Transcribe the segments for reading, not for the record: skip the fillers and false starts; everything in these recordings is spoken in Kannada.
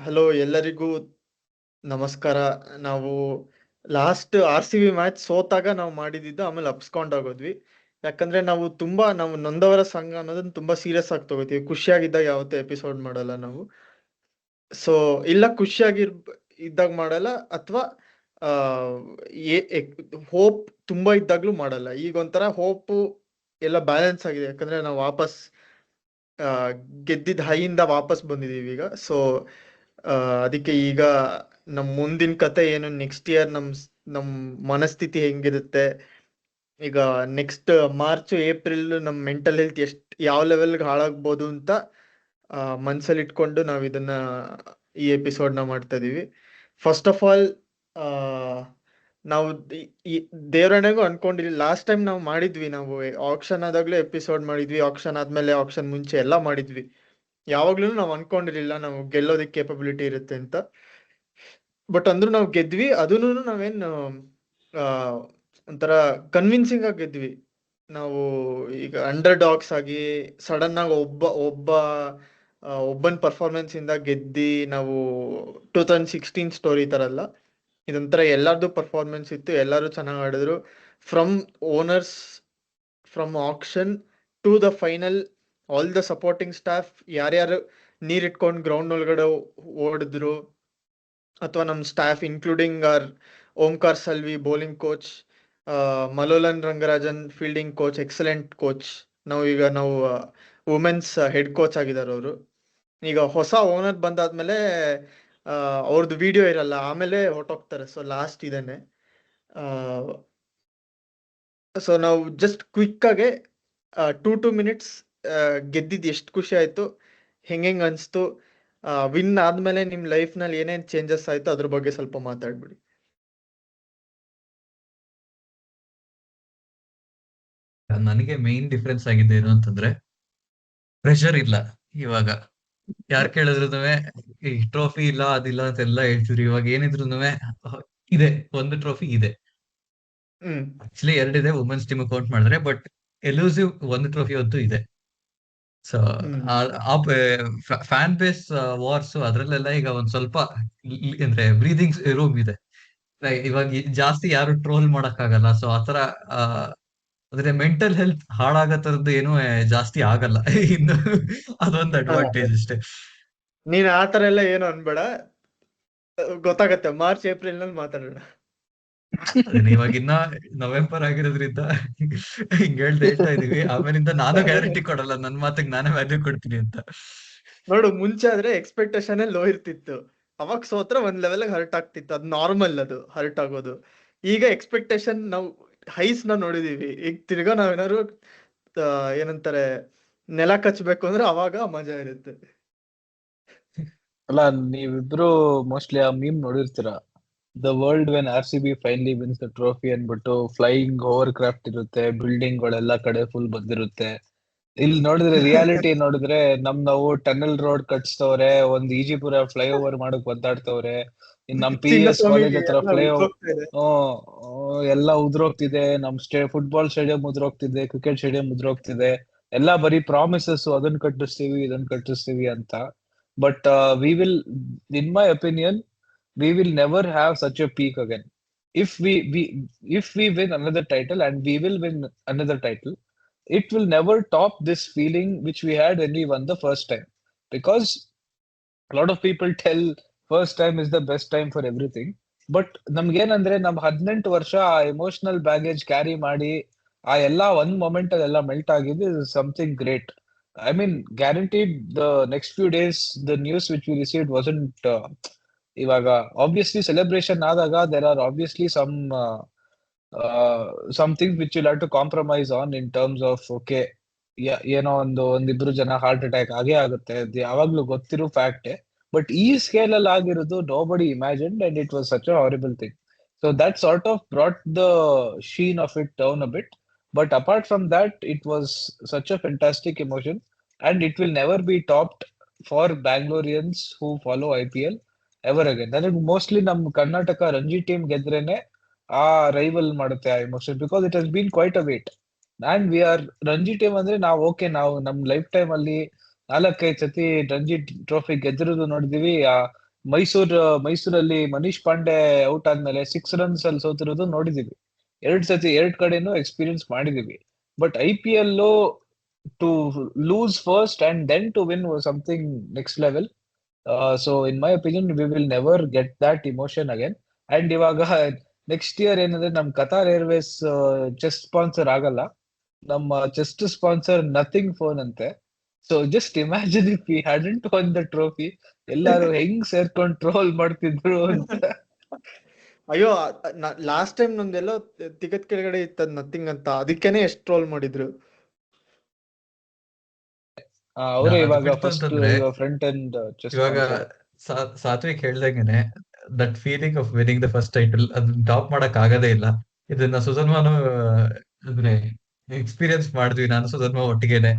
ಹಲೋ ಎಲ್ಲರಿಗೂ ನಮಸ್ಕಾರ. ನಾವು ಲಾಸ್ಟ್ RCB ಮ್ಯಾಚ್ ಸೋತಾಗ ನಾವು ಮಾಡಿದ್ದು, ಆಮೇಲೆ ಅಪ್ಸ್ಕೊಂಡೋಗೋದ್ವಿ. ಯಾಕಂದ್ರೆ ನಾವು ನೊಂದವರ ಸಂಘ ಅನ್ನೋದನ್ನ ತುಂಬಾ ಸೀರಿಯಸ್ ಆಗಿ ತಗೋತೀವಿ. ಖುಷಿಯಾಗಿದ್ದಾಗ ಯಾವತ್ತೂ ಎಪಿಸೋಡ್ ಮಾಡಲ್ಲ ನಾವು. ಸೊ ಇಲ್ಲ ಇದ್ದಾಗ ಮಾಡಲ್ಲ, ಅಥವಾ ಹೋಪ್ ತುಂಬಾ ಇದ್ದಾಗ್ಲೂ ಮಾಡಲ್ಲ. ಈಗ ಒಂಥರ ಹೋಪ್ ಎಲ್ಲ ಬ್ಯಾಲೆನ್ಸ್ ಆಗಿದೆ, ಯಾಕಂದ್ರೆ ನಾವು ವಾಪಸ್ ಗೆದ್ದಿದ್ದ ಹೈಯಿಂದ ವಾಪಸ್ ಬಂದಿದೀವಿ ಈಗ. ಸೊ ಅದಕ್ಕೆ ಈಗ ನಮ್ ಮುಂದಿನ ಕತೆ ಏನು, ನೆಕ್ಸ್ಟ್ ಇಯರ್ ನಮ್ ಮನಸ್ಥಿತಿ ಹೆಂಗಿರುತ್ತೆ, ಈಗ ನೆಕ್ಸ್ಟ್ ಮಾರ್ಚ್ ಏಪ್ರಿಲ್ ನಮ್ ಮೆಂಟಲ್ ಹೆಲ್ತ್ ಯಾವ ಲೆವೆಲ್ಗೆ ಹಾಳಾಗ್ಬೋದು ಅಂತ ಮನ್ಸಲ್ಲಿ ಇಟ್ಕೊಂಡು ನಾವು ಈ ಎಪಿಸೋಡ್ನ ಮಾಡ್ತಾ ಇದೀವಿ. ಫಸ್ಟ್ ಆಫ್ ಆಲ್, ನಾವು ಈ ದೇವರಣೆಗೂ ಅನ್ಕೊಂಡಿರ್ಲಿಲ್ಲ. ಲಾಸ್ಟ್ ಟೈಮ್ ನಾವು ಮಾಡಿದ್ವಿ, ನಾವು ಆಕ್ಷನ್ ಆದಾಗ್ಲೂ ಎಪಿಸೋಡ್ ಮಾಡಿದ್ವಿ, ಆಕ್ಷನ್ ಆದ್ಮೇಲೆ ಆಕ್ಷನ್ ಮುಂಚೆ ಎಲ್ಲ ಮಾಡಿದ್ವಿ. ಯಾವಾಗ್ಲೂ ನಾವು ಅನ್ಕೊಂಡಿರ್ಲಿಲ್ಲ ನಾವು ಗೆಲ್ಲೋದಕ್ಕೆ ಕೇಪಬಿಲಿಟಿ ಇರುತ್ತೆ ಅಂತ. ಬಟ್ ಅಂದ್ರೂ ನಾವು ಗೆದ್ವಿ. ಅದನ್ನು ನಾವೇನು ಒಂಥರ ಕನ್ವಿನ್ಸಿಂಗ್ ಆಗಿ ಗೆದ್ವಿ. ನಾವು ಈಗ ಅಂಡರ್ ಡಾಗ್ಸ್ ಆಗಿ ಸಡನ್ ಆಗಿ ಒಬ್ಬನ ಪರ್ಫಾರ್ಮೆನ್ಸ್ ಇಂದ ಗೆದ್ದಿ ನಾವು 2016 ಸ್ಟೋರಿ ತರ ಅಲ್ಲ. ಇದೊಂಥರ ಎಲ್ಲಾರ್ದು ಪರ್ಫಾರ್ಮೆನ್ಸ್ ಇತ್ತು, ಎಲ್ಲರೂ ಚೆನ್ನಾಗಿ ಆಡಿದ್ರು. From owners, from auction to the final, all the supporting staff, ಯಾರ್ಯಾರು ನೀರಿಟ್ಕೊಂಡು ಗ್ರೌಂಡ್ ಒಳಗಡೆ ಓಡಿದ್ರು, ಅಥವಾ ನಮ್ಮ staff including our Omkar Salvi bowling coach, Malolan Rangarajan fielding coach, excellent coach. ನಾವು ವುಮೆನ್ಸ್ ಹೆಡ್ ಕೋಚ್ ಆಗಿದ್ದಾರೆ ಅವರು. ಈಗ ಹೊಸ ಓನರ್ ಬಂದಾದ್ಮೇಲೆ ಅವ್ರದ್ದು ವಿಡಿಯೋ ಇರಲ್ಲ, ಆಮೇಲೆ ಹೊರಟೋಗ್ತಾರೆ. ಸೊ ಲಾಸ್ಟ್ ಇದೇನೆ. ಸೊ ನಾವು ಜಸ್ಟ್ ಕ್ವಿಕ್ ಆಗಿ 2 ಮಿನಿಟ್ಸ್ ಗೆದ್ದಿದ್ದು ಎಷ್ಟು ಖುಷಿ ಆಯ್ತು, ಹೆಂಗ್ ಅನ್ಸ್ತು, ವಿನ್ ಆದ್ಮೇಲೆ ನಿಮ್ ಲೈಫ್ ನಲ್ಲಿ ಏನೇನ್ ಚೇಂಜಸ್ ಆಯ್ತು ಅದ್ರ ಬಗ್ಗೆ ಸ್ವಲ್ಪ ಮಾತಾಡ್ಬಿಡಿ. ನನಗೆ ಮೇನ್ ಡಿಫ್ರೆನ್ಸ್ ಆಗಿದೆ ಏನು ಅಂತಂದ್ರೆ, ಪ್ರೆಷರ್ ಇಲ್ಲ ಇವಾಗ. ಯಾರ್ ಕೇಳಿದ್ರುನುವೆ ಈ ಟ್ರೋಫಿ ಇಲ್ಲ ಅದಿಲ್ಲ ಅಂತೆಲ್ಲ ಹೇಳ್ತಿದ್ರು. ಇವಾಗ ಏನಿದ್ರುನುವೆ ಇದೆ, ಒಂದು ಟ್ರೋಫಿ ಇದೆ. ಹ್ಮ್ ಆಕ್ಚುಲಿ ಎರಡಿದೆ ವುಮೆನ್ಸ್ ಟೀಮ್ ಕೌಂಟ್ ಮಾಡಿದ್ರೆ, ಬಟ್ ಎಲೂಸಿವ್ ಒಂದು ಟ್ರೋಫಿ ಅಂತೂ ಇದೆ. ಸೊ ಹ್ಮ್ ಫ್ಯಾನ್ ಬೇಸ್ ವಾರ್ಸ್ ಅದ್ರಲ್ಲೆಲ್ಲ ಈಗ ಒಂದ್ ಸ್ವಲ್ಪ ಅಂದ್ರೆ ಬ್ರೀದಿಂಗ್ ರೂಮ್ ಇದೆ. ಇವಾಗ ಜಾಸ್ತಿ ಯಾರು ಟ್ರೋಲ್ ಮಾಡಕ್ ಆಗಲ್ಲ. ಸೊ ಆತರ ಆ, ಅಂದ್ರೆ ಮೆಂಟಲ್ ಹೆಲ್ತ್ ಹಾಳಾಗತ್ತರದ್ದು ಏನು ಜಾಸ್ತಿ ಆಗಲ್ಲ ಇನ್ನು. ಅದೊಂದು ಹಾ, ಅಡ್ವಾಂಟೇಜ್ ಅಷ್ಟೇ. ನೀನ್ ಆತರ ಎಲ್ಲ ಏನು ಅನ್ಬೇಡ, ಗೊತ್ತಾಗತ್ತೆ ಮಾರ್ಚ್ ಏಪ್ರಿಲ್ ನಲ್ಲಿ ಮಾತಾಡೋಣ. ಅದೇನೆ ಇವಾಗ ಇನ್ನ ನವೆಂಬರ್ ಆಗಿರೋದ್ರಿಂದ ಹಿಂಗ್ ಹೇಳ್ತಾ ಇದೀವಿ. ಆಮೇಲಿಂದ ನಾನು ಗ್ಯಾರಂಟಿ ಕೊಡಲ್ಲ, ನನ್ ಮಾತಿಗೆ ನಾನೇ ವ್ಯಾಲ್ಯೂ ಕೊಡ್ತೀನಿ ಅಂತ. ನೋಡು, ಮುಂಚೆ ಆದ್ರೆ ಎಕ್ಸ್ಪೆಕ್ಟೇಷನ್ ಲೋ ಇರ್ತಿತ್ತು, ಅವಾಗ ಸೋತ್ರ ಒಂದ್ ಲೆವೆಲ್ ಹರ್ಟ್ ಆಗ್ತಿತ್ತು, ಅದು ನಾರ್ಮಲ್, ಅದು ಹರ್ಟ್ ಆಗೋದು. ಈಗ ಎಕ್ಸ್ಪೆಕ್ಟೇಷನ್ ನಾವು ಹೈಸ್ ನ ನೋಡಿದೀವಿ. ಈಗ ತಿರ್ಗಾ ನಾವೇನಾದ್ರು ಏನಂತಾರೆ ನೆಲ ಕಚ್ಬೇಕು ಅಂದ್ರೆ ಅವಾಗ ಮಜಾ ಇರುತ್ತೆ. ಅಲ್ಲ, ನೀವಿಬ್ರು ಮೋಸ್ಟ್ಲಿ ಆ ಮೀಮ್ ನೋಡಿರ್ತೀರ. The world when RCB finally wins the trophy ಅನ್ಬಿಟ್ಟು ಫ್ಲೈಯಿಂಗ್ ಓವರ್ ಕ್ರಾಫ್ಟ್ ಇರುತ್ತೆ, ಬಿಲ್ಡಿಂಗ್ ಗಳೆಲ್ಲ ಕಡೆ ಫುಲ್ ಬಂದಿರುತ್ತೆ. ಇಲ್ಲಿ ನೋಡಿದ್ರೆ ರಿಯಾಲಿಟಿ ನೋಡಿದ್ರೆ ನಾವು ಟನಲ್ ರೋಡ್ ಕಟ್ಸ್ತವ್ರೆ, ಒಂದ್ ಈಜಿಪುರ ಫ್ಲೈ ಓವರ್ ಮಾಡಕ್ ಒದ್ದಾಡ್ತವ್ರೆ. ಇನ್ ನಮ್ PVS ಚಿನ್ನಸ್ವಾಮಿ ಕಾಲೇಜ್ ಹತ್ರ ಎಲ್ಲ ಉಳ್ದೋಗ್ತಾ ಇದೆ. ಎಲ್ಲ ಉದ್ರೋಗ್ತಿದೆ. ನಮ್ ಫುಟ್ಬಾಲ್ ಸ್ಟೇಡಿಯಂ ಉದ್ರೋಗ್ತಿದೆ, ಕ್ರಿಕೆಟ್ ಸ್ಟೇಡಿಯಂ ಉದ್ರೋಗ್ತಿದೆ. ಎಲ್ಲ ಬರೀ ಪ್ರಾಮಿಸಸ್, ಅದನ್ನ ಕಟ್ಟಿಸ್ತೀವಿ ಇದನ್ನ ಕಟ್ಟಿಸ್ತೀವಿ ಅಂತ. But we will, in my opinion, we will never have such a peak again. If we win another title, and we will win another title, it will never top this feeling which we had when we won the first time. Because a lot of people tell first time is the best time for everything. But ನಮ್ಗೇನಂದ್ರೆ ನಮ್ 18 ವರ್ಷ ಆ ಎಮೋಷನಲ್ ಬ್ಯಾಗೇಜ್ ಕ್ಯಾರಿ ಮಾಡಿ ಆ ಎಲ್ಲಾ ಒಂದ್ ಮೊಮೆಂಟ್ ಅಲ್ಲೆಲ್ಲ ಮೆಲ್ಟ್ ಆಗಿದ್ದು something great. I mean guaranteed the next few days the news which we received wasn't. ಇವಾಗ ಆಬ್ವಿಯಸ್ಲಿ ಸೆಲೆಬ್ರೇಷನ್ ಆದಾಗ there are obviously things which will have to compromise on in terms of okay, ಏನೋ ಒಂದಿಬ್ರು ಜನ ಹಾರ್ಟ್ ಅಟ್ಯಾಕ್ ಆಗೇ ಆಗುತ್ತೆ, ಅದು ಯಾವಾಗ್ಲೂ ಗೊತ್ತಿರೋ ಫ್ಯಾಕ್ಟೇ. ಬಟ್ ಈ ಸ್ಕೇಲ್ ಅಲ್ಲಿ ಆಗಿರೋದು nobody imagined, and it was such a horrible thing. So that sort of brought the sheen of it down a bit. But apart from that it was such a fantastic emotion, and it will never be topped for Bangaloreans who follow IPL ever again. ನನಗೆ ಮೋಸ್ಟ್ಲಿ ನಮ್ ಕರ್ನಾಟಕ ರಂಜಿ ಟೀಮ್ ಗೆದ್ರೇನೆ ಆ ರೈವಲ್ ಮಾಡುತ್ತೆ ಆ emotion, because it has been quite a wait. And we are Ranji team ಅಂದ್ರೆ ನಾವು ಓಕೆ, ನಾವು ನಮ್ ಲೈಫ್ ಟೈಮ್ ಅಲ್ಲಿ 4-5 ಸತಿ ರಂಜಿ ಟ್ರೋಫಿ ಗೆದ್ದಿರೋದು ನೋಡಿದೀವಿ. ಮೈಸೂರಲ್ಲಿ ಮನೀಶ್ ಪಾಂಡೆ ಔಟ್ ಆದ್ಮೇಲೆ 6 runs ಅಲ್ಲಿ ಸೋತಿರೋದು ನೋಡಿದೀವಿ. 2 ಸತಿ 2 ಕಡೆನೂ ಎಕ್ಸ್ಪೀರಿಯನ್ಸ್ ಮಾಡಿದೀವಿ. But IPL to lose first and then to win something next level. So in my opinion we will never get that emotion again. And ಇವಾಗ ನೆಕ್ಸ್ಟ್ ಇಯರ್ ಏನಂದ್ರೆ ನಮ್ ಕತಾರ್ ಏರ್ವೇಸ್ ಚೆಸ್ಟ್ ಸ್ಪಾನ್ಸರ್ ಆಗಲ್ಲ. ನಮ್ಮ ಚೆಸ್ಟ್ ಸ್ಪಾನ್ಸರ್ ನಥಿಂಗ್ ಫೋನ್ ಅಂತೆ. So just imagine if we hadn't won the trophy, ಎಲ್ಲಾರು ಹೆಂಗ್ ಸೇರ್ಕೊಂಡ್ ಟ್ರೋಲ್ ಮಾಡ್ತಿದ್ರು ಅಂತ. ಅಯ್ಯೋ, ಲಾಸ್ಟ್ ಟೈಮ್ ನಮ್ದೆಲ್ಲೋ ತಿಗತ್ ಕೆಳಗಡೆ ಇತ್ತದ್ ನಥಿಂಗ್ ಅಂತ, ಅದಕ್ಕೇನೆ ಎಷ್ಟು ಟ್ರೋಲ್ ಮಾಡಿದ್ರು. ಅವರೇ ಅದು ಇವಾಗ ಬಿಡ್ತು ಫಸ್ಟ್ ಅಂತಂದ್ರೆ ಫ್ರಂಟ್ ಅಂಡ್ ಚೆಸ್ಟ್ ಇವಾಗ ಸ್ಪಾನ್ಸರ್. ಸಾತ್ವಿಕ್ ಹೇಳ್ದಂಗೆನೆ that feeling of winning the first title ಅದನ್ನ ಟಾಪ್ ಮಾಡಕ್ ಆಗದೇ ಇಲ್ಲ. ಇದನ್ನ ಸುಧನ್ವಾನು ಅಂದ್ರೆ ಎಕ್ಸ್ಪೀರಿಯನ್ಸ್ ಮಾಡಿದ್ವಿ, ನಾನು ಸುಧನ್ವ ಒಟ್ಟಿಗೆನೆ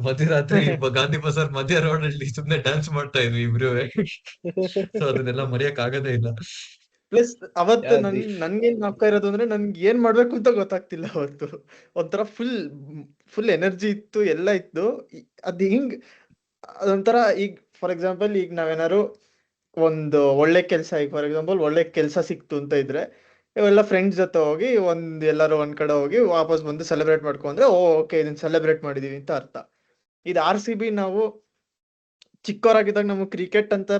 ಮಧ್ಯರಾತ್ರಿ ಗಾಂಧಿ ಬಜಾರ್ ಮಧ್ಯ ರೋಡ್ ಅಲ್ಲಿ ಸುಮ್ನೆ ಡ್ಯಾನ್ಸ್ ಮಾಡ್ತಾ ಇದ್ವಿ ಇಬ್ರು. ಸೊ ಅದನ್ನೆಲ್ಲ ಮರೆಯಕ್ ಆಗದೇ ಇಲ್ಲ. ಪ್ಲಸ್ ಅವತ್ತು Yeah, ನನ್ಗೇನ್ ನಾಪ್ಕ ಇರೋದು ಅಂದ್ರೆ ನನ್ಗೆ ಏನ್ ಮಾಡ್ಬೇಕು ಅಂತ ಗೊತ್ತಾಗ್ತಿಲ್ಲ ಅವತ್ತು. ಒಂಥರ ಫುಲ್ ಎನರ್ಜಿ ಇತ್ತು, ಎಲ್ಲ ಇತ್ತು. ಅದ್ ಹಿಂಗ್ ಅದೊಂಥರ ಈಗ ಫಾರ್ ಎಕ್ಸಾಂಪಲ್ ಈಗ ನಾವೇನಾದ್ರು ಒಂದು ಒಳ್ಳೆ ಕೆಲಸ, ಈಗ ಫಾರ್ ಎಕ್ಸಾಂಪಲ್ ಒಳ್ಳೆ ಕೆಲಸ ಸಿಕ್ತು ಅಂತ ಇದ್ರೆ ಇವೆಲ್ಲ ಫ್ರೆಂಡ್ಸ್ ಜೊತೆ ಹೋಗಿ ಎಲ್ಲಾರು ಒಂದ್ ಕಡೆ ಹೋಗಿ ವಾಪಸ್ ಬಂದು ಸೆಲೆಬ್ರೇಟ್ ಮಾಡ್ಕೊಂಡ್ರೆ ಓಕೆ ಇದನ್ನ ಸೆಲೆಬ್ರೇಟ್ ಮಾಡಿದೀವಿ ಅಂತ ಅರ್ಥ. ಇದು RCB ನಾವು ಚಿಕ್ಕವರಾಗಿದ್ದಾಗ ನಮಗೆ ಕ್ರಿಕೆಟ್ ಅಂತ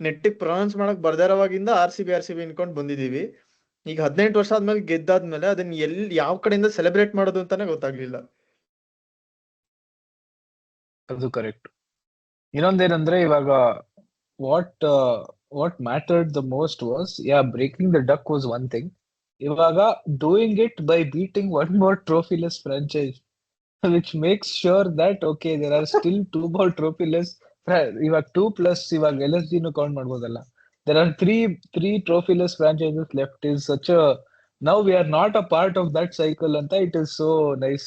ನೆಟ್ಟಿಗೆ ಪ್ರೊನೌನ್ಸ್ ಮಾಡಕ್ ಬರ್ದಿರೋವಾಗಿಂದ RCB ಅನ್ಕೊಂಡ್ ಬಂದಿದೀವಿ. ಈಗ 18 ವರ್ಷ ಆದ್ಮೇಲೆ ಗೆದ್ದಾದ್ಮೇಲೆ ಅದನ್ನ ಯಾವ ಕಡೆಯಿಂದ ಸೆಲೆಬ್ರೇಟ್ ಮಾಡೋದು ಅಂತಾನೆ ಗೊತ್ತಾಗ್ಲಿಲ್ಲ. ಅದು ಕರೆಕ್ಟ್. ಇನ್ನೊಂದೇನಂದ್ರೆ ಇವಾಗ what mattered the most was breaking the duck was one thing. ಇವಾಗ doing it by beating one more trophyless franchise, which makes sure that okay there are still 2 more trophyless. ಇವಾಗ 2+ ಇವಾಗ LSG ನು ಕೌಂಟ್ ಮಾಡ್ಬೋದಲ್ಲ. There are three trophyless franchises left. Is such a now we are not a part of that cycle ಅಂತ. It is so nice.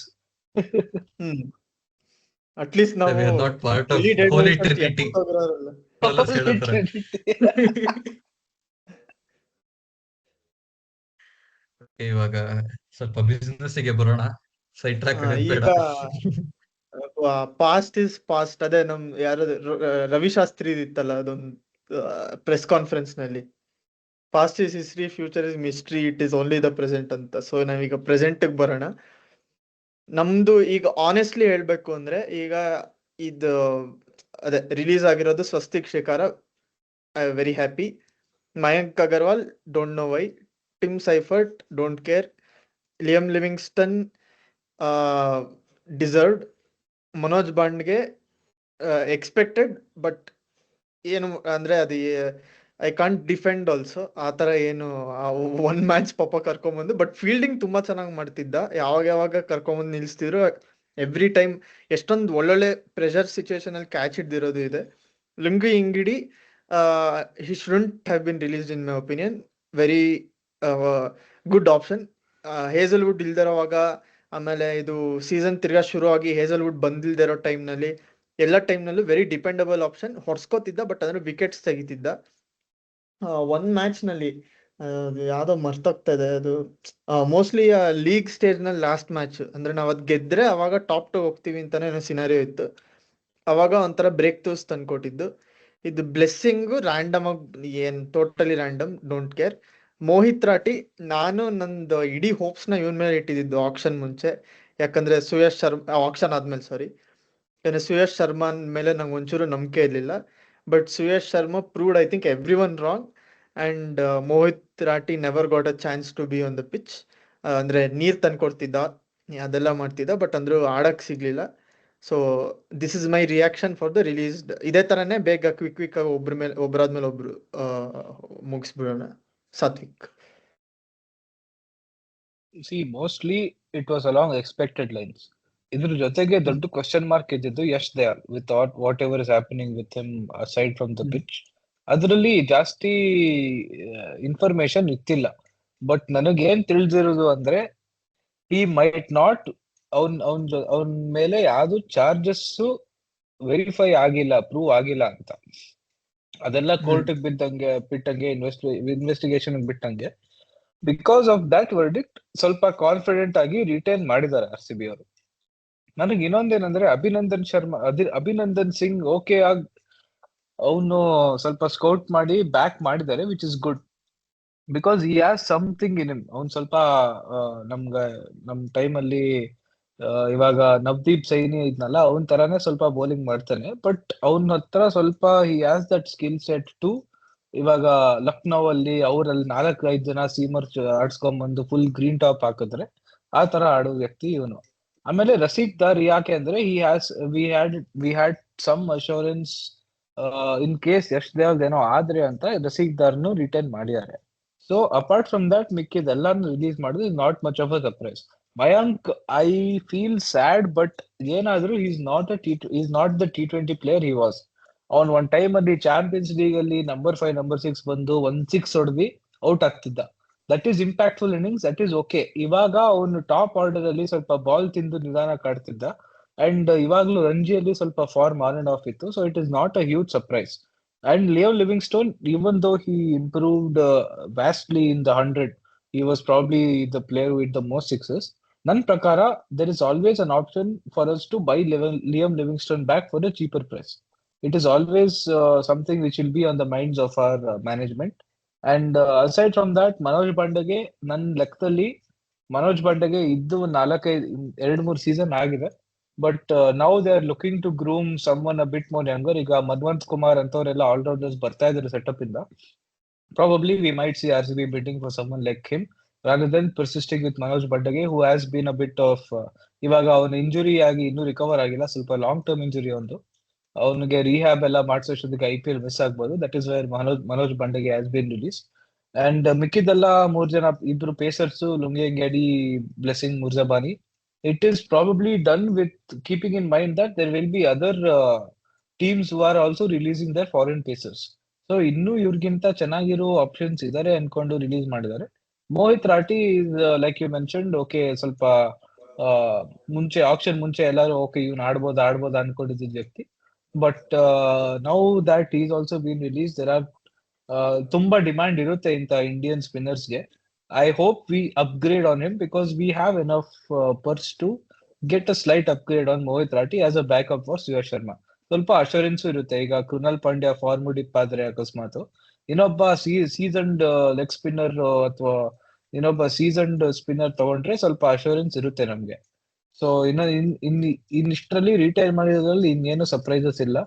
At least ನಾವು We are not part of Holy Dead Holy Boys ಅಂತ Trinity. ಯಾವತ್ತಾದ್ರೂ Colours ಹೇಳೋ ತರ. ಇವಾಗ ಸ್ವಲ್ಪ ಬಿಸ್ನೆಸ್ ಗೆ ಬರೋಣ. ಸೈಡ್ ಟ್ರ್ಯಾಕ್ ಬೇಡ. ಈಗ ಪಾಸ್ಟ್ ಇಸ್ ಪಾಸ್ಟ್. ಅದೇ ನಮ್ ಯಾರು ರವಿಶಾಸ್ತ್ರಿ ಇತ್ತಲ್ಲ ಅದೊಂದು ಪ್ರೆಸ್ ಕಾನ್ಫರೆನ್ಸ್ ನಲ್ಲಿ, past is history, future is mystery, it is only the present ಅಂತ. ಸೊ ನಾವೀಗ ಪ್ರೆಸೆಂಟ್ ಬರೋಣ. ನಮ್ದು ಈಗ ಆನೆಸ್ಟ್ಲಿ ಹೇಳ್ಬೇಕು ಅಂದ್ರೆ ಈಗ ಇದು ಅದೇ ರಿಲೀಸ್ ಆಗಿರೋದು Swastik Chikara, I very happy. Mayank Agarwal don't know why, Tim Seifert don't care, Liam Livingstone deserved, Manoj Bhandage expected. But ಏನು ಅಂದ್ರೆ ಅದು ಐ ಕಾಂಟ್ ಡಿಫೆಂಡ್ ಆಲ್ಸೋ. ಆ ಥರ ಏನು ಒನ್ ಮ್ಯಾಚ್ ಪಾಪ ಕರ್ಕೊಂಬಂದು, ಬಟ್ ಫೀಲ್ಡಿಂಗ್ ತುಂಬಾ ಚೆನ್ನಾಗಿ ಮಾಡ್ತಿದ್ದ. ಯಾವಾಗ ಕರ್ಕೊಂಬಂದು ನಿಲ್ಲಿಸ್ತಿದ್ರು ಎವ್ರಿ ಟೈಮ್. ಎಷ್ಟೊಂದು ಒಳ್ಳೊಳ್ಳೆ ಪ್ರೆಷರ್ ಸಿಚುವೇಶನ್ ಅಲ್ಲಿ ಕ್ಯಾಚ್ ಹಿಡ್ದಿರೋದು ಇದೆ. Lungi Ngidi he shouldn't have been released in my opinion. Very good option. Hazlewood ಇಲ್ದಿರೋವಾಗ, ಆಮೇಲೆ ಇದು ಸೀಸನ್ ತಿರ್ಗಾ ಶುರು ಆಗಿ ಹೇಸಲ್ವುಡ್ ಬಂದಿಲ್ದಿರೋ ಟೈಮ್ನಲ್ಲಿ, ಎಲ್ಲ ಟೈಮ್ನಲ್ಲೂ ವೆರಿ ಡಿಪೆಂಡಬಲ್ ಆಪ್ಷನ್. ಹೊಡ್ಸ್ಕೋತಿದ್ದ, ಬಟ್ ಅಂದ್ರೆ ವಿಕೆಟ್ಸ್ ತೆಗಿತಿದ್ದ. ಒಂದ್ ಮ್ಯಾಚ್ ನಲ್ಲಿ ಯಾವ್ದೋ ಮರ್ತೋಗ್ತಾ ಇದೆ ಅದು, ಮೋಸ್ಟ್ಲಿ ಲೀಗ್ ಸ್ಟೇಜ್ ನಲ್ಲಿ ಲಾಸ್ಟ್ ಮ್ಯಾಚ್ ಅಂದ್ರೆ ನಾವ್ ಅದ್ ಗೆದ್ರೆ ಅವಾಗ ಟಾಪ್ 2 ಹೋಗ್ತೀವಿ ಅಂತಾನೆ ಸಿನಾರಿಯೋ ಇತ್ತು. ಅವಾಗ ಒಂಥರ ಬ್ರೇಕ್ ಥ್ರೂಸ್ ತಂದ್ಕೊಟ್ಟಿದ್ದು. ಇದು ಬ್ಲೆಸ್ಸಿಂಗು ರ್ಯಾಂಡಮ್ ಆಗಿ, ಏನ್ totally random, don't care. Mohit Rathi, ನಾನು ನಂದು ಇಡೀ ಹೋಪ್ಸ್ ನ ಇವನ್ ಮೇಲೆ ಇಟ್ಟಿದ್ದು ಆಕ್ಷನ್ ಮುಂಚೆ. ಯಾಕಂದ್ರೆ ಸುಯಶ್ ಶರ್ಮಾ ಆಕ್ಷನ್ ಆದ್ಮೇಲೆ, ಸಾರಿ, ಯಾಕಂದ್ರೆ ಸುಯಶ್ ಶರ್ಮಾ ಮೇಲೆ ನಂಗೆ ಒಂಚೂರು ನಂಬಿಕೆ ಇರಲಿಲ್ಲ. But Suyash Sharma proved I think everyone wrong. And Mohit Rathi never got a chance to be on the pitch. ಅಂದ್ರೆ ನೀರ್ ತಂದ್ಕೊಡ್ತಿದ್ದ, ಅದೆಲ್ಲ ಮಾಡ್ತಿದ್ದ, ಬಟ್ ಅಂದ್ರೂ ಆಡಕ್ ಸಿಗ್ಲಿಲ್ಲ. So this is my reaction for the released. ಇದೇ ತರನೇ ಬೇಗ ಕ್ವಿಕ್ ಆಗಿ ಒಬ್ಬರಾದ್ಮೇಲೆ ಒಬ್ರು ಮುಗಿಸ್ಬಿಡೋಣ. Satwik. See, mostly it was along expected lines. ಇದ್ರ ಜೊತೆಗೆ ದೊಡ್ಡ ಕ್ವಶನ್ ಮಾರ್ಕ್ ಇದ್ದಿದ್ದು Yash Dayal with what ever is happening with him aside from the pitch. ಅದರಲ್ಲಿ ಜಾಸ್ತಿ ಇನ್ಫಾರ್ಮೇಶನ್ ಇತ್ತಿಲ್ಲ. ಬಟ್ ನನಗೇನ್ ತಿಳಿದಿರೋದು ಅಂದ್ರೆ he might not, ಅವನ್ ಮೇಲೆ ಯಾವ್ದು ಚಾರ್ಜಸ್ ವೆರಿಫೈ ಆಗಿಲ್ಲ, ಪ್ರೂವ್ ಆಗಿಲ್ಲ ಅಂತ. ಅದೆಲ್ಲ ಕೋರ್ಟ್ ಬಿಟ್ಟಂಗೆ ಇನ್ವೆಸ್ಟಿಗೇಷನ್ ಬಿಟ್ಟಂಗೆ. ಬಿಕಾಸ್ ಆಫ್ ದಟ್ ವರ್ಡಿಕ್ಟ್ ಸ್ವಲ್ಪ ಕಾನ್ಫಿಡೆಂಟ್ ಆಗಿ ರಿಟೈನ್ ಮಾಡಿದ್ದಾರೆ RCB ಅವರು. ನನಗೆ ಇನ್ನೊಂದೇನಂದ್ರೆ ಅಭಿನಂದನ್ ಸಿಂಗ್ ಓಕೆ ಅವನು ಸ್ವಲ್ಪ ಸ್ಕೌಟ್ ಮಾಡಿ ಬ್ಯಾಕ್ ಮಾಡಿದ್ದಾರೆ, ವಿಚ್ ಇಸ್ ಗುಡ್. ಬಿಕಾಸ್ ಈ ಹ್ಯಾಸ್ ಸಮಥಿಂಗ್ ಇನ್ ಹಿಮ್. ಅವ್ನು ಸ್ವಲ್ಪ ಆ, ನಮ್ಗ ನಮ್ ಟೈಮ್ ಅಲ್ಲಿ ಇವಾಗ ನವದೀಪ್ ಸೈನಿ ಇದ್ನಲ್ಲ, ಅವನ್ ತರಾನೇ ಸ್ವಲ್ಪ ಬೌಲಿಂಗ್ ಮಾಡ್ತಾನೆ. ಬಟ್ ಅವನ ಹತ್ರ ಸ್ವಲ್ಪ he has that skill set to ಇವಾಗ ಲಕ್ನೋ ಅಲ್ಲಿ ಅವ್ರಲ್ಲಿ 4-5 ಜನ ಸೀಮರ್ ಆಡ್ಸ್ಕೊಂಡ್ಬಂದು ಫುಲ್ ಗ್ರೀನ್ ಟಾಪ್ ಹಾಕಿದ್ರೆ ಆ ತರ ಆಡೋ ವ್ಯಕ್ತಿ ಇವನು. ಆಮೇಲೆ ರಸೀಕ್ ದಾರ್ ಯಾಕೆ ಅಂದ್ರೆ he has we had some assurance in case Yash Dev ಏನೋ ಆದ್ರೆ ಅಂತ ರಸೀಕ್ ದಾರ್ನು ರಿಟೈನ್ ಮಾಡಿದ್ದಾರೆ. ಸೊ ಅಪಾರ್ಟ್ ಫ್ರಮ್ ದಟ್ ಮಿಕ್ಕಿದೆಲ್ಲಾನು ರಿಲೀಸ್ ಮಾಡಿದ್ರೆ not much of a surprise. Mayank, I feel sad, but ಏನಾದ್ರೂ is not the T20 player he was. ಅವ್ನ್ ಒಂದ್ ಟೈಮ್ ಅಲ್ಲಿ ಚಾಂಪಿಯನ್ಸ್ ಲೀಗ್ ಅಲ್ಲಿ ನಂಬರ್ 5 ನಂಬರ್ 6 ಬಂದು 1 6 ಹೊಡೆದಿ ಔಟ್ ಆಗ್ತಿದ್ದ. That is impactful innings, that is okay. ಇವಾಗ ಅವನು ಟಾಪ್ ಆರ್ಡರ್ ಅಲ್ಲಿ ಸ್ವಲ್ಪ ಬಾಲ್ ತಿಂದು ನಿಧಾನ ಕಾಡ್ತಿದ್ದ. ಅಂಡ್ ಇವಾಗ್ಲೂ ರಂಜಿಯಲ್ಲಿ ಸ್ವಲ್ಪ ಫಾರ್ಮ್ ಆನ್ ಅಂಡ್ ಆಫ್ ಇತ್ತು. So it is not a huge surprise. And Leo Livingstone, even though he improved vastly in the 100, he was probably the player with the most sixes. Nan Prakara, there is always an option for us to buy Liam Livingstone back for a cheaper price. It is always something which will be on the minds of our management. And aside from that, Manoj Pandage, ನನ್ನ ಲೆಕ್ಕದಲ್ಲಿ ಮನೋಜ್ ಬಂಡಗೆ ಇದ್ದು 2-3 ಸೀಸನ್ ಆಗಿದೆ. But now they are looking to groom someone a bit more younger. ಈಗ ಮಧ್ವಂತ್ ಕುಮಾರ್ ಅಂತವರೆಲ್ಲ ಆಲ್ರೌಂಡರ್ಸ್ ಬರ್ತಾ ಇದ್ದಾರೆ ಸೆಟಪ್ ಇಂದ. Probably we might see RCB bidding for someone like him rather than persisting with Manoj Bandage, who has been a bit of ಇವಾಗ ಅವನ ಇಂಜುರಿ ಆಗಿ ಇನ್ನೂ ರಿಕವರ್ ಆಗಿಲ್ಲ, ಸ್ವಲ್ಪ ಲಾಂಗ್ ಟರ್ಮ್ ಇಂಜುರಿ ಒಂದು. ಅವನಿಗೆ ರಿಹ್ಯಾಬ್ ಎಲ್ಲ ಮಾಡಿಸೋಷ್ಟೊತ್ತಿಗೆ IPL ಮಿಸ್ ಆಗ್ಬೋದು. That is where Manoj Bhandage has been release. And ಮಿಕ್ಕಿದೆಲ್ಲ 3 ಜನ, ಇಬ್ರು pacers, Lungi Ngidi, Blessing Muzarabani. It is probably done with keeping in mind that there will be other teams who are also releasing their foreign pacers. So ಇನ್ನೂ ಇವ್ರಿಗಿಂತ ಚೆನ್ನಾಗಿರೋ ಆಪ್ಷನ್ಸ್ ಇದಾರೆ ಅನ್ಕೊಂಡು ರಿಲೀಸ್ ಮಾಡಿದ್ದಾರೆ. Mohit Rathee is like you mentioned, okay, ಸ್ವಲ್ಪ ಮುಂಚೆ ಆಪ್ಷನ್ ಮುಂಚೆ ಎಲ್ಲರೂ ಓಕೆ ಇವ್ನು ಆಡ್ಬೋದಾ ಅನ್ಕೊಂಡಿದ್ದ ವ್ಯಕ್ತಿ. But now that is also been release, there are ತುಂಬಾ ಡಿಮ್ಯಾಂಡ್ ಇರುತ್ತೆ ಇಂಥ ಇಂಡಿಯನ್ ಸ್ಪಿನ್ನರ್ಸ್ಗೆ. I hope we upgrade on him because we have enough purse to get a slight upgrade on Mohit Rathi as a backup for Suyash Sharma. ಸ್ವಲ್ಪ ಅಶೂರೆನ್ಸ್ ಇರುತ್ತೆ. ಈಗ ಕೃಣಾಲ್ ಪಾಂಡ್ಯ ಫಾರ್ಮ್ ಡಿಪ್ ಆದ್ರೆ ಅಕಸ್ಮಾತ್ ಇನ್ನೊಬ್ಬ ಸೀಸನ್ಡ್ ಲೆಗ್ ಸ್ಪಿನ್ನರ್ ಅಥವಾ ಇನ್ನೊಬ್ಬ ಸೀಸನ್ಡ್ ಸ್ಪಿನ್ನರ್ ತಗೊಂಡ್ರೆ ಸ್ವಲ್ಪ ಅಶೂರೆನ್ಸ್ ಇರುತ್ತೆ ನಮ್ಗೆ. ಸೊ ಇನ್ನಿಷ್ಟರಲ್ಲಿ ರಿಟೈರ್ ಮಾಡಿದ್ರಲ್ಲಿ ಇನ್ನೇನು ಸರ್ಪ್ರೈಸಸ್ ಇಲ್ಲ.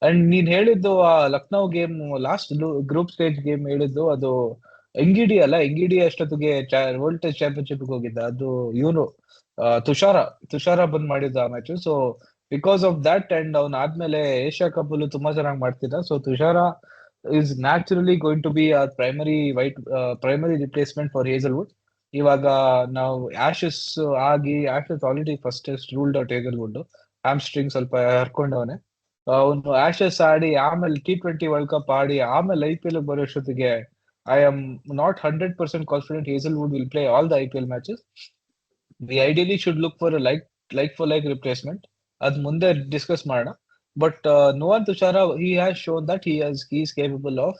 ಅಂಡ್ ನೀನ್ ಹೇಳಿದ್ದು ಆ Lucknow game last group stage game ಹೇಳಿದ್ದು, ಅದು ಎಂಗಿಡಿ ಅಲ್ಲ, ಎಂಗಿಡಿ ಅಷ್ಟೊತ್ತಿಗೆ ವರ್ಲ್ಡ್ ಟೆಸ್ಟ್ ಚಾಂಪಿಯನ್ಶಿಪ್ ಹೋಗಿದ್ದ, ಅದು ಇವನು ತುಷಾರ ಬಂದ್ ಮಾಡಿದ್ದ ಆ match. So because of that and ಅವ್ನ ಆದ್ಮೇಲೆ ಏಷ್ಯಾ ಕಪ್ ಅಲ್ಲೂ ತುಂಬಾ ಚೆನ್ನಾಗಿ ಮಾಡ್ತಿದ್ದ. So Tushara is naturally going to be our primary replacement for Hazlewood. ಇವಾಗ ನಾವು Ashes already first test ruled out Hazlewood, hamstring ಸ್ವಲ್ಪ ಹರ್ಕೊಂಡವನೆ. ಅವನು ಆಶಸ್ ಆಡಿ ಆಮೇಲೆ T20 ವರ್ಲ್ಡ್ ಕಪ್ ಆಡಿ ಆಮೇಲೆ IPL ಬರೋಷ್ಟೊತ್ತಿಗೆ I am not 100% confident Hazelwood will play all the IPL matches. We ideally should look for a like for like replacement. ಅದ್ ಮುಂದೆ ಡಿಸ್ಕಸ್ ಮಾಡೋಣ. But Nuwan Tushara, he has shown that he is capable of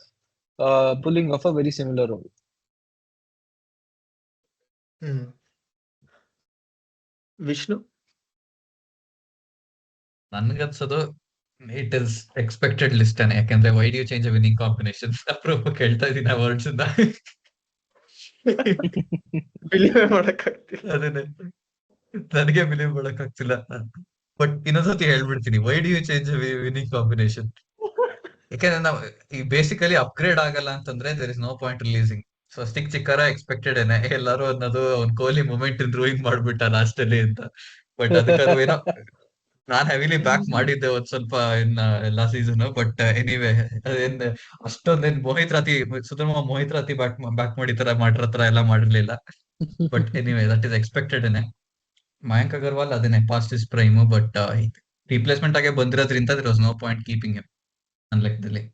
pulling off a very similar role. Vishnu, ನನ್ಗನ್ಸೋದು ಇಟ್ ಇಸ್ ಎಕ್ಸ್ಪೆಕ್ಟೆಡ್ ಲಿಸ್ಟ್ ಅನೇ. ಯಾಕಂದ್ರೆ why do you change winning combination? ಅಪ್ರೂಪ ಕೇಳ್ತಾ ಇದೀನಿ ಆ ವರ್ಡ್ಸ್ ಇಂದ. ಬಿಲೀವ್ ಮಾಡಕ್ಕಾಗ್ತಿಲ್ಲ. ಅದನ್ನೇ ನನಗೆ ಬಿಲೀವ್ ಮಾಡಕ್ ಆಗ್ತಿಲ್ಲ. ಬಟ್ ಇನ್ನೊಂದ್ಸತಿ ಹೇಳ್ಬಿಡ್ತೀನಿ, why do you change winning combination? ಯಾಕಂದ್ರೆ ನಾವು ಈ ಬೇಸಿಕಲಿ ಅಪ್ಗ್ರೇಡ್ ಆಗಲ್ಲ ಅಂತಂದ್ರೆ there is no point releasing. Swastik Chikara expected ಏನೆ ಎಲ್ಲರೂ ಅನ್ನೋದು ಅವ್ನ್ ಕೊಹ್ಲಿ ಮೂಮೆಂಟ್ ರೂಯಿಂಗ್ ಮಾಡ್ಬಿಟ್ಟ ಲಾಸ್ಟ್ ಅಲ್ಲಿ ಅಂತ. ಬಟ್ ಅದಕ್ಕದು ಏನೋ ನಾನ್ ಹೆವಿಲಿ ಬ್ಯಾಕ್ ಮಾಡಿದ್ದೆ ಒಂದ್ ಸ್ವಲ್ಪ ಇನ್ನ ಎಲ್ಲಾ ಸೀಸನ್. ಬಟ್ ಎನಿವೆ ಅದೇನ್ ಅಷ್ಟೊಂದೇನ್ ಮೋಹಿತ್ ರಾತಿ ಬ್ಯಾಕ್ ಮಾಡಿರೋ ತರ ಎಲ್ಲ ಮಾಡಿರ್ಲಿಲ್ಲ. But anyway that is expected ಏನೆ. ಮಯಾಂಕ್ ಅಗರ್ವಾಲ್ ಅದೇನೆ past is prime, but replacement ಆಗಿ ಬಂದಿರೋದ್ರಿಂದ there was no point keeping him ನನ್ನ ಲೆಕ್ಕದಲ್ಲಿ.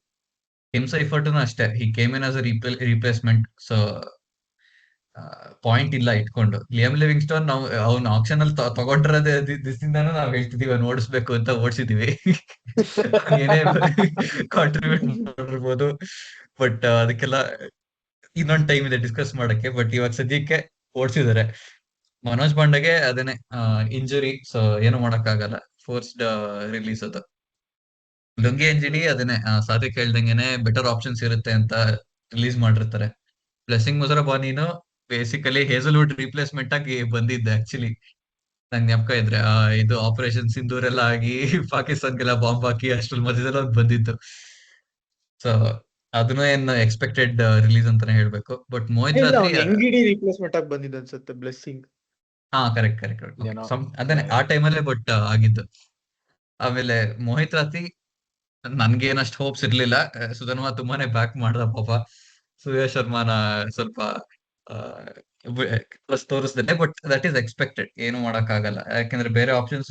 ಸೈಫರ್ಟ್ನು ಅಷ್ಟೇ, he came in as a replacement. So point ಇಲ್ಲ ಇಟ್ಕೊಂಡು. ಲಿಯಮ್ ಲಿವಿಂಗ್ಸ್ಟೋನ್ ನಾವು ಅವ್ನ ಆಕ್ಷನ್ ಅಲ್ಲಿ ತಗೊಂಡಿರೋದೇ ದಿಸದಿಂದಾನು ನಾವ್ ಹೇಳ್ತಿದೀವಿ ಅವ್ನು ಓಡಿಸ್ಬೇಕು ಅಂತ, ಓಡಿಸಿದೀವಿ. ಏನೇ ಕಾಂಟ್ರಿಬ್ಯೂಟ್ ಮಾಡಿರ್ಬೋದು, ಬಟ್ ಅದಕ್ಕೆಲ್ಲ ಇನ್ನೊಂದ್ ಟೈಮ್ ಇದೆ ಡಿಸ್ಕಸ್ ಮಾಡಕ್ಕೆ. ಬಟ್ ಇವಾಗ ಸದ್ಯಕ್ಕೆ ಓಡಿಸಿದ್ದಾರೆ. ಮನೋಜ್ ಪಾಂಡೆಗೆ ಅದೇನೆ ಇಂಜುರಿ, ಸೊ ಏನು ಮಾಡಕ್ ಆಗಲ್ಲ, ಫೋರ್ಸ್ಡ್ ರಿಲೀಸ್ ಅದು. ಲುಂಗಿ ಎಂಜಿಡಿ ಅದನ್ನೇ ಸಾದಿಕ್ ಹೇಳ್ದಂಗೆನೆ ಬೆಟರ್ ಆಪ್ಷನ್ಸ್ ಇರುತ್ತೆ ಅಂತ ರಿಲೀಸ್ ಮಾಡಿರ್ತಾರೆ. ಬ್ಲೆಸ್ಸಿಂಗ್ ಮುಜರಾಬಾನಿನು ಬೇಸಿಕಲಿ ಹೇಸಲ್ವುಡ್ ರಿಪ್ಲೇಸ್ಮೆಂಟ್ ಆಗಿ ಬಂದಿದ್ದೆ ಆಕ್ಚುಲಿ. ನಂಗೆ ಜ್ಞಾಪಕ ಇದ್ರೆ ಇದು ಆಪರೇಷನ್ ಸಿಂಧೂರ್ ಎಲ್ಲ ಆಗಿ ಪಾಕಿಸ್ತಾನ್ಗೆಲ್ಲ ಬಾಂಬ್ ಹಾಕಿ ಅಷ್ಟ್ರಲ್ಲಿ ಮಧ್ಯದಲ್ಲಿ ಅವ್ನು ಬಂದಿತ್ತು. ಸೊ ಅದನ್ನು ಏನು ಎಕ್ಸ್ಪೆಕ್ಟೆಡ್ ರಿಲೀಸ್ ಅಂತಾನೆ ಹೇಳ್ಬೇಕು. ಬಟ್ ಮೋಹಿತ್ ಇಲ್ಲ ರಾತ್ರಿ ಅವ್ನು ಎಂಗಿಡಿ ರಿಪ್ಲೇಸ್ಮೆಂಟ್ ಆಗಿ ಬಂದಿದ್ದ ಅನ್ಸುತ್ತೆ ಬ್ಲೆಸ್ಸಿಂಗ್. ಕರೆಕ್ಟ್ ಕರೆಕ್ಟ್ ಏನೋ ಅದನ್ನೇ ಆ ಟೈಮಲ್ಲೇ ಬಟ್ ಆಗಿದ್ದು. ಆಮೇಲೆ ಮೋಹಿತ್ ರಾತ್ರಿ ನನ್ಗೇನಷ್ಟು ಹೋಪ್ಸ್ ಇರ್ಲಿಲ್ಲ. ಸುಧನ್ವ ತುಂಬಾನೇ ಬ್ಯಾಕ್ ಮಾಡ್ದ ಪಾಪ. ಸೂರ್ಯ ಶರ್ಮಾನ ಸ್ವಲ್ಪ ಪ್ಲಸ್ ತೋರಿಸ್ದೇನೆ, ಬಟ್ ದಟ್ ಈಸ್ ಎಕ್ಸ್ಪೆಕ್ಟೆಡ್, ಏನು ಮಾಡಕ್ ಆಗಲ್ಲ. ಯಾಕಂದ್ರೆ ಬೇರೆ ಆಪ್ಷನ್ಸ್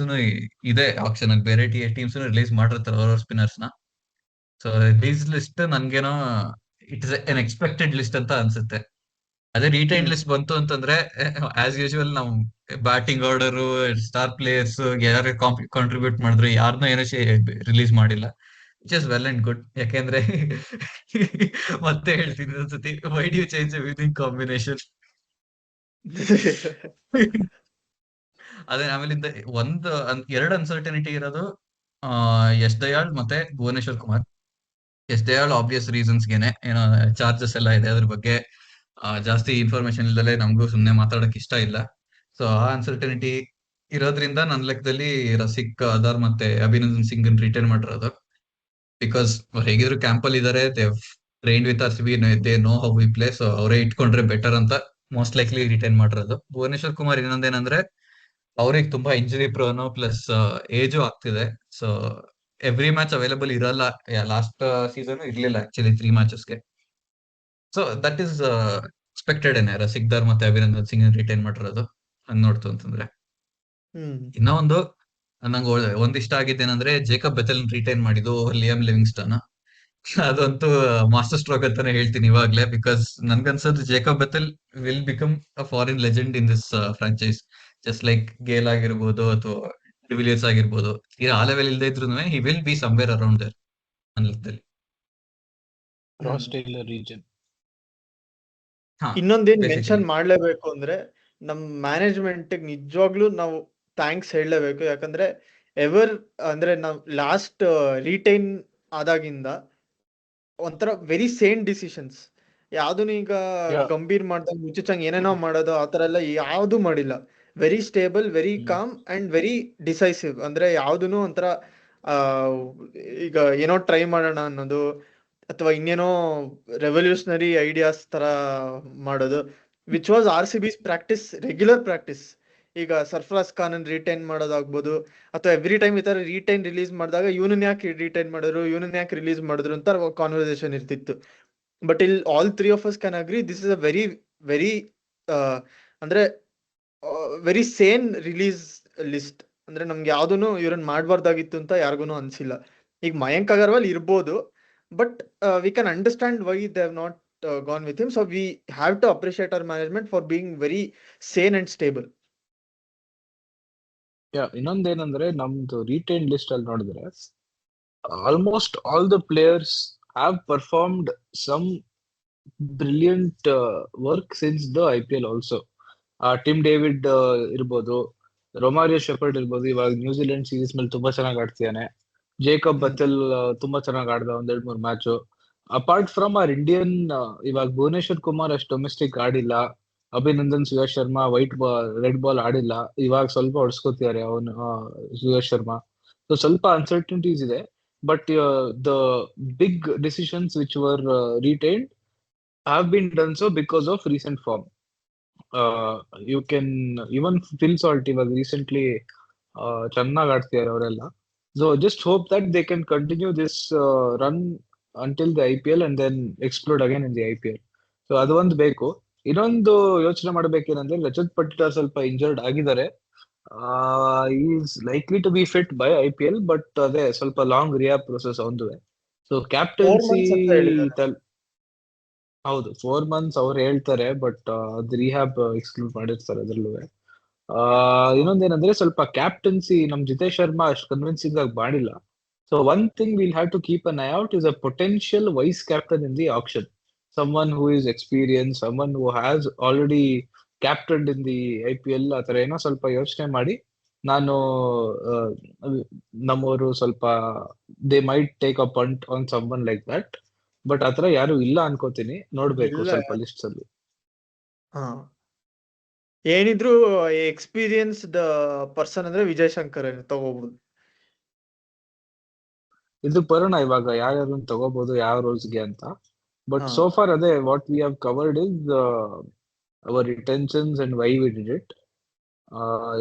ಇದೆ ಆಪ್ಷನ್ ಅಲ್ಲಿ, ಬೇರೆ ಟೀಮ್ಸ್ ರಿಲೀಸ್ ಮಾಡಿರ್ತಾರೆ ಅವ್ರ ಸ್ಪಿನ್ನರ್ಸ್ ನ. ಸೊ ರಿಲೀಸ್ ಲಿಸ್ಟ್ ನನ್ಗೇನೋ it is an expected list ಅಂತ ಅನ್ಸುತ್ತೆ. ಅದೇ ರಿಟೈನ್ ಲಿಸ್ಟ್ ಬಂತು ಅಂತಂದ್ರೆ ಆಸ್ ಯೂಶುವಲ್ ನಾವು ಬ್ಯಾಟಿಂಗ್ ಆರ್ಡರ್ ಸ್ಟಾರ್ ಪ್ಲೇಯರ್ಸ್ ಯಾರು ಕಾಂಟ್ರಿಬ್ಯೂಟ್ ಮಾಡಿದ್ರು, ಯಾರನ್ನೂ ಏನೋ ರಿಲೀಸ್ ಮಾಡಿಲ್ಲ, which is well and good. ಯಾಕೆಂದ್ರೆ ಮತ್ತೆ ಹೇಳ್ತೀನಿ ಒಂದ್ಸತಿ, why do you change winning combination? ಅದೇ ಆಮೇಲಿಂದ ಎರಡು ಅನ್ಸರ್ಟನಿಟಿ ಇರೋದು ಯಶ್ ದಯಾಳ್ ಮತ್ತೆ ಭುವನೇಶ್ವರ್ ಕುಮಾರ್. ಯಶ್ ದಯಾಳ್ ಆಬ್ವಿಯಸ್ ರೀಸನ್ಸ್ ಗೆನೆ ಏನೋ ಚಾರ್ಜಸ್ ಎಲ್ಲ ಇದೆ, ಅದ್ರ ಬಗ್ಗೆ ಜಾಸ್ತಿ ಇನ್ಫಾರ್ಮೇಶನ್ ಇಲ್ದಲೆ ನಮಗೂ ಸುಮ್ನೆ ಮಾತಾಡಕ್ ಇಷ್ಟ ಇಲ್ಲ. ಸೊ ಆ ಅನ್ಸರ್ಟನಿಟಿ ಇರೋದ್ರಿಂದ ನನ್ನ ಲೆಕ್ಕದಲ್ಲಿ ರಸಿಕ್ ಅದಾರ್ ಮತ್ತೆ ಅಭಿನಂದನ್ ಸಿಂಗ್ ರಿಟೈನ್ ಮಾಡಿರೋದು. ಬಿಕಾಸ್ ಅವ್ರು ಹೇಗಿದ್ರು ಕ್ಯಾಂಪ್ ಅಲ್ಲಿ ಇದಾರೆ, train with R C, they know how we play, so ಅವರೇ ಇಟ್ಕೊಂಡ್ರೆ ಬೆಟರ್ ಅಂತ ಮೋಸ್ಟ್ ಲೈಕ್ಲಿ ರಿಟೈನ್ ಮಾಡಿರೋದು. ಭುವನೇಶ್ವರ್ ಕುಮಾರ್ ಇನ್ನೊಂದೇನಂದ್ರೆ ಅವ್ರಿಗೆ ತುಂಬಾ ಇಂಜುರಿ ಪ್ರೋನು ಪ್ಲಸ್ ಏಜು ಆಗ್ತಿದೆ. ಸೊ ಎವ್ರಿ ಮ್ಯಾಚ್ ಅವೈಲಬಲ್ ಇರಲ್ಲ. ಲಾಸ್ಟ್ ಸೀಸನ್ ಇರ್ಲಿಲ್ಲ ಆಕ್ಚುಲಿ 3 ಮ್ಯಾಚಸ್ಗೆ. ಸೊ ದಟ್ ಈಸ್ ಎಕ್ಸ್ಪೆಕ್ಟೆಡ್ ಏನೇ ರಸಿಕ್ದಾರ್ ಮತ್ತೆ ಅಭಿನಂದನ್ ಸಿಂಗ್ ರಿಟೈನ್ ಮಾಡಿರೋದು ಹಂಗ್ ನೋಡ್ತು ಅಂತಂದ್ರೆ. ಇನ್ನ ನಂಗೆ ಒಂದಿಷ್ಟ ಆಗಿದ್ದೇನಂದ್ರೆ ಜೇಕಬ್ ಬೆಥೆಲ್ ರಿಟೈನ್ ಮಾಡಿದ್ದು ಲಿಯಾಮ್ ಲಿವಿಂಗ್ಸ್ಟನ್. ಅದಂತೂ ಮಾಸ್ಟರ್ ಸ್ಟ್ರೋಕ್ ಅಂತಾನೆ ಹೇಳ್ತೀನಿ ಇವಾಗ್ಲೇ. ಬಿಕಾಸ್ ನನ್ಗನ್ಸೋದು Jacob Bethell will become a foreign legend in this franchise, just like Gayle ಆಗಿರ್ಬೋದು ಅಥವಾ ಡಿವಿಲಿಯರ್ಸ್ ಆಗಿರ್ಬೋದು. ಈಗ ಆ ಲೆವೆಲ್ ಇಲ್ಲದೆ ಇದ್ರು he will be somewhere around there ನನ್ನ ಲೆಕ್ಕದಲ್ಲಿ. Ross Taylor region. ಇನ್ನೊಂದೇನ್ ಮೆನ್ಷನ್ ಮಾಡ್ಲೇಬೇಕು ಅಂದ್ರೆ, ನಮ್ ಮ್ಯಾನೇಜ್ಮೆಂಟ್ ನಿಜವಾಗ್ಲೂ ನಾವು ಥ್ಯಾಂಕ್ಸ್ ಹೇಳಲೇಬೇಕು. ಯಾಕಂದ್ರೆ ಅಂದ್ರೆ ನಾವು ಲಾಸ್ಟ್ ರಿಟೈನ್ ಆದಾಗಿಂದ ಒಂಥರ ವೆರಿ ಸೇನ್ ಡಿಸಿಷನ್ಸ್. ಯಾವ್ದು ಈಗ ಗಂಭೀರ್ ಮಾಡ್ದಂಗ್ ಮುಚ್ಚಂಗ್ ಏನೇನೋ ಮಾಡೋದು ಆತರ ಎಲ್ಲ ಯಾವ್ದು ಮಾಡಿಲ್ಲ. Very stable, very calm and very decisive. ಅಂದ್ರೆ ಯಾವ್ದೂನು ಒಂಥರ ಈಗ ಏನೋ ಟ್ರೈ ಮಾಡೋಣ ಅನ್ನೋದು ಅಥವಾ ಇನ್ನೇನೋ ರೆವಲ್ಯೂಷನರಿ ಐಡಿಯಾಸ್ ತರ ಮಾಡೋದು, which was RCB's practice, regular practice. ಈಗ ಸರ್ಫರಾಜ್ ಖಾನ್ ರಿಟೈನ್ ಮಾಡೋದಾಗ್ಬೋದು, ಅಥವಾ ಎವ್ರಿ ಟೈಮ್ ಈ ತರ ರಿಟೈನ್ ರಿಲೀಸ್ ಮಾಡಿದಾಗ ಇವನನ್ನ ಯಾಕೆ ರಿಟೈನ್ ಮಾಡಿದ್ರು, ಇವನನ್ನ ಯಾಕೆ ರಿಲೀಸ್ ಮಾಡಿದ್ರು ಅಂತ ಕಾನ್ವರ್ಸೇಷನ್ ಇರ್ತಿತ್ತು. ಬಟ್ ಇಲ್ಲಿ all 3 of us can agri this is a very very ಅಂದ್ರೆ ವೆರಿ ಸೇನ್ ರಿಲೀಸ್ ಲಿಸ್ಟ್. ಅಂದ್ರೆ ನಮ್ಗೆ ಯಾವ್ದೂನು ಇವ್ರನ್ನ ಮಾಡ್ಬಾರ್ದಾಗಿತ್ತು ಅಂತ ಯಾರಿಗೂ ಅನ್ಸಿಲ್ಲ. ಈಗ ಮಯಾಂಕ್ ಅಗರ್ವಾಲ್ ಇರ್ಬೋದು, but we can understand why they have not gone with him. So we have to appreciate our management for being very sane and stable. ಇನ್ನೊಂದೇನಂದ್ರೆ ನಮ್ದು ರಿಟೈನ್ ಲಿಸ್ಟ್ ಅಲ್ಲಿ ನೋಡಿದ್ರೆ almost all the players have performed some brilliant work since the IPL also. Tim David ಇರ್ಬೋದು, ರೊಮಾರಿಯೋ ಶೆಪರ್ಡ್ ಇರ್ಬೋದು, ಇವಾಗ ನ್ಯೂಜಿಲೆಂಡ್ ಸೀರೀಸ್ ಮೇಲೆ ತುಂಬಾ ಚೆನ್ನಾಗಿ ಆಡ್ತಿದ್ದಾನೆ. ಜೇಕಬ್ ಬೆಥೆಲ್ ತುಂಬಾ ಚೆನ್ನಾಗಿ ಆಡ್ದ 1-2-3 match. Apart from our Indian, ಇವಾಗ ಭುವನೇಶ್ವರ್ ಕುಮಾರ್ ಅಷ್ಟು ಡೊಮೆಸ್ಟಿಕ್ ಆಡಿಲ್ಲ. ಅಭಿನಂದನ್, ಸುಯಶ್ ಶರ್ಮಾ ರೆಡ್ ಬಾಲ್ ಆಡಿಲ್ಲ. ಇವಾಗ ಸ್ವಲ್ಪ ಹೊಡ್ಸ್ಕೊತಿದ್ದಾರೆ ಅವನು ಸುಯಶ್ ಶರ್ಮಾ. ಸೊ ಸ್ವಲ್ಪ ಅನ್ಸರ್ಟನಿಟೀಸ್ ಇದೆ. But the big decisions which were retained have been done so because of recent form. You can even Phil Salt ಇವಾಗ recently ಚೆನ್ನಾಗಿ ಆಡ್ತಿದ್ದಾರೆ ಅವರೆಲ್ಲ. So just hope that they can continue this run until the IPL and then explode again in the IPL. So ಅದು ಒಂದು ಬೇಕು. ಇನ್ನೊಂದು ಯೋಚನೆ ಮಾಡ್ಬೇಕೇನಂದ್ರೆ ರಜತ್ ಪಟಿದಾರ್ ಸ್ವಲ್ಪ ಇಂಜರ್ಡ್ ಆಗಿದ್ದಾರೆ. Is likely to be fit by IPL, but ಅದೇ ಸ್ವಲ್ಪ ಲಾಂಗ್ ರಿಯಾಬ್ ಪ್ರೊಸೆಸ್ ಒಂದು. ಸೊ ಕ್ಯಾಪ್ಟನ್ಸಿ ಹೌದು 4 months ಅವ್ರು ಹೇಳ್ತಾರೆ, ಬಟ್ ಅದು ರಿಹ್ಯಾಬ್ ಎಕ್ಸ್ಕ್ಲೂಡ್ ಮಾಡಿರ್ತಾರೆ ಅದ್ರಲ್ಲೂ. ಇನ್ನೊಂದೇನಂದ್ರೆ ಸ್ವಲ್ಪ ಕ್ಯಾಪ್ಟನ್ಸಿ ನಮ್ ಜಿತೇಶ್ ಶರ್ಮಾ ಅಷ್ಟು ಕನ್ವಿನ್ಸಿಂಗ್ ಆಗಿ ಮಾಡಿಲ್ಲ. So one thing will have to keep an eye out is a potential vice captain in the auction. someone who is experienced, someone who has already captained in the IPL, ಆ ತರ ಏನೋ ಸ್ವಲ್ಪ ಯೋಚನೆ ಮಾಡಿ ನಾನು ನಮ್ಮವರು ಸ್ವಲ್ಪ they might take a punt on someone like that, but ಆತರ ಯಾರು ಇಲ್ಲ ಅನ್ಕೋತೀನಿ. ನೋಡ್ಬೇಕು ಇಲ್ಲ ಸ್ವಲ್ಪ ಲಿಸ್ಟ್ಸ್ ಅಲ್ಲಿ. ಹಾ ಏನಿದ್ರು ಎಕ್ಸ್ಪೀರಿಯನ್ಸ್ಡ್ ಪರ್ಸನ್ ಅಂದ್ರೆ ವಿಜಯ್ ಶಂಕರ್ ತಗೋಬಹುದು. ಇದು ಬರೋಣ ಇವಾಗ ಯಾರ್ಯಾರು ತಗೋಬಹುದು ಯಾವ ರೋಲ್ಸ್ಗೆ ಅಂತ. ಬಟ್ ಹಾ ಸೋ ಫಾರ್ ಅದೇ what we have covered is our intentions and why we did it.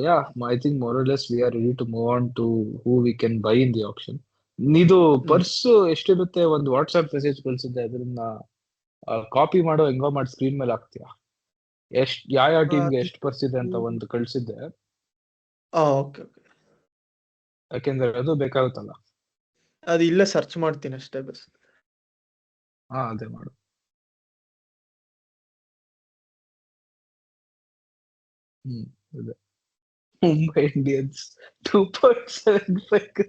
Yeah, I think more or less we are ready to move on to who we can buy in the auction. ನೀದು ಪರ್ಸ್ ಎಷ್ಟಿರುತ್ತೆ ಒಂದು ವಾಟ್ಸ್ಆಪ್ ಮೆಸೇಜ್ ಕಳ್ಸಿದ್ದೆ, ಅದನ್ನ ಕಾಪಿ ಮಾಡೋ ಹೆಂಗೋ ಮಾಡಿ ಸ್ಕ್ರೀನ್ ಮೇಲೆ ಹಾಕ್ತೀಯಾ? ಯಾವ ಟೀಮ್ಗೆ ಎಷ್ಟು ಪರ್ಸ್ ಇದೆ ಅಂತ ಒಂದು ಕಳ್ಸಿದ್ದೆ, ಓಕೆ ಓಕೆ. ಯಾಕೆಂದ್ರೆ ಅದು ಬೇಕಾಗುತ್ತಲ್ಲ. ಅದು ಇಲ್ಲ ಸರ್ಚ್ ಮಾಡ್ತೀನಿ ಅಷ್ಟೇ ಬಸ್. ಹಾ ಅದೇ ಮಾಡು. ಇದೆ ಮುಂಬೈ ಇಂಡಿಯನ್ಸ್ 2.75.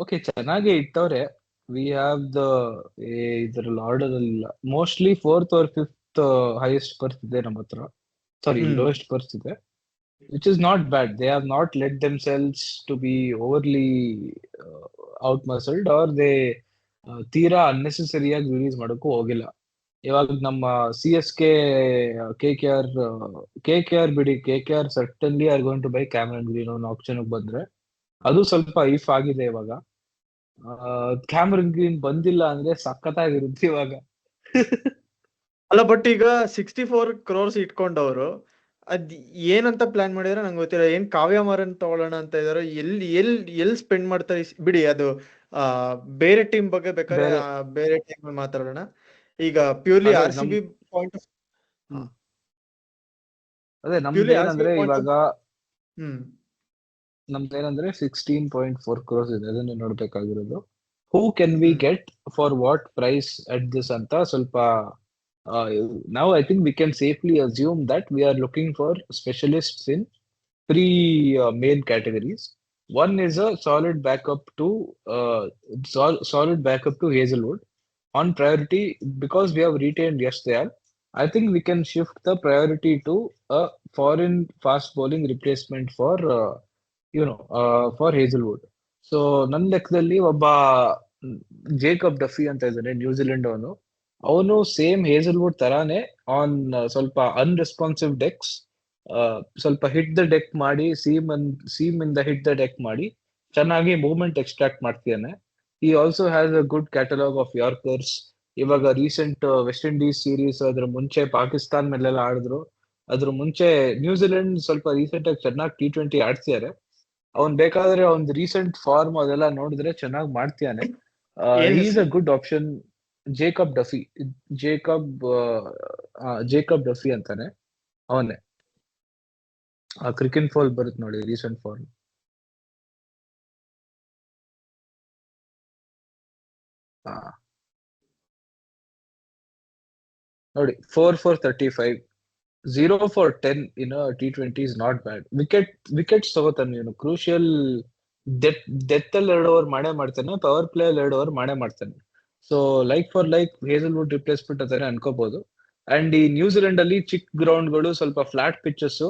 ಓಕೆ, ಚೆನ್ನಾಗಿ ಇಟ್ಟವ್ರೆ. ವಿ ಹ್ಯಾವ್ ಇದ್ರಲ್ಲಿ ಆರ್ಡರ್ ಅಲ್ಲಿ mostly 4th or 5th highest purse ಇದೆ ನಮ್ಮ ಹತ್ರ. ಸಾರಿ, ಲೋಯೆಸ್ಟ್ ಪರ್ಸ್ ಇದೆ, which is not bad. They have not let themselves to be overly outmuscled, or they ತೀರಾ ಅನ್ನೆಸೆಸರಿ ಆಗಿ ರಿಲೀಸ್ ಮಾಡೋಕ್ಕೂ ಹೋಗಿಲ್ಲ. ಇವಾಗ ನಮ್ಮ CSK KKR ಬಿಡಿ, KKR certainly are going to buy Cameron Green ಅವ್ನ ಆಪ್ಷನ್ ಬಂದ್ರೆ. ಅದು ಸ್ವಲ್ಪ ಇಫ್ ಆಗಿದೆ ಇವಾಗ. ಕ್ಯಾಮರನ್ ಗ್ರೀನ್ ಬಂದಿಲ್ಲ ಅಂದ್ರೆ ಸಖತ್ತಾಗಿರುತ್ತೆ ಇವಾಗ. ಅಲ್ಲ ಬಟ್ ಈಗ 64 crores ಇಟ್ಕೊಂಡವ್ರು ಅದ್ ಏನಂತ ಪ್ಲಾನ್ ಮಾಡಿದ್ರೆ ನಂಗೆ ಗೊತ್ತಿಲ್ಲ. ಏನ್ ಕಾವ್ಯ ಮಾರನ್ ತಗೊಳ್ಳೋಣ ಅಂತ ಇದಾರೆ? ಎಲ್ಲಿ ಸ್ಪೆಂಡ್ ಮಾಡ್ತಾರೆ ಬಿಡಿ, ಅದು ಬೇರೆ ಟೀಮ್ ಬಗ್ಗೆ ಬೇಕಾದ್ರೆ ಬೇರೆ ಟೀಮ್ ಮಾತಾಡೋಣ. ಈಗ ಪ್ಯೂರ್ಲಿ RCB ಪಾಯಿಂಟ್ ಆಫ್ ಅದೇ ನಮ್ದೇನಂದ್ರೆ ಇವಾಗ ನಮ್ದೇನಂದ್ರೆ 16.4 crores ಇದೆ, ಅದನ್ನ ನೋಡ್ಬೇಕಾಗಿರೋದು. Who can we get for what price at this ಅಂತ ಸ್ವಲ್ಪ. ನಾವು I think we can safely assume that we are looking for specialists in 3 main categories. One is a solid backup to Hazelwood on priority, because we have retained Yash Dayal. I think we can shift the priority to a foreign fast bowling replacement for for Hazelwood. So ನನ್ನ ಲೆಕ್ಕದಲ್ಲಿ ಒಬ್ಬ ಜೇಕಬ್ ಡಫಿ ಅಂತ ಇದ್ದಾನೆ, ನ್ಯೂಜಿಲೆಂಡ್ ಅವನು ಸೇಮ್ ಹೇಸಲ್ವುಡ್ ತರಾನೇ ಆನ್ ಸ್ವಲ್ಪ ಅನ್ರೆಸ್ಪಾನ್ಸಿವ್ ಡೆಕ್ಸ್, ಸ್ವಲ್ಪ ಹಿಟ್ ದ ಡೆಕ್ ಮಾಡಿ, ಸೀಮ್ ಇಂದ ಹಿಟ್ ದ ಡೆಕ್ ಮಾಡಿ ಚೆನ್ನಾಗಿ ಮೂವ್ಮೆಂಟ್ ಎಕ್ಸ್ಟ್ರಾಕ್ಟ್ ಮಾಡ್ತಿದ್ದಾನೆ. ಈ also has a good catalogue of yorkers. ಇವಾಗ ರೀಸೆಂಟ್ ವೆಸ್ಟ್ ಇಂಡೀಸ್ ಸೀರೀಸ್, ಅದ್ರ ಮುಂಚೆ ಪಾಕಿಸ್ತಾನ್ ಮೇಲೆಲ್ಲ ಆಡಿದ್ರು, ಅದ್ರ ಮುಂಚೆ ನ್ಯೂಜಿಲೆಂಡ್ ಸ್ವಲ್ಪ ರೀಸೆಂಟ್ ಆಗಿ ಚೆನ್ನಾಗಿ T20 ಆಡ್ತಿದ್ದಾರೆ. ಅವ್ನ್ ಬೇಕಾದ್ರೆ ಅವ್ನ್ ರೀಸೆಂಟ್ ಫಾರ್ಮ್ ಅದೆಲ್ಲ ನೋಡಿದ್ರೆ ಚೆನ್ನಾಗಿ ಮಾಡ್ತಿಯಾನೆ. Is a good option. Jacob Duffy ಅಂತಾನೆ, ಅವನೇ. ಕ್ರಿಕೆಟ್ ಫಾಲ್ ಬರುತ್ತೆ ನೋಡಿ, ರೀಸೆಂಟ್ ಫಾರ್ಮ್. ನೋಡಿ, 4 for 35, 0 for 10 in a T20 is not bad. Wickets ತಗೋತಾನೆ ಇವನು. ಕ್ರೂಷಿಯಲ್ ಡೆತ್ ಅಲ್ಲಿ 2 ಓವರ್ ಮಾಡೇ ಮಾಡ್ತಾನೆ, ಪವರ್ ಪ್ಲೇ ಅಲ್ಲಿ 2 ಓವರ್ ಮಾಡೇ ಮಾಡ್ತಾನೆ. So like for like Hazlewood replacement ಅಂತಾನೆ ಅನ್ಕೋಬಹುದು. ಅಂಡ್ ಈ ನ್ಯೂಜಿಲೆಂಡ್ ಅಲ್ಲಿ ಚಿಕ್ಕ ಗ್ರೌಂಡ್ಗಳು, ಸ್ವಲ್ಪ ಫ್ಲಾಟ್ ಪಿಚಸ್,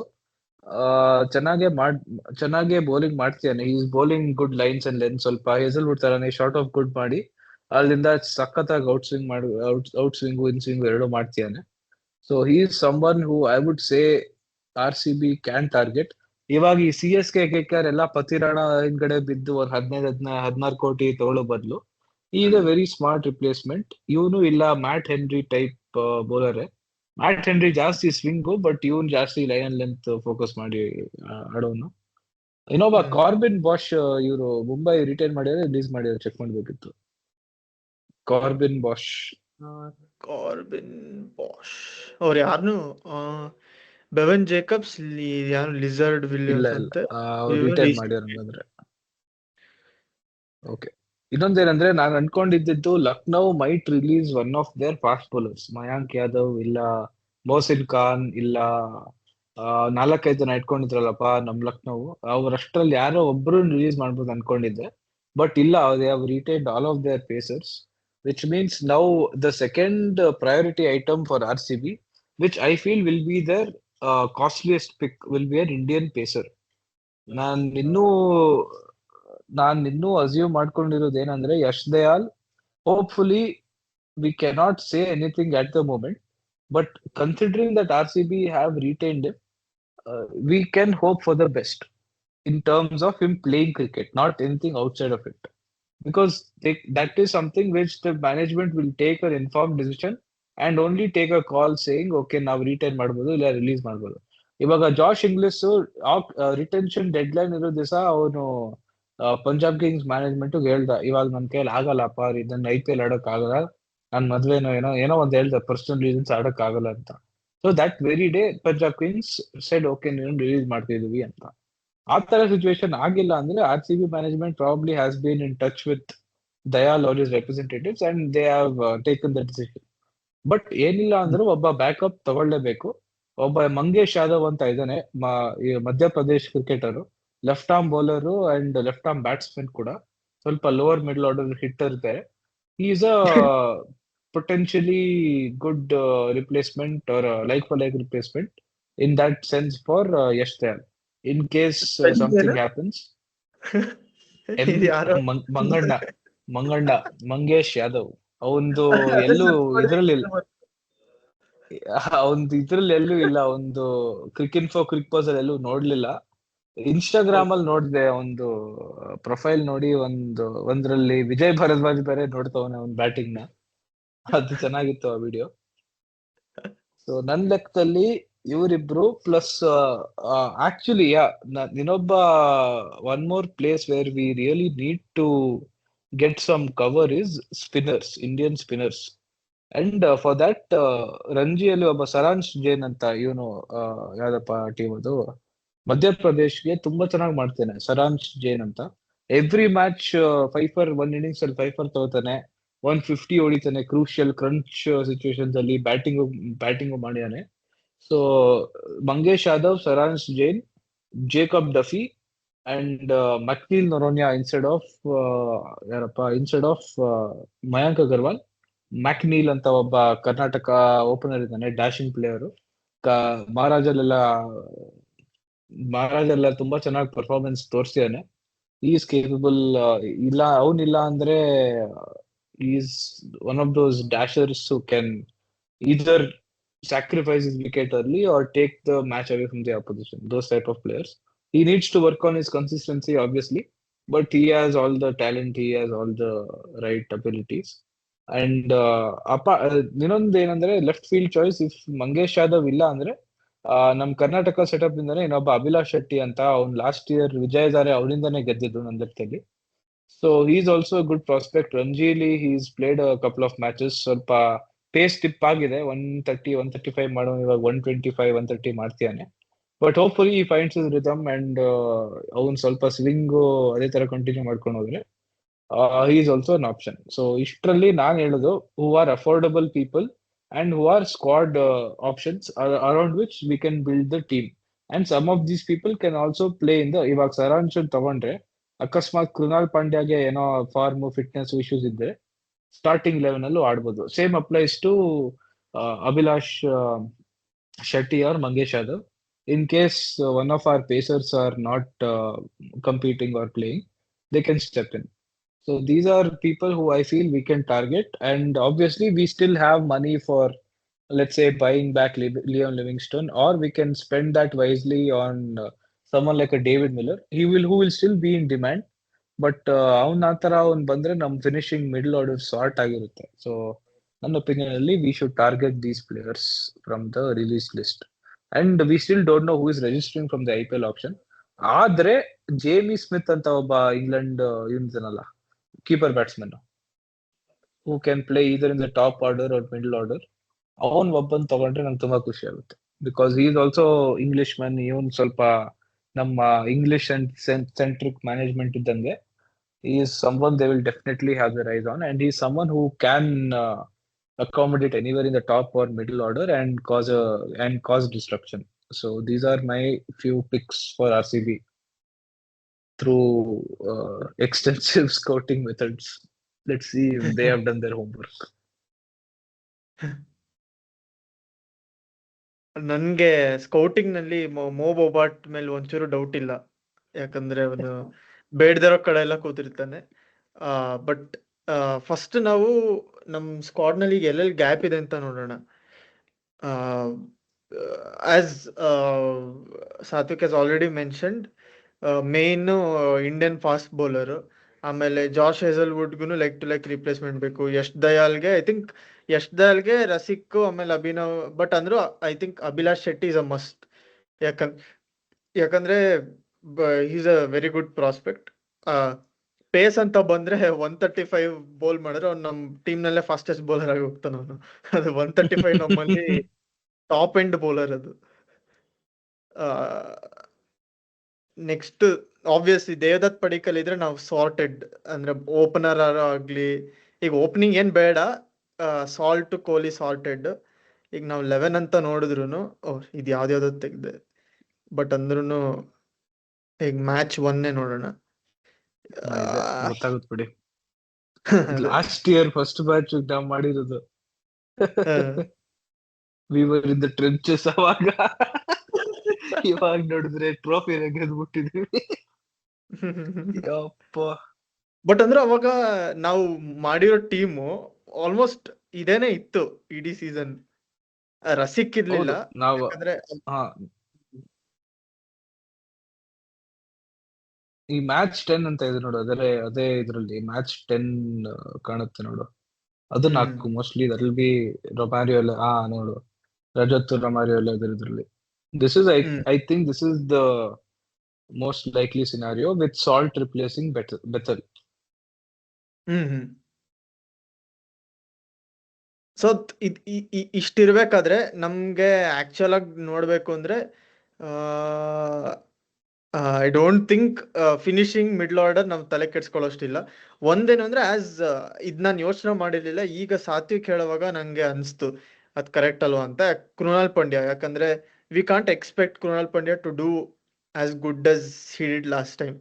ಚೆನ್ನಾಗೆ ಬೌಲಿಂಗ್ ಮಾಡ್ತಿದ್ದಾನೆ. Is bowling good lines and length, ಸ್ವಲ್ಪ ಹೇಸಲ್ವುಡ್ ತರಾನೇ ಶಾರ್ಟ್ ಆಫ್ ಗುಡ್ ಮಾಡಿ ಅಲ್ಲಿಂದ ಸಖತ್ತಾಗಿ ಔಟ್ ಸ್ವಿಂಗ್ ಇನ್ ಸ್ವಿಂಗ್ ಎರಡು ಮಾಡ್ತಿದ್ದಾನೆ. So he is someone who I would say RCB can target. ಇವಾಗ ಈ CSK KKR ಎಲ್ಲ ಪತಿರಾಣ ಹಿಂದ್ಗಡೆ ಬಿದ್ದು ಒಂದು 15-16 ಕೋಟಿ ತಗೊಳ್ಳೋ ಬದಲು is a very smart replacement. ಇವನು ಇಲ್ಲ mat henry type bowler. Mat henry ಜಾಸ್ತಿ ಸ್ವಿಂಗು, ಬಟ್ ಇವನ್ ಜಾಸ್ತಿ ಲೈನ್ ಅಂಡ್ ಲೆಂತ್ ಫೋಕಸ್ ಮಾಡಿ ಆಡೋನು. ಇನ್ನೊಬ್ಬ ಕಾರ್ಬಿನ್ ಬಾಷ್, ಇವರು ಮುಂಬೈ ರಿಟೈನ್ ಮಾಡಿದ್ರೆ ರಿಲೀಸ್ ಮಾಡಿದ್ರೆ ಚೆಕ್ ಮಾಡ್ಬೇಕಿತ್ತು. ಕಾರ್ಬಿನ್ ಬಾಷ್ ಅವ್ರು ಯಾರನ್ನು ಬೆವನ್ ಜೇಕಬ್ಸ್, ಯಾರು ಲಿಜರ್ಡ್ ವಿಲಿಯಮ್ಸ್ ಅಂತ ರಿಟೈನ್ ಮಾಡ್ಯಾರ. ಓಕೆ, ಇನ್ನೊಂದೇನಂದ್ರೆ ನಾನು ಅನ್ಕೊಂಡಿದ್ದು Lucknow might release one of their fast bowlers. Mayank Yadav ಇಲ್ಲ ಮೊಹಸಿನ್ ಖಾನ್ ಇಲ್ಲ, 4-5 ಜನ ಇಟ್ಕೊಂಡಿದ್ರಲ್ಲಪ್ಪ ನಮ್ ಲಕ್ನೋ, ಅವ್ರಷ್ಟ್ರಲ್ಲಿ ಯಾರೋ ಒಬ್ರು ರಿಲೀಸ್ ಮಾಡ್ಬೋದು ಅನ್ಕೊಂಡಿದ್ದೆ. ಬಟ್ ಇಲ್ಲ, they have retained all of their pacers, which means now the second priority item for RCB, which I feel will be their costliest pick will be an Indian pacer. ನಾನ್ ಇನ್ನೂ ಅಸ್ಯೂಮ್ ಮಾಡ್ಕೊಂಡಿರೋದು ಏನಂದ್ರೆ Yash Dayal, hopefully we cannot say anything at the moment, but considering that RCB have retained him, we can hope for the best in terms of him playing cricket, not anything outside of it. Because that is something which the management will take an informed decision and only take a call saying, okay, now retain ಮಾಡ್ಬೋದು ಇಲ್ಲ ರಿಲೀಸ್ ಮಾಡ್ಬೋದು. ಇವಾಗ ಜಾಶ್ ಇಂಗ್ಲಿಸ್ ರಿಟೆನ್ಷನ್ ಡೆಡ್ಲೈನ್ ಇರೋ ದಿವಸ ಅವನು ಪಂಜಾಬ್ ಕಿಂಗ್ಸ್ ಮ್ಯಾನೇಜ್ಮೆಂಟ್ ಹೇಳ್ದ, ಇವಾಗ ನನ್ನ ಕೈಯಲ್ಲಿ ಆಗಲ್ಲಪ್ಪ, ಇದನ್ನ IPL ಆಡಕ್ ಆಗಲ್ಲ, ನನ್ ಮದ್ವೆನೋ ಏನೋ ಒಂದ್ ಹೇಳ್ದ, ಪರ್ಸನಲ್ ರೀಸನ್ಸ್ ಆಡಕ್ ಆಗಲ್ಲ ಅಂತ. So that very day Punjab Kings said okay ನೀನು ರಿಲೀಸ್ ಮಾಡ್ತಿದೀವಿ ಅಂತ. ಆ ತರ ಸಿಚುವೇಶನ್ ಆಗಿಲ್ಲ ಅಂದ್ರೆ RCB management probably has been in touch with Dayal or his representatives and they have taken the decision. But ಏನಿಲ್ಲ ಅಂದ್ರೂ ಒಬ್ಬ ಬ್ಯಾಕಪ್ ತಗೊಳ್ಳೇಬೇಕು. ಒಬ್ಬ ಮಂಗೇಶ್ ಯಾದವ್ ಅಂತ ಇದ್ದಾನೆ, ಈ Madhya Pradesh cricketer, left arm bowler and left arm batsman ಕೂಡ, ಸ್ವಲ್ಪ ಲೋವರ್ ಮಿಡಲ್ ಆರ್ಡರ್ ಹಿಟ್ಟರ್ ಇದ್ದಾರೆ. He is a potentially good replacement or like for like replacement in that sense for Yash Dayal. In case something happens, ಇದು ಯಾರೋ ಮಂಗೇಶ್ ಯಾದವ್ ಅವಂದು ಎಲ್ಲೂ ಇದ್ರಲ್ಲಿಲ್ಲ, ಎಲ್ಲೂ ಇಲ್ಲ, ಒಂದು ಕ್ರಿಕ್ ಪೋಸರ್ ಎಲ್ಲೂ ನೋಡ್ಲಿಲ್ಲ. ಇನ್ಸ್ಟಾಗ್ರಾಮ್ ಅಲ್ಲಿ ನೋಡಿದೆ ಒಂದು ಪ್ರೊಫೈಲ್ ನೋಡಿ, ಒಂದ್ರಲ್ಲಿ ವಿಜಯ್ ಭರದ್ವಾಜ್ ಬೇರೆ ನೋಡ್ತವನೆ ಅವ್ನ ಬ್ಯಾಟಿಂಗ್ ನ, ಅದು ಚೆನ್ನಾಗಿತ್ತು ಆ ವಿಡಿಯೋ. ಸೊ ನನ್ ಲೆಕ್ಕದಲ್ಲಿ ಇವರಿಬ್ರು ಪ್ಲಸ್ ಆಕ್ಚುಲಿ ಇನ್ನೊಬ್ಬ one more place where we really need to get some cover is spinners, Indian spinners. And for that ರಂಜಿಯಲ್ಲಿ ಒಬ್ಬ ಸರಾಂಶ್ ಜೈನ್ ಅಂತ, ಇವನು ಯಾವ್ದಪ್ಪ ಟೀಮ್ ಅದು, ಮಧ್ಯಪ್ರದೇಶ್ಗೆ ತುಂಬಾ ಚೆನ್ನಾಗಿ ಮಾಡ್ತೇನೆ, ಸರಾಂಶ್ ಜೈನ್ ಅಂತ. Every match fifer, one innings ಅಲ್ಲಿ ಫೈಫರ್ ತಗೋತಾನೆ, 150 ಹೊಡಿತಾನೆ, ಕ್ರೂಷಿಯಲ್ ಕ್ರಂಚ್ ಸಿಚುವೇಶನ್ಸ್ ಅಲ್ಲಿ ಬ್ಯಾಟಿಂಗ್ ಮಾಡಿದಾನೆ. So Mangesh Yadav, Saransh Jain, Jacob Duffy and Macneil Noronha instead of Mayank Agarwal. Macneil ಅಂತ ಒಬ್ಬ ಕರ್ನಾಟಕ ಓಪನರ್ ಇದ್ದಾನೆ, ಡ್ಯಾಶಿಂಗ್ ಪ್ಲೇಯರ್. ಮಹಾರಾಜಲ್ಲ ತುಂಬಾ ಚೆನ್ನಾಗಿ ಪರ್ಫಾರ್ಮೆನ್ಸ್ ತೋರಿಸಿದಾನೆ. Is capable. ಅವನಿಲ್ಲ ಅಂದ್ರೆ is one of those dashers who can either sacrifice his wicket early or take the match away from the opposition. Those type of players. He needs to work on his consistency, obviously, but he has all the talent, he has all the right abilities. And ಇನ್ನೊಂದು ಏನಂದ್ರೆ left field choice, if Mangesh Yadav ಇಲ್ಲ ಅಂದ್ರೆ ನಮ್ ಕರ್ನಾಟಕ ಸೆಟಪ್ ಇಂದಾನೆ ಇನ್ನೊಬ್ಬ ಅಭಿಲಾಷ್ ಶೆಟ್ಟಿ ಅಂತ, ಅವ್ನು ಲಾಸ್ಟ್ ಇಯರ್ ವಿಜಯಧಾರೆ ಅವರಿಂದಾನೆ ಗೆದ್ದಿದ್ದು ನನ್ನ ಲೆಕ್ಕದಲ್ಲಿ. So he is also good prospect. ರಂಜಿಲಿ he's played couple of matches. ಸ್ವಲ್ಪ ಪೇಸ್ ಟಿಪ್ ಆಗಿದೆ, 135 ಮಾಡೋ ಇವಾಗ 125 130 ಮಾಡ್ತಿದ್ದಾನೆ. But hopefully he finds his rhythm and ಅವ್ನು ಸ್ವಲ್ಪ ಸ್ವಿಂಗ್ ಅದೇ ತರ ಕಂಟಿನ್ಯೂ ಮಾಡ್ಕೊಂಡು ಹೋದ್ರೆ he is also an option. So ಇಷ್ಟರಲ್ಲಿ ನಾನು ಹೇಳೋದು, who are affordable people and who are squad options around which we can build the team. And some of these people can also play in the, ಇವಾಗ ಸರಾಂಶ್ ತಗೊಂಡ್ರೆ ಅಕಸ್ಮಾತ್ ಕೃಣಾಲ್ ಪಾಂಡ್ಯಾಗೆ ಏನೋ ಫಾರ್ಮ್ ಫಿಟ್ನೆಸ್ ಇಶ್ಯೂಸ್ ಇದ್ರೆ ಸ್ಟಾರ್ಟಿಂಗ್ 11 ಅಲ್ಲೂ ಆಡ್ಬೋದು. Same applies to Abhilash Shetty or Mangesh Yadav. In case one of our pacers are not competing or playing, they can step in. So these are people who I feel we can target, and obviously we still have money for, let's say, buying back Leon Livingstone, or we can spend that wisely on someone like a David Miller. Who will still be in demand, but ಅವನ್ ಆ ತರ ಅವ್ನ್ ಬಂದ್ರೆ ನಮ್ ಫಿನಿಶಿಂಗ್ ಮಿಡಲ್ ಆರ್ಡರ್ ಸಾರ್ಟ್ ಆಗಿರುತ್ತೆ. ಸೊ ನನ್ನ ಒಪಿನಿಯನ್ ಅಲ್ಲಿ we should target these players from the release list, and we still don't know who is registering from the IPL option. ಆದ್ರೆ ಜೇಮಿ ಸ್ಮಿತ್ ಅಂತ ಒಬ್ಬ ಇಂಗ್ಲೆಂಡ್ ಇವನಿದಾನಲ್ಲ, keeper batsman, who can play either in the top order or middle order, ಅವನ್ ಒಬ್ಬನ್ ತಗೊಂಡ್ರೆ ನಂಗೆ ತುಂಬಾ ಖುಷಿ ಆಗುತ್ತೆ. Because he is also English man. ಇವನ್ ಸ್ವಲ್ಪ ನಮ್ಮ ಇಂಗ್ಲಿಷ್ ಅಂಡ್ ಸೆಂಟ್ರಿಕ್ ಮ್ಯಾನೇಜ್ಮೆಂಟ್ ಇದ್ದಂಗೆ. he is someone they will definitely have their eyes on, and he is someone who can accommodate anywhere in the top or middle order and cause disruption. So these are my few picks for RCB through extensive scouting methods. Let's see if they have done their homework. ನನ್ಗೆ ಸ್ಕೌಟಿಂಗ್ ನಲ್ಲಿ ಮೋ ಬೊಬಾಟ್ ಮೇಲೆ ಒಂಚೂರು ಡೌಟ್ ಇಲ್ಲ, ಯಾಕಂದ್ರೆ ಅವನು ಬೇಡದಿರೋ ಕಡೆ ಎಲ್ಲ ಕೂತಿರ್ತಾನೆ. ಬಟ್ ಫಸ್ಟ್ ನಾವು ನಮ್ ಸ್ಕ್ವಾಡ್ ನಲ್ಲಿ ಈಗ ಎಲ್ಲೆಲ್ಲಿ ಗ್ಯಾಪ್ ಇದೆ ಅಂತ ನೋಡೋಣ. As Satvik has already mentioned, main Indian fast bowler. ಆಮೇಲೆ ಜಾಶ್ ಹೇಸಲ್ವುಡ್ಗೂ ಲೆಗ್ ಟು ಲೆಗ್ ರಿಪ್ಲೇಸ್ಮೆಂಟ್ ಬೇಕು. ಯಶ್ ದಯಾಲ್ಗೆ ಐ ಥಿಂಕ್ ರಸಿಕ್ ಆಮೇಲೆ ಅಭಿನವ್, ಬಟ್ ಅಂದ್ರೂ I think Abhilash Shetty is a must. ಯಾಕಂದ್ರೆ is a very good prospect. Pace ಅಂತ ಬಂದ್ರೆ 135 ಬೌಲ್ ಮಾಡಿದ್ರೆ ಅವ್ನು ನಮ್ಮ ಟೀಮ್ ನಲ್ಲೇ ಫಾಸ್ಟೆಸ್ಟ್ ಬೌಲರ್ ಆಗಿ ಹೋಗ್ತಾನೆ ಅವನು. ಅದು 135 ನಮ್ಮಲ್ಲಿ ಟಾಪ್ ಎಂಡ್ ಬೌಲರ್ ಅದು. ನೆಕ್ಸ್ಟ್ ಆಬ್ವಿಯಸ್ಲಿ ದೇವದತ್ ಪಡಿಕಲ್ ಇದ್ರೆ ನಾವು ಸಾರ್ಟೆಡ್. ಅಂದ್ರೆ ಓಪನರ್ ಆಗ್ಲಿ, ಈಗ ಓಪನಿಂಗ್ ಏನ್ ಬೇಡ, ಸಾಲ್ಟ್ ಕೊಹ್ಲಿ ಸಾರ್ಟೆಡ್. ಈಗ ನಾವು 11 ಅಂತ ನೋಡಿದ್ರು ಇದು ಯಾವ್ದ್ಯಾವ್ದು ತೆಗ್ದೆ, ಬಟ್ ಅಂದ್ರೂ ಈಗ ಮ್ಯಾಚ್ 1 ನೋಡೋಣ. ಗೊತ್ತಾಗುತ್ತೆ ಬಿಡಿ. ಲಾಸ್ಟ್ ಇಯರ್ ಫಸ್ಟ್ ಮ್ಯಾಚ್ ನಾವ್ ಮಾಡಿರೋದು we were in the trenches ಅವಾಗ. ಇವಾಗ ನೋಡಿದ್ರೆ ಟ್ರೋಫಿ ಗೆದ್ಬಿಟ್ಟಿದೀವಿ. ಯಪ್ಪ. ಬಟ್ ಅಂದ್ರೆ ಅವಾಗ ನಾವು ಮಾಡಿರೋ ಟೀಮು ಆಲ್ಮೋಸ್ಟ್ ಇದೇನೆ ಇತ್ತು ಇಡೀ ಸೀಸನ್. ರಸಿಕ್ ಇರ್ಲಿಲ್ಲ, ನಾವು ಯಾಕಂದ್ರೆ ಈ ಮ್ಯಾಚ್ 10 ಅಂತ ಇದೆ ನೋಡು, ಅದೇ ಇದ್ರಲ್ಲಿ ಮ್ಯಾಚ್ 10 ಕಾಣುತ್ತೆ ನೋಡು. ಅದು 4 ಮೋಸ್ಟ್ಲಿ ದಟ್ ಬಿ ರೊಮಾರಿಯೋ ಎಲ್ಲ. ನೋಡು, ರಜತ್ ರೊಮಾರಿಯೋ ಎಲ್ಲ ಇದ್ರಲ್ಲಿ. This is I think this is the most likely scenario with Salt replacing Bethell. So ಇಷ್ಟಿರ್ಬೇಕಾದ್ರೆ ನಮ್ಗೆ ಆಕ್ಚುಲ್ ಆಗಿ ನೋಡ್ಬೇಕು ಅಂದ್ರೆ I don't think finishing middle order ನಾವು ತಲೆ ಕೆಡ್ಸ್ಕೊಳ್ಳೋಷ್ಟಿಲ್ಲ. ಒಂದೇನು ಅಂದ್ರೆ ಇದ್ ನಾನು ಯೋಚನೆ ಮಾಡಿರ್ಲಿಲ್ಲ, ಈಗ ಸಾತ್ವಿಕ್ ಹೇಳುವಾಗ ನಂಗೆ ಅನ್ಸ್ತು ಅದ್ ಕರೆಕ್ಟ್ ಅಲ್ವಾ ಅಂತ. ಕೃಣಾಲ್ ಪಾಂಡ್ಯ, ಯಾಕಂದ್ರೆ we can't expect Krunal Pandya to do as good as he did last time.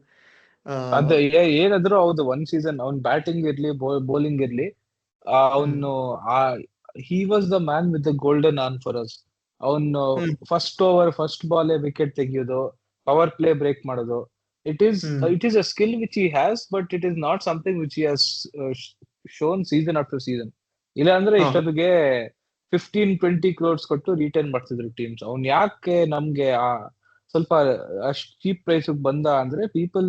ಅದೇ ಏನಾದ್ರು ಹೌದು, ಒಂದ್ ಸೀಸನ್ ಅವ್ನ್ ಬ್ಯಾಟಿಂಗ್ ಇರ್ಲಿ ಬೌಲಿಂಗ್ ಇರ್ಲಿ, ಅವನು he was the man with the golden arm for us. ಅವನು first over first ball wicket ತೆಗಿಯೋದು, ಪವರ್ ಪ್ಲೇ ಬ್ರೇಕ್ ಮಾಡೋದು, it is a skill which he has, but it is not something which he has shown season after season. ಇಲ್ಲ ಅಂದ್ರೆ ಇಷ್ಟೊತ್ತಿಗೆ 15-20 crores ಕೊಟ್ಟು ರಿಟೈನ್ ಮಾಡ್ತಿದ್ರು ಟೀಮ್ಸ್. ಅವ್ನ್ ಯಾಕೆ ನಮ್ಗೆ ಸ್ವಲ್ಪ ಅಷ್ಟು ಚೀಪ್ ಪ್ರೈಸ್ ಬಂದ ಅಂದ್ರೆ people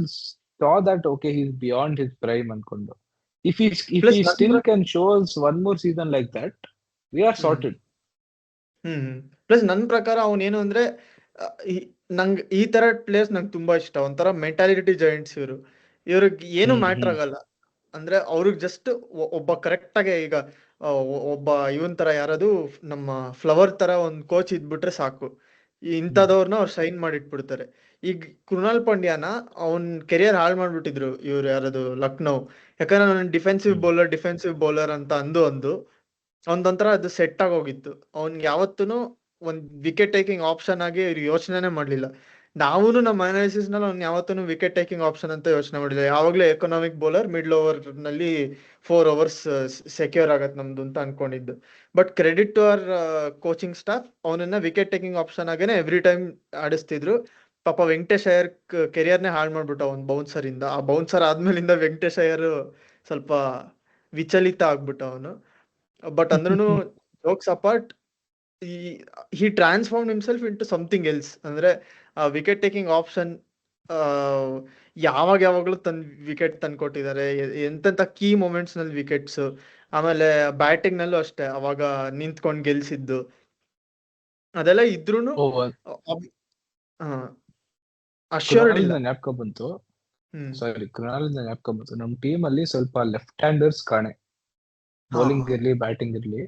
saw that okay, he's beyond his prime ಅನ್ಕೊಂಡು. If he still can show us one more season like that, we are sorted. Plus ನನ್ ಪ್ರಕಾರ ಅವನೇನು ಅಂದ್ರೆ ನಂಗೆ ಈ ತರ ಪ್ಲೇಯರ್ಸ್ ನಂಗೆ ತುಂಬಾ ಇಷ್ಟ. ಒಂಥರ ಮೆಂಟಾಲಿಟಿ ಜಾಯಿಂಟ್ಸ್ ಇವ್ರು. ಇವ್ರಿಗೆ ಏನು ಮ್ಯಾಟರ್ ಆಗಲ್ಲ, ಅಂದ್ರೆ ಅವ್ರಿಗೆ ಜಸ್ಟ್ ಒಬ್ಬ ಕರೆಕ್ಟ್ ಆಗಿ, ಈಗ ಒಬ್ಬ ಇವನ್ ತರ ಯಾರದು ನಮ್ಮ ಫ್ಲವರ್ ತರ ಒಂದ್ ಕೋಚ್ ಇದ್ಬಿಟ್ರೆ ಸಾಕು, ಇಂಥದವ್ರನ್ನ ಅವ್ರು ಸೈನ್ ಮಾಡಿಟ್ಬಿಡ್ತಾರೆ. ಈಗ ಕೃಣಾಲ್ ಪಾಂಡ್ಯನ ಅವ್ನ್ ಕೆರಿಯರ್ ಹಾಳು ಮಾಡ್ಬಿಟ್ಟಿದ್ರು ಇವ್ರು ಯಾರದು ಲಕ್ನೋ. ಯಾಕಂದ್ರೆ ಅವ್ನ ಡಿಫೆನ್ಸಿವ್ ಬೌಲರ್ ಅಂತ ಅಂದು ಒಂದೊಂಥರ ಅದು ಸೆಟ್ ಆಗೋಗಿತ್ತು. ಅವ್ನ್ಗೆ ಯಾವತ್ತೂ ಒಂದ್ ವಿಕೆಟ್ ಟೇಕಿಂಗ್ ಆಪ್ಷನ್ ಆಗಿ ಇವ್ರು ಯೋಚನೆ ಮಾಡ್ಲಿಲ್ಲ. ನಾವೂನು ನಮ್ಮ ಅನಾಲಿಸಿಸ್ ನಲ್ಲಿ ಅವ್ನು ಯಾವತ್ತೂ ವಿಕೆಟ್ ಟೇಕಿಂಗ್ ಆಪ್ಷನ್ ಅಂತ ಯೋಚನೆ ಮಾಡಿಲ್ಲ. ಯಾವಾಗ್ಲೂ ಎಕನಾಮಿಕ್ ಬೌಲರ್, ಮಿಡ್ಲ್ ಓವರ್ ನಲ್ಲಿ 4 overs ಸೆಕ್ಯೂರ್ ಆಗತ್ ನಮ್ದು ಅಂತ ಅನ್ಕೊಂಡಿದ್ದು. But credit to our coaching staff, ಅವನನ್ನ ವಿಕೆಟ್ ಟೇಕಿಂಗ್ ಆಪ್ಷನ್ ಆಗೇನೆ ಎವ್ರಿ ಟೈಮ್ ಆಡಿಸ್ತಿದ್ರು. ಪಾಪ ವೆಂಕಟೇಶ್ ಅಯ್ಯರ್ ಕೆರಿಯರ್ನೇ ಹಾಳು ಮಾಡ್ಬಿಟ್ಟ ಅವ್ನ್ ಬೌನ್ಸರ್ ಇಂದ. ಆ ಬೌನ್ಸರ್ ಆದ್ಮೇಲಿಂದ ವೆಂಕಟೇಶ್ ಅಯ್ಯರ್ ಸ್ವಲ್ಪ ವಿಚಲಿತ ಆಗ್ಬಿಟ್ಟ ಅವನು. ಬಟ್ ಅಂದ್ರೂ jokes apart, he transformed himself into something else. ಅಂದ್ರೆ ವಿಕೆಟ್ ಟೇಕಿಂಗ್ ಆಪ್ಷನ್ ಯಾವಾಗ್ಲೂ ವಿಕೆಟ್ ತಂದ್ಕೊಟ್ಟಿದ್ದಾರೆ, ಎಂತೆಂತ ಕೀ ಮೊಮೆಂಟ್ಸ್ ನಲ್ಲಿ ವಿಕೆಟ್ಸ್. ಆಮೇಲೆ ಬ್ಯಾಟಿಂಗ್ ನಲ್ಲೂ ಅಷ್ಟೇ, ಅವಾಗ ನಿಂತ್ಕೊಂಡ್ ಗೆಲ್ಸಿದ್ದು ಅದೆಲ್ಲ ಇದ್ರೂನು ಅಶ್ಯೂರ್ಡ್ ಇಲ್ಲ. ಜ್ಞಾಪಕ ಬಂತು, ನಮ್ ಟೀಮ್ ಅಲ್ಲಿ ಸ್ವಲ್ಪ ಲೆಫ್ಟ್ ಹ್ಯಾಂಡರ್ಸ್ ಕಾಣೆ, ಬೌಲಿಂಗ್ ಇರ್ಲಿ ಬ್ಯಾಟಿಂಗ್ ಇರ್ಲಿ.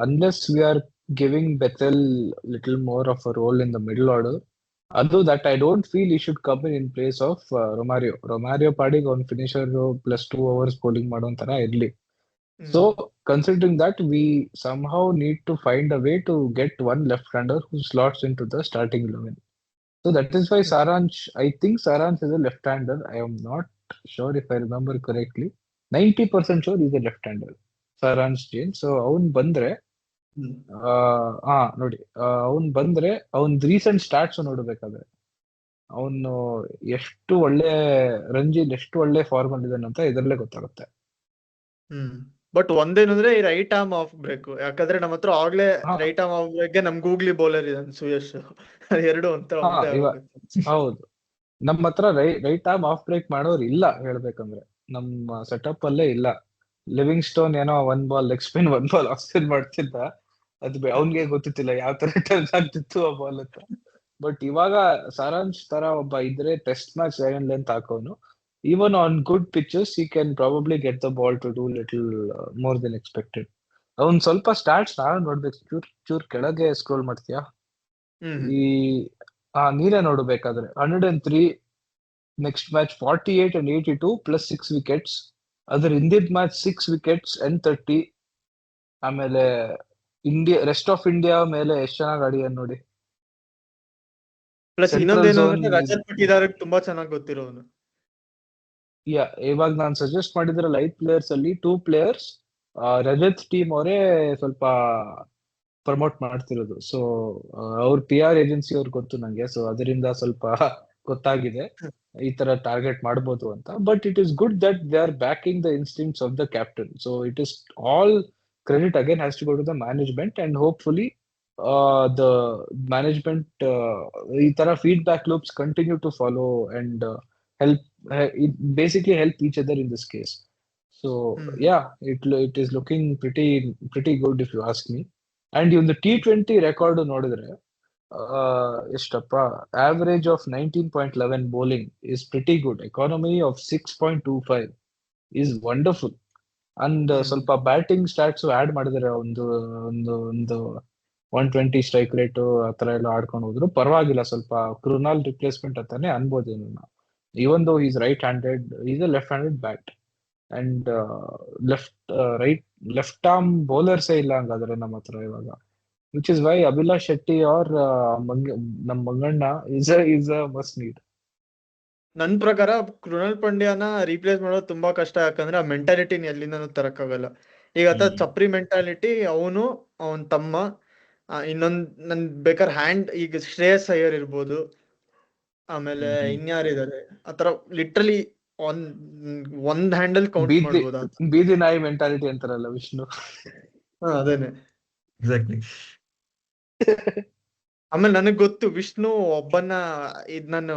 Unless we are giving Bethel little more of a role in the middle order, although that I don't feel he should come in place of Romario. Romario ಪಾಡಿಗೆ on finisher plus 2 overs bowling ಮಾಡೋಂತರ ಇರ್ಲಿ. So considering that, we somehow need to find a way to get one left-hander who slots into the starting 11. So that is why Saransh, I think Saransh is a left-hander. I am not sure if I remember correctly. 90% sure he's a left-hander, Saransh Jain. So ಅವನ್ ಬಂದ್ರೆ ಹ್ಮ್ ನೋಡಿ, ಅವ್ನ್ ಬಂದ್ರೆ ಅವ್ನ್ ರೀಸೆಂಟ್ ಸ್ಟಾಟ್ಸ್ ನೋಡ್ಬೇಕಾದ್ರೆ ಅವನು ಎಷ್ಟು ಒಳ್ಳೆ ರಂಜಿಲ್ ಎಷ್ಟು ಒಳ್ಳೆ ಫಾರ್ಮ್ ಅಲ್ಲಿ ಇದಾನೆ ಅಂತ ಇದರಲ್ಲೇ ಗೊತ್ತಾಗುತ್ತೆ. ಹ್ಮ್ ಬಟ್ ಒಂದೇನಂದ್ರೆ ಈ ರೈಟ್ ಆರ್ಮ್ ಆಫ್ ಬ್ರೇಕ್, ಯಾಕಂದ್ರೆ ನಮ್ಮ ಹತ್ರ ಆಗ್ಲೇ ಹಾ ರೈಟ್ ಆರ್ಮ್ ಆಫ್ ಬ್ರೇಕ್ ಗೆ ನಮ್ ಗೂಗ್ಲಿ ಬೌಲರ್ ಇದ್ದಾನೆ ಸುಯಶ್. ಎರಡು ಒಂಥರ ಹಾ ಒಂದೇ ಆಗೋಗುತ್ತೆ. ಹೌದು, ನಮ್ಮ ಹತ್ರ ರೈಟ್ ಆರ್ಮ್ ಆಫ್ ಬ್ರೇಕ್ ಮಾಡೋರು ಇಲ್ಲ ಹೇಳ್ಬೇಕಂದ್ರೆ, ನಮ್ಮ ಸೆಟಪ್ ಅಲ್ಲೇ ಇಲ್ಲ. ಲಿವಿಂಗ್ ಸ್ಟೋನ್ ಏನೋ 1 ball leg spin 1 ball of spin ಮಾಡ್ತಿದ್ದ, ಅವ್ನಿಗೆ ಗೊತ್ತಿತ್ತಿಲ್ಲ ಯಾವ ತರ ಟರ್ನ್ ಆಗ್ತಿತ್ತು ಆ ಬಾಲ್ ಅಂತ. ಬಟ್ ಇವಾಗ ಸಾರಾಂಶ್ ತರ ಒಬ್ಬ ಇದ್ರೆ ಟೆಸ್ಟ್ ಮ್ಯಾಚ್ ಲೆಂತ್ ಹಾಕೋನು, even on good pitches he can probably get the ball to do little more than expected. ಅವ್ನ್ ಸ್ವಲ್ಪ ಸ್ಟಾಟ್ಸ್ ನಾನು ನೋಡ್ಬೇಕು, ಚೂರ್ ಕೆಳಗೆ ಸ್ಕ್ರೋಲ್ ಮಾಡ್ತೀಯಾ? ಹ್ಮ್ ಈ ನೀನೇ ನೋಡ್ಬೇಕಾದ್ರೆ 103 next match 48 and 82 plus 6 wickets. ಅದ್ರ ಹಿಂದಿದ್ ಮ್ಯಾಚ್ 6 ವಿಕೆಟ್ಸ್ and 30. ಆಮೇಲೆ ರೆಸ್ಟ್ ಆಫ್ ಇಂಡಿಯಾ ಮೇಲೆ ಎಷ್ಟ್ ಚೆನ್ನಾಗಿ ಆಡಿದಾನೆ ನೋಡಿ. ಪ್ಲಸ್ ಸೆಂಟ್ರಲ್ ಇನ್ನೊಂದೇನು ಝೋನ್ ಅಂದ್ರೆ ರಜತ್ ಪಟ್ಟಿದಾರ್ಗೆ ತುಂಬಾ ಚೆನ್ನಾಗಿ ಗೊತ್ತಿರೋನು. ಇವಾಗ ನಾನು ಸಜೆಸ್ಟ್ ಮಾಡಿದ್ರೆ ಲೈಟ್ ಪ್ಲೇಯರ್ಸ್ ಅಲ್ಲಿ 2 ಪ್ಲೇಯರ್ಸ್ ರಜತ್ ಟೀಮ್ ಅವರೇ ಸ್ವಲ್ಪ ಪ್ರಮೋಟ್ ಮಾಡ್ತಿರೋದು. ಸೊ ಅವ್ರ PR ಏಜೆನ್ಸಿ ಅವ್ರಿಗೆ ಗೊತ್ತು ನಂಗೆ, ಸೊ ಅದರಿಂದ ಸ್ವಲ್ಪ ಗೊತ್ತಾಗಿದೆ ಈ ತರ ಟಾರ್ಗೆಟ್ ಮಾಡ್ಬೋದು ಅಂತ. But it is good that they are backing the instincts of the captain. So it is all credit again has to go to the management, and hopefully the management ಈ ತರ feedback loops continue to follow and help basically help each other in this case. So hmm yeah, it is looking pretty good if you ask me. And in the T20 record ನೋಡಿದ್ರೆ ಎಷ್ಟಪ್ಪ average of 19.11 bowling is pretty good. Economy of 6.25 is wonderful. And ಸ್ವಲ್ಪ ಬ್ಯಾಟಿಂಗ್ ಸ್ಟಾಟ್ಸ್ ಆಡ್ ಮಾಡಿದ್ರೆ ಒಂದು ಒಂದು ಒಂದು 120 ಸ್ಟ್ರೈಕ್ ರೇಟ್ ಆತರ ಎಲ್ಲ ಆಡ್ಕೊಂಡು ಹೋದ್ರು ಪರವಾಗಿಲ್ಲ. ಸ್ವಲ್ಪ ಕೃನಾಲ್ ರಿಪ್ಲೇಸ್ಮೆಂಟ್ ಅಂತಾನೆ ಅನ್ಬೋದೇನು. Even though he's right-handed, he's a left-handed bat. And left arm bowlers ಇಲ್ಲ ಹಂಗಾದ್ರೆ ನಮ್ಮ ಹತ್ರ ಇವಾಗ, which is why Abhilash Shetty or ನಮ್ ಮಂಗಣ್ಣ is a must need. ನನ್ ಪ್ರಕಾರ ಕೃಣಾಲ್ ಪಾಂಡ್ಯನ ರೀಪ್ಲೇಸ್ ಮಾಡೋದು ತುಂಬಾ ಕಷ್ಟ, ಯಾಕಂದ್ರೆ ಆ ಮೆಂಟಾಲಿಟಿನ ಎಲ್ಲಿಂದನೂ ತರಕ್ಕಾಗಲ್ಲ. ಈಗ ಆತ ಚಪ್ರಿ ಮೆಂಟಾಲಿಟಿ, ಅವನ್ ತಮ್ಮ, ಇನ್ನೊಂದ್ ನನ್ ಬೇಕಾದ್ರೆ ಹ್ಯಾಂಡ್, ಈಗ ಶ್ರೇಯಸ್ ಅಯ್ಯರ್ ಇರ್ಬೋದು, ಆಮೇಲೆ ಇನ್ಯಾರಿದ್ದಾರೆ ಆತರ ಲಿಟ್ರಲಿ ಒಂದ್ ಹ್ಯಾಂಡಲ್ ಕೌಂಟ್ ಬೀದಿ ಮಾಡ್ಬೋದು ಆತ. ಬೀದಿ ನಾಯಿ ಮೆಂಟಾಲಿಟಿ ಅಂತಾರಲ್ಲ ವಿಷ್ಣು. ಅದೇನೆ. ಎಕ್ಸಾಕ್ಟ್ಲಿ. ಆಮೇಲೆ ನನಗ್ ಗೊತ್ತು ವಿಷ್ಣು ಒಬ್ಬನ ನಾನು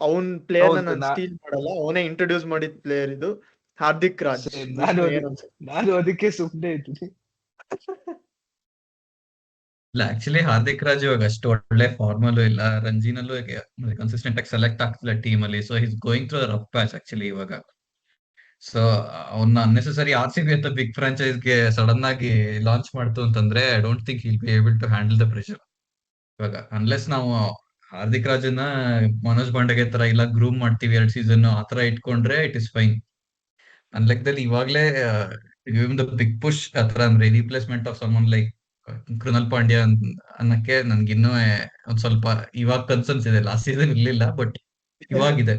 ಅವನ್ ಪ್ಲೇಯರ್ ಹೌದು, ನಾನು ಸ್ಟೀಲ್ ಮಾಡಲ್ಲ, ಅವನೇ ಇಂಟ್ರೊಡ್ಯೂಸ್ ಮಾಡಿದ ಪ್ಲೇಯರ್ ಇದು ಹಾರ್ದಿಕ್ ರಾಜ್. ನಾನು ಅದಕ್ಕೆ ಸುಮ್ಮನೆ ಇದ್ದೀನಿ. ಇಲ್ಲ ಆಕ್ಚುಲಿ ಹಾರ್ದಿಕ್ ರಾಜ್ ಇವಾಗ ಅಷ್ಟು ಒಳ್ಳೆ ಫಾರ್ಮಲ್ಲೂ ಇಲ್ಲ, ರಂಜಿನಲ್ಲೂ ಕನ್ಸಿಸ್ಟೆಂಟ್ ಆಗಿ ಸೆಲೆಕ್ಟ್ ಆಗ್ತಿಲ್ಲ ಟೀಮ್ ಅಲ್ಲಿ. So is going through rough patch actually ಇವಾಗ. ಸೊ ಅವ್ನ ಅನ್ನೆಸೆಸರಿ RCB ಅಂತ ಬಿಗ್ ಫ್ರಾಂಚೈಸ್ ಗೆ ಸಡನ್ ಆಗಿ ಲಾಂಚ್ ಮಾಡ್ತು ಅಂತಂದ್ರೆ I don't think will be able to handle the pressure ಇವಾಗ, ಅನ್ಲೆಸ್ ನಾವು ಹಾರ್ದಿಕ್ ರಾಜನ್ನ ಮನೋಜ್ ಪಾಂಡೆಗೆ ತರ ಇಲ್ಲ ಗ್ರೂಮ್ ಮಾಡ್ತೀವಿ 2 ಸೀಸನ್ ಆತರ ಇಟ್ಕೊಂಡ್ರೆ ಇಟ್ ಇಸ್ ಫೈನ್. ನನ್ ಲೆಕ್ಕದಲ್ಲಿ ಇವಾಗ್ಲೇ ದ ಬಿಗ್ ಪುಷ್ ಆತರ ಅಂದ್ರೆ replacement of someone like Krunal Pandya ಅನ್ನಕ್ಕೆ ನನ್ಗಿನ್ನೂ ಒಂದ್ ಸ್ವಲ್ಪ ಇವಾಗ ಕನ್ಸರ್ನ್ಸ್ ಇದೆ. ಲಾಸ್ಟ್ ಸೀಸನ್ ಇರ್ಲಿಲ್ಲ ಬಟ್ ಇವಾಗಿದೆ.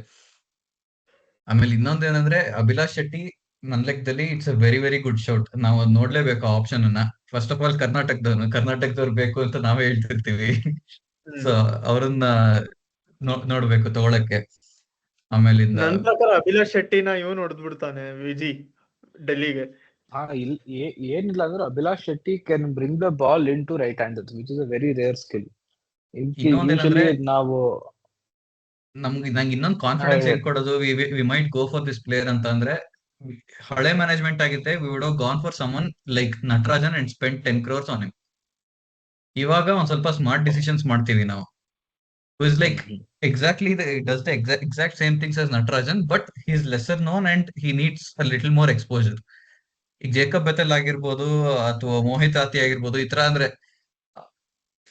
ಆಮೇಲೆ ಇನ್ನೊಂದೇನಂದ್ರೆ ಅಭಿಲಾಷ್ ಶೆಟ್ಟಿ ನನ್ ಲೆಕ್ಕದಲ್ಲಿ it's a very very good shout. ನಾವು ಅದ್ ನೋಡ್ಲೇಬೇಕು ಆ ಆಪ್ಷನ್ ಅನ್ನ. ಫಸ್ಟ್ ಆಫ್ ಆಲ್ ಕರ್ನಾಟಕದವ್ರು ಬೇಕು ಅಂತ ನಾವೇ ಹೇಳ್ತಿರ್ತೀವಿ. ಸೊ ಅವ್ರನ್ನ ನೋಡ್ಬೇಕು ತಗೊಳಕ್ಕೆ. ಆಮೇಲಿಂದ ನನ್ ಪ್ರಕಾರ ಅಭಿಲಾಷ್ ಶೆಟ್ಟಿನ ಇವನು ಹೊಡೆದ್ಬಿಡ್ತಾನೆ ವಿಜಿ ಡೆಲ್ಲಿಗೆ. ಏನಿಲ್ಲ ಅಂದ್ರೆ Abhilash Shetty can bring the ball in to right hand, which is a very rare skill. ಇನ್ನೊಂದೇನಂದ್ರೆ ನಾವು ನಂಗೆ ಇನ್ನೊಂದು ಕಾನ್ಫಿಡೆನ್ಸ್ ಏನ್ ಕೊಡೋದು, we might go for this player ಅಂತ ಅಂದ್ರೆ, ಹಳೆ ಮ್ಯಾನೇಜ್ಮೆಂಟ್ ಆಗಿದ್ರೆ we would have gone for someone like Natarajan and spend 10 crores on him. ಇವಾಗ ಒಂದ್ ಸ್ವಲ್ಪ ಸ್ಮಾರ್ಟ್ ಡಿಸಿಷನ್ಸ್ ಮಾಡ್ತೀವಿ ನಾವು. Is like exactly does the exact same things as Natarajan, but he is lesser known and he needs a little more exposure. ಈಗ ಜೇಕಬ್ ಬೆಥೆಲ್ ಆಗಿರ್ಬೋದು ಅಥವಾ ಮೋಹಿತ್ ಆತಿ ಆಗಿರ್ಬೋದು, ಈ ತರ ಅಂದ್ರೆ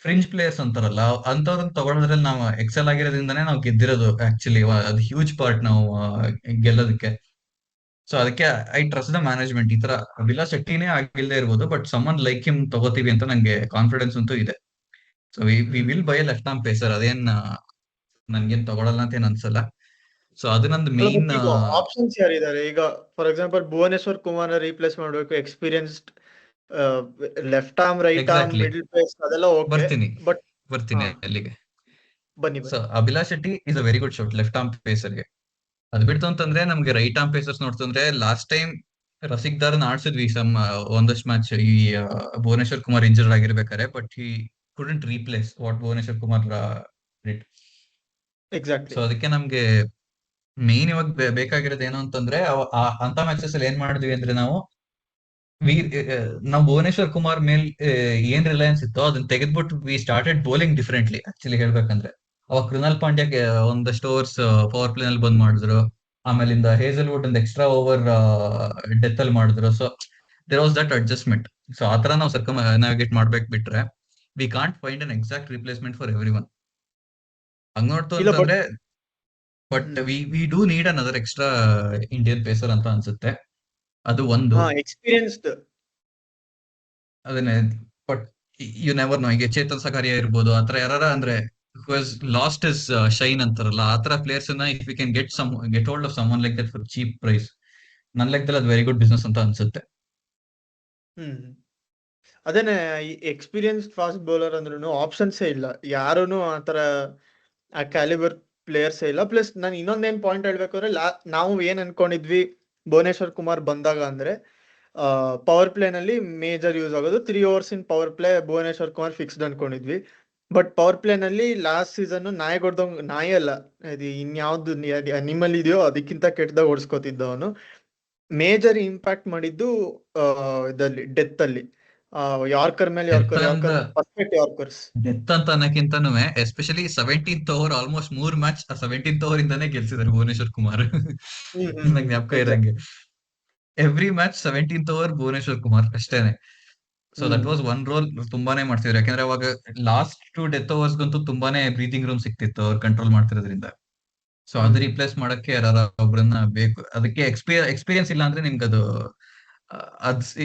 ಫ್ರಿಂಜ್ ಪ್ಲೇಯರ್ಸ್ ಅಂತಾರಲ್ಲ, ಅಂತವ್ರನ್ನ ತಗೊಳೋದ್ರಲ್ಲಿ ನಾವು ಎಕ್ಸೆಲ್ ಆಗಿರೋದ್ರಿಂದಾನೇ ನಾವು ಗೆದ್ದಿರೋದು ಆಕ್ಚುಲಿ. ಅದು ಹ್ಯೂಜ್ ಪಾರ್ಟ್ ನಾವು ಗೆಲ್ಲೋದಕ್ಕೆ. ಸೊ ಅದಕ್ಕೆ ಐ ಟ್ರಸ್ಟ್ ದ ಮ್ಯಾನೇಜ್ಮೆಂಟ್. ಈ ತರ ಅಭಿಲಾಷ್ ಶೆಟ್ಟಿನೇ ಆಗಿಲ್ದೇ ಇರ್ಬೋದು, ಬಟ್ ಸಮನ್ ಲೈಕ್ ಹಿಮ್ ತಗೋತೀವಿ ಅಂತ ನಂಗೆ ಕಾನ್ಫಿಡೆನ್ಸ್ ಅಂತೂ ಇದೆ. So we will buy left arm pacer, ಅದೇನ್ ನನ್ಗೇನ್ ತಗೊಳಲ್ಲ ಅಂತ ಏನ್ ಅನ್ಸಲ್ಲ. ಸೊ ಅದು ನಂದು ಮೇನ್. ಆಪ್ಷನ್ಸ್ ಯಾರಿದ್ದಾರೆ ಈಗ? For example Bhuvneshwar Kumar replace ಮಾಡ್ಬೇಕು, experienced left arm, right arm, exactly. Middle pace ಅದೆಲ್ಲ ಓಕೆ. ಬರ್ತೀನಿ ಬಟ್ ಬರ್ತೀನಿ ಹಾ, ಅಲ್ಲಿಗೆ. ಬನ್ನಿ ಸೊ ಬನ್ನಿ. Abhilash Shetty is a very good shot left arm ಪೇಸರ್ಗೆ. ಅದ್ ಬಿಡ್ತು ಅಂತಂದ್ರೆ ನಮ್ಗೆ ರೈಟ್ ಆರ್ಮ್ ಪೇಸರ್ಸ್ ನೋಡ್ತಂದ್ರೆ ಲಾಸ್ಟ್ ಟೈಮ್ ರಸಿಕ್ ದಾರನ್ ಆಡ್ಸಿದ್ವಿ ಒಂದಷ್ಟು ಮ್ಯಾಚ್ ಈ ಭುವನೇಶ್ವರ್ ಕುಮಾರ್ ಇಂಜರ್ಡ್ ಆಗಿರ್ಬೇಕಾರೆ, but he couldn't replace what Bhuvneshwar Kumar did. Exactly. So ಅದಕ್ಕೆ ನಮ್ಗೆ ಮೇನ್ ಇವಾಗ ಬೇಕಾಗಿರೋದು ಏನು ಅಂತಂದ್ರೆ ಅಂತ ಮ್ಯಾಚಸ್ ಅಲ್ಲಿ ಏನ್ ಮಾಡಿದ್ವಿ ಅಂದ್ರೆ ನಾವು ಭುವನೇಶ್ವರ್ ಕುಮಾರ್ ಮೇಲ್ ಏನ್ ರಿಲಯನ್ಸ್ ಇತ್ತೋ ಅದನ್ನ ತೆಗೆದ್ಬಿಟ್ಟು we started bowling differently. Actually ಹೇಳ್ಬೇಕಂದ್ರೆ ಅವಾಗ ಕೃಣಾಲ್ ಪಾಂಡ್ಯಕ್ಕೆ ಒಂದಷ್ಟು ಓವರ್ಸ್ ಪವರ್ ಪ್ಲೇ ನಲ್ಲಿ ಬಂದ್ ಮಾಡಿದ್ರು. ಆಮೇಲಿಂದ ಹೇಸಲ್ವುಡ್ ಒಂದು ಎಕ್ಸ್ಟ್ರಾ ಓವರ್ ಡೆತ್ ಅಲ್ಲಿ ಮಾಡಿದ್ರು. So there was that adjustment. So ಆತರ ನಾವು ಸರ್ಕಮ್ ನ್ಯಾವಿಗೇಟ್ ಮಾಡ್ಬೇಕು. ಬಿಟ್ರೆ we can't find an exact replacement for every one. ಹಂಗ್ ನೋಡ್ತು ಇಲ್ಲ ಬಟ್ ಅಂತಂದ್ರೆ but we do need another extra Indian pacer ಅಂತ ಅನ್ಸುತ್ತೆ. ಅದು ಒಂದು. ಎಕ್ಸ್ಪೀರಿಯನ್ಸ್ಡ್. ಅದನ್ನೇ ಬಟ್ ಯು ನೆವರ್ ನೋ. ಈಗ ಚೇತನ್ ಸಕಾರಿಯಾ ಇರ್ಬೋದು, ಆತರ ಯಾರ ಅಂದ್ರೆ ಹೂ ಹಸ್ ಲಾಸ್ಟ್ ಇಸ್ ಶೈನ್ ಅಂತಾರಲ್ಲ, ಆತರ players if we can get hold of someone like that for cheap price, ನನ್ನ ಲೆಕ್ಕದಲ್ಲಿ ಅದು ವೆರಿ ಗುಡ್ ಬಿಸ್ನೆಸ್ ಅಂತ ಅನ್ಸುತ್ತೆ. ಅದೇನೆ, ಈ ಎಕ್ಸ್ಪೀರಿಯನ್ಸ್ಡ್ ಫಾಸ್ಟ್ ಬೌಲರ್ ಅಂದ್ರೂ ಆಪ್ಷನ್ಸೇ ಇಲ್ಲ. ಯಾರೂ ಆತರ ಆ ಕ್ಯಾಲಿಬರ್ ಪ್ಲೇಯರ್ಸೇ ಇಲ್ಲ. ಪ್ಲಸ್ ನಾನು ಇನ್ನೊಂದೇನ್ ಪಾಯಿಂಟ್ ಹೇಳ್ಬೇಕಾದ್ರೆ, ನಾವು ಏನ್ ಅನ್ಕೊಂಡಿದ್ವಿ ಭುವನೇಶ್ವರ್ ಕುಮಾರ್ ಬಂದಾಗ ಅಂದ್ರೆ ಪವರ್ ಪ್ಲೇನಲ್ಲಿ ಮೇಜರ್ ಯೂಸ್ ಆಗೋದು 3 overs in power play Bhuvneshwar Kumar fixed ಅನ್ಕೊಂಡಿದ್ವಿ. ಬಟ್ ಪವರ್ ಪ್ಲೇನಲ್ಲಿ ಲಾಸ್ಟ್ ಸೀಸನ್ ನಾಯಿ ಹೊಡ್ದಂಗ್, ನಾಯಿ ಅಲ್ಲ, ಇದು ಇನ್ಯಾವ್ದು ಅನಿಮಲ್ ಇದೆಯೋ ಅದಕ್ಕಿಂತ ಕೆಟ್ಟದಾಗ ಓಡಿಸ್ಕೊತಿದ್ದವನು. ಮೇಜರ್ ಇಂಪ್ಯಾಕ್ಟ್ ಮಾಡಿದ್ದು ಇದಲ್ಲಿ ಡೆತ್ ಅಲ್ಲಿ, ಯಾರ್ಕರ್ ಮೇಲೆ ಯಾರ್ಕರ್ ಪರ್ಫೆಕ್ಟ್ ಯಾರ್ಕರ್ಸ್. ಡೆತ್ ಅಂತ ಅನ್ನಕ್ಕಿಂತನೂ especially 17th over almost 3 match 17th over ಇಂದಾನೇ ಗೆಲ್ಸಿದ್ದಾರೆ ಭುವನೇಶ್ವರ್ ಕುಮಾರ್. ನಂಗೆ ಜ್ಞಾಪಕ ಇರಂಗೆ every match 17th over Bhuvneshwar Kumar ಅಷ್ಟೇನೆ. So that was one role ತುಂಬಾನೇ ಮಾಡ್ತಿದ್ರು. ಯಾಕಂದ್ರೆ ಅವಾಗ ಲಾಸ್ಟ್ 2 ಡೆತ್ ಓವರ್ಸ್ ಗಂತೂ ತುಂಬಾನೇ ಬ್ರೀತಿಂಗ್ ರೂಮ್ ಸಿಕ್ತಿತ್ತು ಅವ್ರು ಕಂಟ್ರೋಲ್ ಮಾಡ್ತಿರೋದ್ರಿಂದ. ಸೊ ಅದು ರಿಪ್ಲೇಸ್ ಮಾಡಕ್ಕೆ ಯಾರ ಒಬ್ರನ್ನ ಬೇಕು. ಅದಕ್ಕೆ ಎಕ್ಸ್ಪೀರಿಯನ್ಸ್ ಇಲ್ಲ ಅಂದ್ರೆ ನಿಮ್ಗೆ ಅದು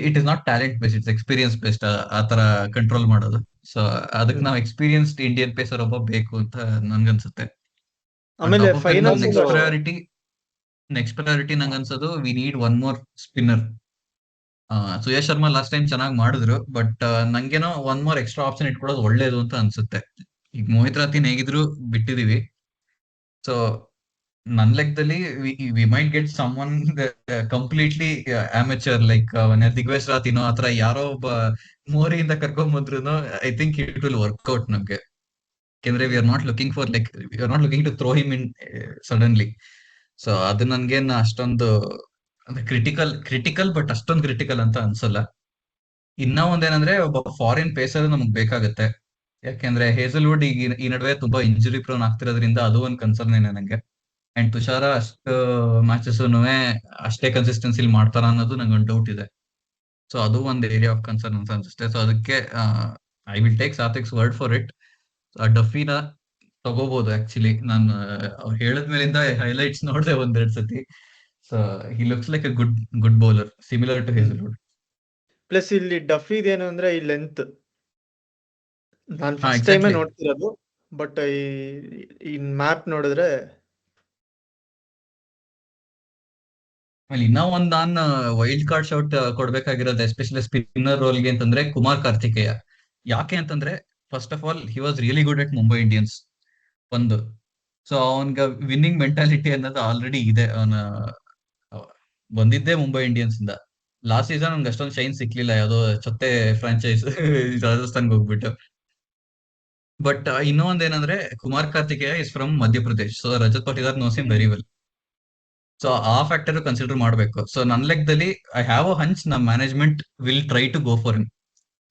it is not talent based, it's experience based ಆತರ ಕಂಟ್ರೋಲ್ ಮಾಡೋದು. ಸೊ ಅದಕ್ಕೆ ನಾವು ಎಕ್ಸ್ಪೀರಿಯನ್ಸ್ಡ್ ಇಂಡಿಯನ್ ಪೇಸರ್ ಒಬ್ಬ ಬೇಕು ಅಂತ ನನ್ಗನ್ಸುತ್ತೆ. ಆಮೇಲೆ ಫೈನಲ್ಸ್ ನೆಕ್ಸ್ಟ್ ಪ್ರಯಾರಿಟಿ ನಂಗೆ ಅನ್ಸೋದು we need one more spinner. Suyash Sharma last time ಚೆನ್ನಾಗಿ ಮಾಡಿದ್ರು, ಬಟ್ ನಂಗೇನೋ ಒನ್ ಮೋರ್ ಎಕ್ಸ್ಟ್ರಾ ಆಪ್ಷನ್ ಇಟ್ಕೊಳ್ಳೋದು ಒಳ್ಳೇದು ಅಂತ ಅನ್ಸುತ್ತೆ. ಈಗ ಮೋಹಿತ್ ರಾತಿನ್ ಹೇಗಿದ್ರು ಬಿಟ್ಟಿದೀವಿ. ಸೊ ನನ್ ಲೆಕ್ಕದಲ್ಲಿ we might get someone completely amateur like Digvesh ರಾತಿನೋ ಆತರ ಯಾರೋ ಒಬ್ಬ ಮೋರಿಯಿಂದ ಕರ್ಕೊಂಡ್ ಬಂದ್ರು I think it will work out ನಮ್ಗೆ. ಯಾಕೆಂದ್ರೆ we are not looking for like we are not looking to throw him in suddenly. So ಅದು ನನ್ಗೇನ್ ಅಷ್ಟೊಂದು ಕ್ರಿಟಿಕಲ್ ಬಟ್ ಅಷ್ಟೊಂದು ಕ್ರಿಟಿಕಲ್ ಅಂತ ಅನ್ಸಲ್ಲ. ಇನ್ನ ಒಂದೇನಂದ್ರೆ ಒಬ್ಬ ಫಾರಿನ್ ಪೇಸರ್ ನಮಗ್ ಬೇಕಾಗತ್ತೆ. ಯಾಕೆಂದ್ರೆ ಹೇಸಲ್ವುಡ್ ಈಗ ಈ ನಡುವೆ ತುಂಬಾ ಇಂಜುರಿ ಪ್ರೋನ್ ಆಗ್ತಿರೋದ್ರಿಂದ ಅದು ಒಂದ್ ಕನ್ಸರ್ನ್ ಏನೇ ನಂಗೆ. ಅಂಡ್ ತುಷಾರ ಅಷ್ಟು ಮ್ಯಾಚಸ್ ಅಷ್ಟೇ ಕನ್ಸಿಸ್ಟೆನ್ಸಿ ಮಾಡ್ತಾರ ಅನ್ನೋದು ನಂಗೆ ಒಂದು ಡೌಟ್ ಇದೆ. ಸೊ ಅದು ಒಂದು ಏರಿಯಾ ಆಫ್ ಕನ್ಸರ್ನ್ ಅಂತ ಅನ್ಸುತ್ತೆ. ಸೊ ಅದಕ್ಕೆ I will take Satvik's word for it. ಡಫಿನ ತಗೋಬಹುದು. ಆಕ್ಚುಲಿ ನಾನು ಅವ್ರು ಹೇಳಿದ್ಮೇಲಿಂದ ಹೈಲೈಟ್ಸ್ ನೋಡಿದೆ 1-2 ಸತಿ. So he looks like a good bowler similar to Hazlewood. Plus ಇಲ್ಲಿ ಡಫಿದ್ ಏನು ಅಂದ್ರೆ ಈ ಲೆಂತ್, ನಾನು ಫಸ್ಟ್ ಟೈಮ್ ನೋಡ್ತಿರೋದು, ಬಟ್ ಈ ಮ್ಯಾಪ್ ನೋಡಿದ್ರೆ ಇನ್ನ ಒಂದ್ ನಾನು ವೈಲ್ಡ್ ಕಾರ್ಡ್ ಶೌಟ್ ಕೊಡ್ಬೇಕಾಗಿರೋದು ಎಸ್ಪೆಷಲಿ ಸ್ಪಿನ್ನರ್ ರೋಲ್ಗೆ ಅಂತಂದ್ರೆ ಕುಮಾರ್ ಕಾರ್ತಿಕೇಯ. ಯಾಕೆ ಅಂತಂದ್ರೆ first of all he was really good at Mumbai Indians ಒಂದು. ಸೊ ಅವನ್ಗ ವಿನ್ನಿಂಗ್ ಮೆಂಟಾಲಿಟಿ ಅನ್ನೋದು ಆಲ್ರೆಡಿ ಇದೆ. ಅವನ ಬಂದಿದ್ದೇ ಮುಂಬೈ ಇಂಡಿಯನ್ಸ್ ಇಂದ. ಲಾಸ್ಟ್ ಸೀಸನ್ ಅವ್ನಿಗೆ ಅಷ್ಟೊಂದು ಶೈನ್ ಸಿಕ್ಲಿಲ್ಲ, ಯಾವ್ದೋ ಚೊತ್ತೆ ಫ್ರಾಂಚೈಸ್ ರಾಜಸ್ಥಾನ್ಗೆ ಹೋಗ್ಬಿಟ್ಟು. ಬಟ್ ಇನ್ನೊಂದ್ ಏನಂದ್ರೆ Kumar Kartikeya is from Madhya Pradesh. So Rajat Patidar knows him very well. So ಆ ಫ್ಯಾಕ್ಟರ್ ಕನ್ಸಿಡರ್ ಮಾಡ್ಬೇಕು. ಸೊ ನನ್ನ ಲೆಕ್ಕದಲ್ಲಿ ಐ ಹ್ಯಾವ್ ಅ ಹಂಚ್ ನಮ್ management will try to go for him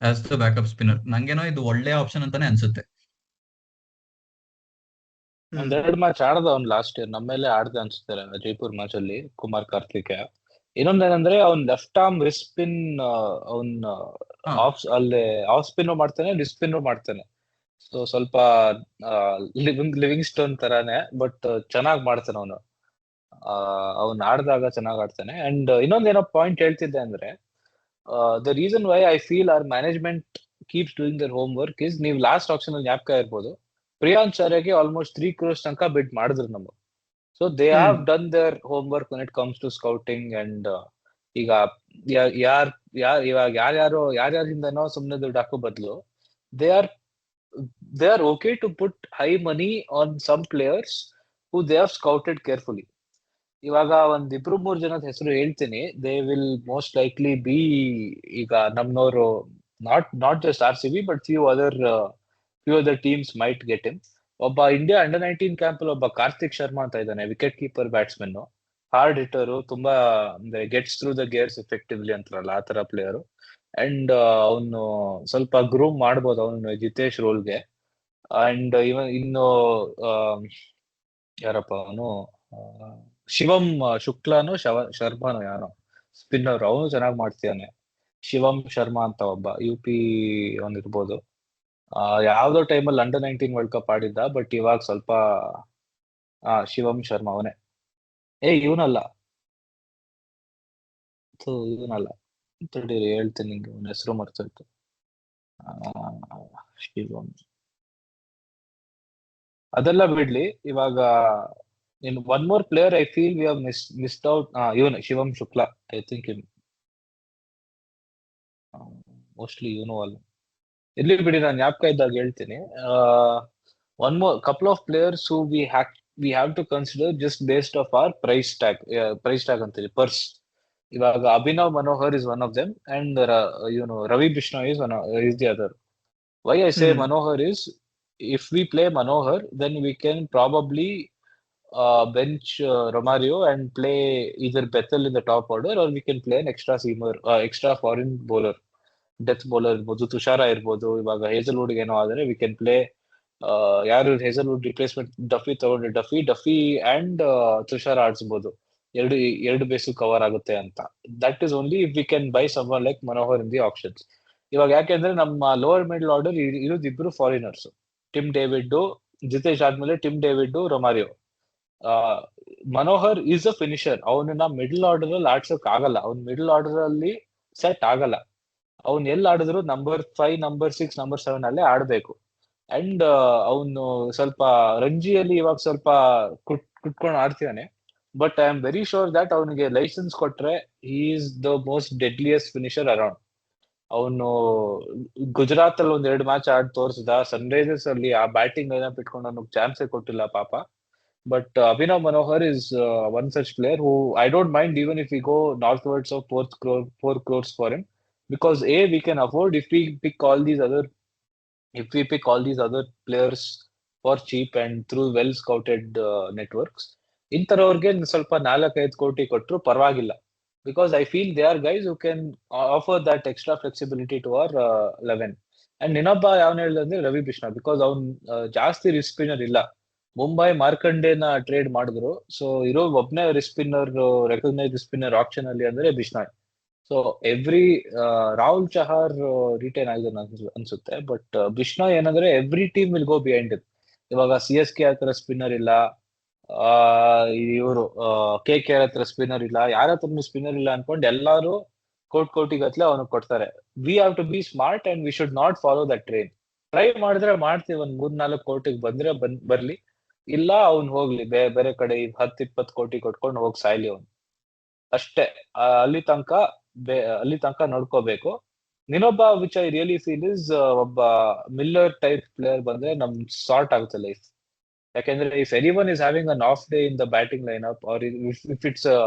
as the backup spinner. ನಂಗೇನೋ ಇದು ಒಳ್ಳೆ ಆಪ್ಷನ್ ಅಂತಾನೆ ಅನ್ಸುತ್ತೆ. ಒಂದೆರಡು ಮ್ಯಾಚ್ ಆಡ್ದ ಅವ್ನು ಲಾಸ್ಟ್ ಇಯರ್, ನಮ್ಮೇಲೆ ಆಡ್ದೆ ಅನ್ಸುತ್ತೆ ಜೈಪುರ್ ಮ್ಯಾಚ್ ಅಲ್ಲಿ ಕುಮಾರ್ ಕಾರ್ತಿಕೇಯ. ಇನ್ನೊಂದೇನಂದ್ರೆ ಅವ್ನ್ ಲೆಫ್ಟ್ ಆರ್ಮ್ ರಿಸ್ಟ್ ಸ್ಪಿನ್, ಅವ್ನ್ ಅಲ್ಲೇ ಆಫ್ ಸ್ಪಿನ್ ಮಾಡ್ತಾನೆ, ರಿಸ್ಟ್ ಸ್ಪಿನ್ ಮಾಡ್ತಾನೆ. ಸೊ ಸ್ವಲ್ಪ ಲಿವಿಂಗ್ ಸ್ಟೋನ್ ತರಾನೇ, ಬಟ್ ಚೆನ್ನಾಗ್ ಮಾಡ್ತಾನೆ ಅವನು. ಅವ್ನ್ ಆಡ್ದಾಗ ಚೆನ್ನಾಗ್ ಆಡ್ತಾನೆ. ಅಂಡ್ ಇನ್ನೊಂದೇನೋ ಪಾಯಿಂಟ್ ಹೇಳ್ತಿದ್ದೆ ಅಂದ್ರೆ, the reason why I feel our management keeps doing their homework is, ನೀವು ಲಾಸ್ಟ್ ಆಪ್ಷನ್ ಅಲ್ಲಿ ಜ್ಞಾಪಕ ಇರ್ಬೋದು, ಪ್ರಿಯಾಂಚಾರ್ಯಗೆ ಆಲ್ಮೋಸ್ಟ್ 3 crores ತನಕ ಬಿಡ್ ಮಾಡಿದ್ರು ನಮ್ಗೆ. So they have done their homework when it comes to scouting. And ಈಗ ಯಾರ್ ಇವಾಗ ಯಾರ್ಯಾರಿಂದನೋ ಸುಮ್ನೆ ದುಡ್ಡು ಹಾಕೋ ಬದಲು they are okay to put high money on some players who they have scouted carefully. ಇವಾಗ ಒಂದಿಬ್ರು ಮೂರ್ ಜನದ ಹೆಸರು ಹೇಳ್ತೀನಿ. They will most likely be ಈಗ ನಮ್ನವರು, not just RCB but few other teams might get him. ಒಬ್ಬ ಇಂಡಿಯಾ ಅಂಡರ್-19 ಕ್ಯಾಂಪ್ ಅಲ್ಲಿ ಒಬ್ಬ ಕಾರ್ತಿಕ್ ಶರ್ಮಾ ಅಂತ ಇದ್ದಾನೆ, wicket keeper batsman, hard hitter, ತುಂಬಾ ಅಂದ್ರೆ gets through the gears effectively ಅಂತಾರಲ್ಲ ಆ ತರ ಪ್ಲೇಯರು. ಅಂಡ್ ಅವನು ಸ್ವಲ್ಪ ಗ್ರೂಮ್ ಮಾಡ್ಬೋದು ಅವನು ಜಿತೇಶ್ ರೋಲ್ಗೆ. ಅಂಡ್ ಇನ್ನು ಯಾರಪ್ಪ ಅವನು, ಶಿವಂ ಶುಕ್ಲಾನು ಶರ್ಮಾನು ಯಾರೋ ಸ್ಪಿನ್ನರ್, ಅವನು ಚೆನ್ನಾಗಿ ಮಾಡ್ತಿದ್ದಾನೆ. ಶಿವಂ ಶರ್ಮಾ ಅಂತ ಒಬ್ಬ UP ಅವನಿರ್ಬೋದು. ಯಾವ್ದೋ ಟೈಮಲ್ಲಿ ಅಂಡರ್-19 ವರ್ಲ್ಡ್ ಕಪ್ ಆಡಿದ್ದ, ಬಟ್ ಇವಾಗ ಸ್ವಲ್ಪ ಶಿವಂ ಶರ್ಮಾ ಅವನೇ. ಇವನಲ್ಲ ತಡೀರಿ ಹೇಳ್ತೀನಿ ನಿಂಗೆ, ಅವನ ಹೆಸರು ಮರ್ತೋಯ್ತು. ಶಿವಂ, ಅದೆಲ್ಲ ಬಿಡ್ಲಿ. ಇವಾಗ one more player I feel we have missed out. ಇವನು Shivam Shukla, I think mostly ಇವನು ಅಲ್ಲ, ಇರ್ಲಿ ಬಿಡಿ, ನಾನು ಜ್ಞಾಪಕ ಇದ್ದಾಗ ಹೇಳ್ತೀನಿ. One more couple of players who we have to consider just based of our price tag ಅಂತೀವಿ, ಪರ್ಸ್. ಇವಾಗ Abhinav Manohar is one of them, and ಇವನು Ravi Bishnoi is the other. Why I say Manohar is, if we play Manohar, then we can probably bench Romario and play either Bethel in the top order, or we can play an extra foreign bowler, death bowler ಇರ್ಬೋದು, ತುಷಾರ ಇರ್ಬೋದು. ಇವಾಗ ಹೇಸಲ್ವುಡ್ ಏನೋ ಆದ್ರೆ ವಿ ಕ್ಯಾನ್ ಪ್ಲೇ, ಯಾರು ಹೇಸಲ್ವುಡ್ ರಿಪ್ಲೇಸ್ಮೆಂಟ್ ಡಫಿ ತಗೊಂಡ್ರೆ ಡಫಿ ಅಂಡ್ ತುಷಾರ ಆಡಿಸ್ಬೋದು. ಎರಡು ಬೇಸು ಕವರ್ ಆಗುತ್ತೆ ಅಂತ. That is only if we can buy someone like Manohar in the options. ಇವಾಗ ಯಾಕೆಂದ್ರೆ ನಮ್ಮ ಲೋವರ್ ಮಿಡಲ್ ಆರ್ಡರ್ ಇರೋದಿಬ್ರು ಫಾರಿನರ್ಸ್, ಟಿಮ್ ಡೇವಿಡ್, ಜಿತೇಶ್ ಆದ್ಮೇಲೆ Tim David, Romario. Manohar is a finisher, ಅವನನ್ನ ಮಿಡಲ್ ಆರ್ಡರ್ ಅಲ್ಲಿ ಆಡ್ಸೋಕ್ ಆಗಲ್ಲ, ಅವ್ನ್ ಮಿಡಲ್ ಆರ್ಡರ್ ಅಲ್ಲಿ ಸೆಟ್ ಆಗಲ್ಲ. ಅವ್ನ್ ಎಲ್ಲಿ ಆಡಿದ್ರು ನಂಬರ್ 5, ನಂಬರ್ 6, ನಂಬರ್ 7 ಅಲ್ಲೇ ಆಡ್ಬೇಕು. ಅಂಡ್ ಅವನು ಸ್ವಲ್ಪ ರಂಜಿಯಲ್ಲಿ ಇವಾಗ ಸ್ವಲ್ಪ ಕುಟ್ಕೊಂಡು ಆಡ್ತಿದ್ದಾನೆ. But I am very sure that ಅವನಿಗೆ ಲೈಸೆನ್ಸ್ ಕೊಟ್ರೆ he is the most deadliest finisher around. ಅವನು ಗುಜರಾತ್ ಅಲ್ಲಿ 1-2 ಮ್ಯಾಚ್ ಆಡಿ ತೋರಿಸಿದ. ಸನ್ರೈಸರ್ಸ್ ಅಲ್ಲಿ ಆ ಬ್ಯಾಟಿಂಗ್ ಲೈನಪ್ ಇಟ್ಕೊಂಡು ಅವನಿಗೆ ಚಾನ್ಸೇ ಕೊಟ್ಟಿಲ್ಲ ಪಾಪ. But Abhinav Manohar is one such player who I don't mind even if we go northwards of 4 crores for him, because we can afford if we pick all these other players for cheap and through well scouted networks. ಇಂಥವ್ರಿಗೆ ಸ್ವಲ್ಪ 4-5 ಕೋಟಿ ಕೊಟ್ಟರು ಪರವಾಗಿಲ್ಲ, because I feel they are guys who can offer that extra flexibility to our 11. And ಇನ್ನೊಬ್ಬ ಯಾವನ್ ಹೇಳಿದ್ರೆ ರವಿ ಬಿಷ್ಣಾ, ಬಿಕಾಸ್ ಅವ್ನ್ ಜಾಸ್ತಿ ರಿಸ್ಕ್ ಸ್ಪಿನ್ನರ್ ಇಲ್ಲ. ಮುಂಬೈ ಮಾರ್ಕಂಡೇನ ಟ್ರೇಡ್ ಮಾಡಿದ್ರು, ಸೊ ಇರೋ ಒಬ್ನೇ ಸ್ಪಿನ್ನರ್, ರೆಕಗ್ನೈಸ್ ಸ್ಪಿನ್ನರ್ ಆಪ್ಷನ್ ಅಲ್ಲಿ ಅಂದ್ರೆ ಬಿಷ್ನಾಯ್. ಸೊ ರಾಹುಲ್ ಚಹಾರ್ ರಿಟೈನ್ ಆಗಿದೆ ಅನ್ಸುತ್ತೆ, ಬಟ್ ಬಿಷ್ನಾಯ್ ಏನಂದ್ರೆ every team will go behind it. ಇವಾಗ CSK ಹತ್ರ ಸ್ಪಿನ್ನರ್ ಇಲ್ಲ, ಇವರು KKR ಹತ್ರ ಸ್ಪಿನ್ನರ್ ಇಲ್ಲ, ಯಾರ ಹತ್ರ ಸ್ಪಿನ್ನರ್ ಇಲ್ಲ ಅನ್ಕೊಂಡು ಎಲ್ಲಾರು ಕೋಟಿಗತ್ಲೆ ಅವನಿಗೆ ಕೊಡ್ತಾರೆ. We have to be smart and we should not follow that train. Try ಮಾಡಿದ್ರೆ ಮಾಡ್ತೀವಿ, 1-3-4 ಕೋಟಿಗೆ ಬಂದ್ರೆ ಬರ್ಲಿ, ಇಲ್ಲ ಅವ್ನ್ ಹೋಗ್ಲಿ ಬೇರೆ ಕಡೆ 10-20 ಕೋಟಿ ಕೊಟ್ಕೊಂಡು ಹೋಗಿ ಸಾಯ್ಲಿ ಅವ್ನು ಅಷ್ಟೇ. ಅಲ್ಲಿ ತನಕ ನೋಡ್ಕೋಬೇಕು. ಇನ್ನೊಬ್ಬ which I really feel is ಒಬ್ಬ ಮಿಲ್ಲರ್ ಟೈಪ್ ಪ್ಲೇಯರ್ ಬಂದ್ರೆ ನಮ್ ಸಾರ್ಟ್ ಆಗುತ್ತೆ ಲೈಫ್. ಯಾಕೆಂದ್ರೆ if anyone is having an off day in the batting line up, or if it's a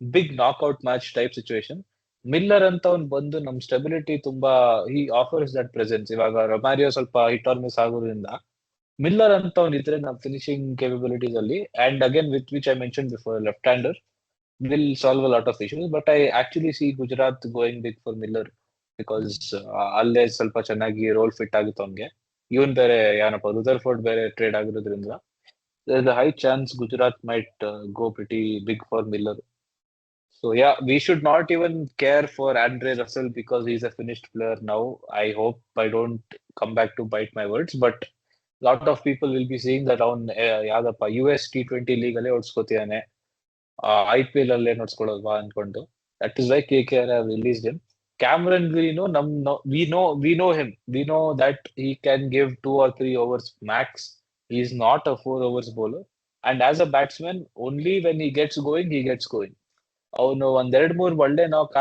big knockout match type situation, Miller ಅಂತ ಅವ್ನು ಬಂದು ನಮ್ ಸ್ಟೆಬಿಲಿಟಿ ತುಂಬಾ ಹಿ ಆಫರ್ಸ್ ದಟ್ ಪ್ರೆಸೆನ್ಸ್. ಇವಾಗ ರೊಮಾರಿಯೋ ಸ್ವಲ್ಪ ಹಿಟ್ ಆರ್ ಮಿಸ್ ಆಗೋದ್ರಿಂದ ಮಿಲ್ಲರ್ ಅಂತ ಅವ್ನು ಇದ್ರೆ ನಮ್ ಫಿನಿಶಿಂಗ್ ಕೇಪಬಿಲಿಟೀಸ್ ಅಲ್ಲಿ, and again which I mention before, left hander will solve a lot of issues. But I actually see Gujarat going big for Miller, because ಅಲ್ಲೇ ಸ್ವಲ್ಪ ಚೆನ್ನಾಗಿ ರೋಲ್ ಫಿಟ್ ಆಗಿತ್ತು ಅವ್ನಿಗೆ. ಇವನ್ ಬೇರೆ ಏನಪ್ಪ ರುದರ್ಫೋರ್ಡ್ ಬೇರೆ ಟ್ರೇಡ್ ಆಗಿರೋದ್ರಿಂದ there is a high chance Gujarat might go pretty big for Miller. So yeah, we should not even care for Andre Russell because he's a finished player now. I hope I don't come back to bite my words, but lot of people will be saying that ಅವನ್ ಯಾವ್ದಪ್ಪ US T20 ಲೀಗ್ ಅಲ್ಲೇ ಓಡಿಸ್ಕೋತಿದ್ದಾನೆ, IPL ಅಲ್ಲೇ ನೋಡ್ಸ್ಕೊಳ್ಳೋಲ್ವಾ ಅನ್ಕೊಂಡು. That is why KKR have released him. Cameron Green, we know him. We know that he can give 2 or 3 overs max. He is not a 4 overs bowler. And as a batsman, only when he gets going, he gets going. ಅವನು 2-3 ಒಳ್ಳೆ ನಾಕ್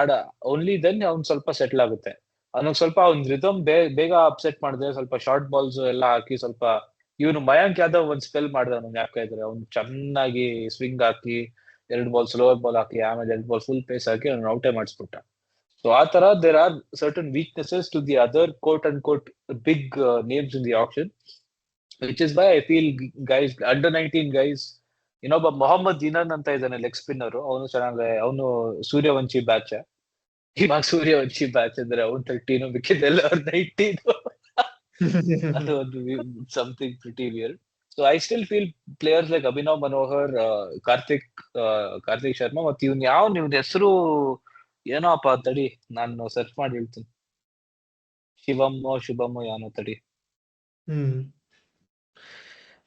ಓನ್ಲಿ ದೆನ್ ಅವ್ನ್ ಸ್ವಲ್ಪ ಸೆಟ್ಲ್ ಆಗುತ್ತೆ. ಅವನಿಗೆ ಸ್ವಲ್ಪ ಅವ್ನ್ ರಿದಮ್ ಬೇಗ ಅಪ್ಸೆಟ್ ಮಾಡಿದ್ರೆ, ಸ್ವಲ್ಪ ಶಾರ್ಟ್ ಬಾಲ್ಸ್ ಎಲ್ಲ ಹಾಕಿ ಸ್ವಲ್ಪ ಇವನು ಮಯಾಂಕ್ ಯಾದವ್ ಒಂದ್ ಸ್ಪೆಲ್ ಮಾಡ್ದ, ಅವ್ನಿಗೆ ಯಾಕೆ ಇದ್ರೆ ಅವ್ನು ಚೆನ್ನಾಗಿ ಸ್ವಿಂಗ್ ಹಾಕಿ 2 ಬಾಲ್ ಸ್ಲೋವರ್ ಬಾಲ್ ಹಾಕಿ ಆಮೇಲೆ 2 ಬಾಲ್ ಫುಲ್ ಪೇಸ್ ಹಾಕಿ ಅವ್ನು ಔಟೇ ಮಾಡಿಸ್ಬಿಟ್ಟ. ಸೊ ಆ ತರ there are certain weaknesses to the other quote and quote big names in the auction, which is why I feel guys under 19 guys, ಇನ್ನೊಬ್ಬ ಮೊಹಮ್ಮದ್ ಇನಾನ್ ಅಂತ ಇದ್ದಾನೆ ಲೆಗ್ ಸ್ಪಿನ್ನರ್, ಅವನು ಚೆನ್ನಾಗಿ, ಅವನು ಸೂರ್ಯವಂಶಿ ಬ್ಯಾಚ್. ಇವಾಗ ಸೂರ್ಯವಂಶಿ ಬ್ಯಾಚ್ ಅಂದ್ರೆ ಅವ್ನು 13 ಮಿಕ್ಕಿದೆಲ್ಲ ಅವ್ರು 19. ಅದು ಒಂದು something pretty weird. So I still feel players like Abhinav Manohar, Karthik Sharma, ಮತ್ತೆ ಇವ್ನ ಹೆಸರು ಏನೋ ಅಪ್ಪ, ತಡಿ ನಾನು ಸರ್ಚ್ ಮಾಡಿ ಹೇಳ್ತೀನಿ. ಶುಭಮೋ ಏನೋ, ತಡಿ.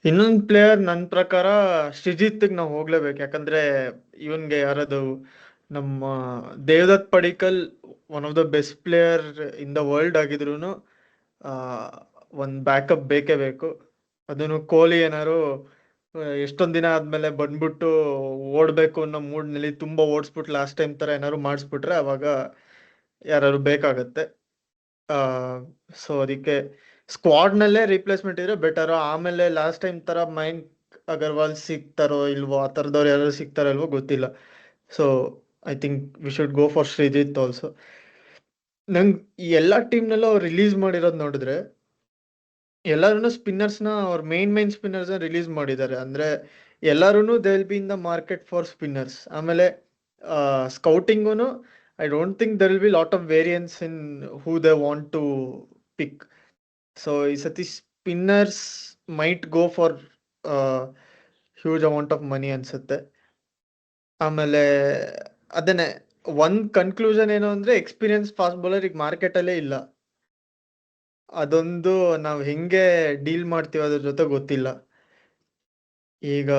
ಇನ್ನೊಂದು ಪ್ಲೇಯರ್ ನನ್ನ ಪ್ರಕಾರ ಶ್ರೀಜಿತ್ ನಾವು ಹೋಗ್ಲೇಬೇಕು. ಯಾಕಂದ್ರೆ ಇವನ್ಗೆ ಯಾರದು ನಮ್ಮ Devdutt Padikkal one of the best player in the world ಆಗಿದ್ರು ಒಂದು ಬ್ಯಾಕಪ್ ಬೇಕೇ ಬೇಕು. ಅದನ್ನು ಕೊಹ್ಲಿ ಏನಾರು ಎಷ್ಟೊಂದ್ ದಿನ ಆದ್ಮೇಲೆ ಬಂದ್ಬಿಟ್ಟು ಓಡ್ಬೇಕು ಅನ್ನೋ ಮೂಡ್ನಲ್ಲಿ ತುಂಬಾ ಓಡಿಸ್ಬಿಟ್ಟು ಲಾಸ್ಟ್ ಟೈಮ್ ತರ ಏನಾದ್ರು ಮಾಡಿಸ್ಬಿಟ್ರೆ ಅವಾಗ ಯಾರು ಬೇಕಾಗತ್ತೆ. ಸೊ ಅದಕ್ಕೆ ಸ್ಕ್ವಾಡ್ ನಲ್ಲೇ ರಿಪ್ಲೇಸ್ಮೆಂಟ್ ಇದ್ರೆ ಬೆಟರ್. ಆಮೇಲೆ ಲಾಸ್ಟ್ ಟೈಮ್ ತರ ಮಯಾಂಕ್ ಅಗರ್ವಾಲ್ ಸಿಗ್ತಾರೋ ಇಲ್ವೋ, ಆ ಥರದವ್ರು ಯಾರು ಸಿಗ್ತಾರೋ ಇಲ್ವೋ ಗೊತ್ತಿಲ್ಲ. So I think we should go for Sreejith also. ನಂಗೆ ಈ ಎಲ್ಲ ಟೀಮ್ನಲ್ಲೂ ಅವ್ರು ರಿಲೀಸ್ ಮಾಡಿರೋದು ನೋಡಿದ್ರೆ ಎಲ್ಲರೂ ಸ್ಪಿನ್ನರ್ಸ್ನ ಅವ್ರ ಮೇನ್ ಸ್ಪಿನ್ನರ್ಸ್ನ ರಿಲೀಸ್ ಮಾಡಿದ್ದಾರೆ. ಅಂದರೆ ಎಲ್ಲರೂ they will be in the market for spinners. ಆಮೇಲೆ scouting I don't think there will be lot of variance in who they want to pick. So ಈ ಸತಿ spinners might go for huge amount of money ಅನ್ಸುತ್ತೆ. ಆಮೇಲೆ ಅದನ್ನೇ ಒಂದು ಕನ್ಕ್ಲೂಷನ್ ಏನು ಅಂದರೆ ಎಕ್ಸ್ಪೀರಿಯನ್ಸ್ ಫಾಸ್ಟ್ ಬೌಲರ್ ಈಗ ಮಾರ್ಕೆಟಲ್ಲೇ ಇಲ್ಲ. ಅದೊಂದು ನಾವು ಹೆಂಗೆ ಡೀಲ್ ಮಾಡ್ತೀವಿ ಅದ್ರ ಜೊತೆ ಗೊತ್ತಿಲ್ಲ. ಈಗ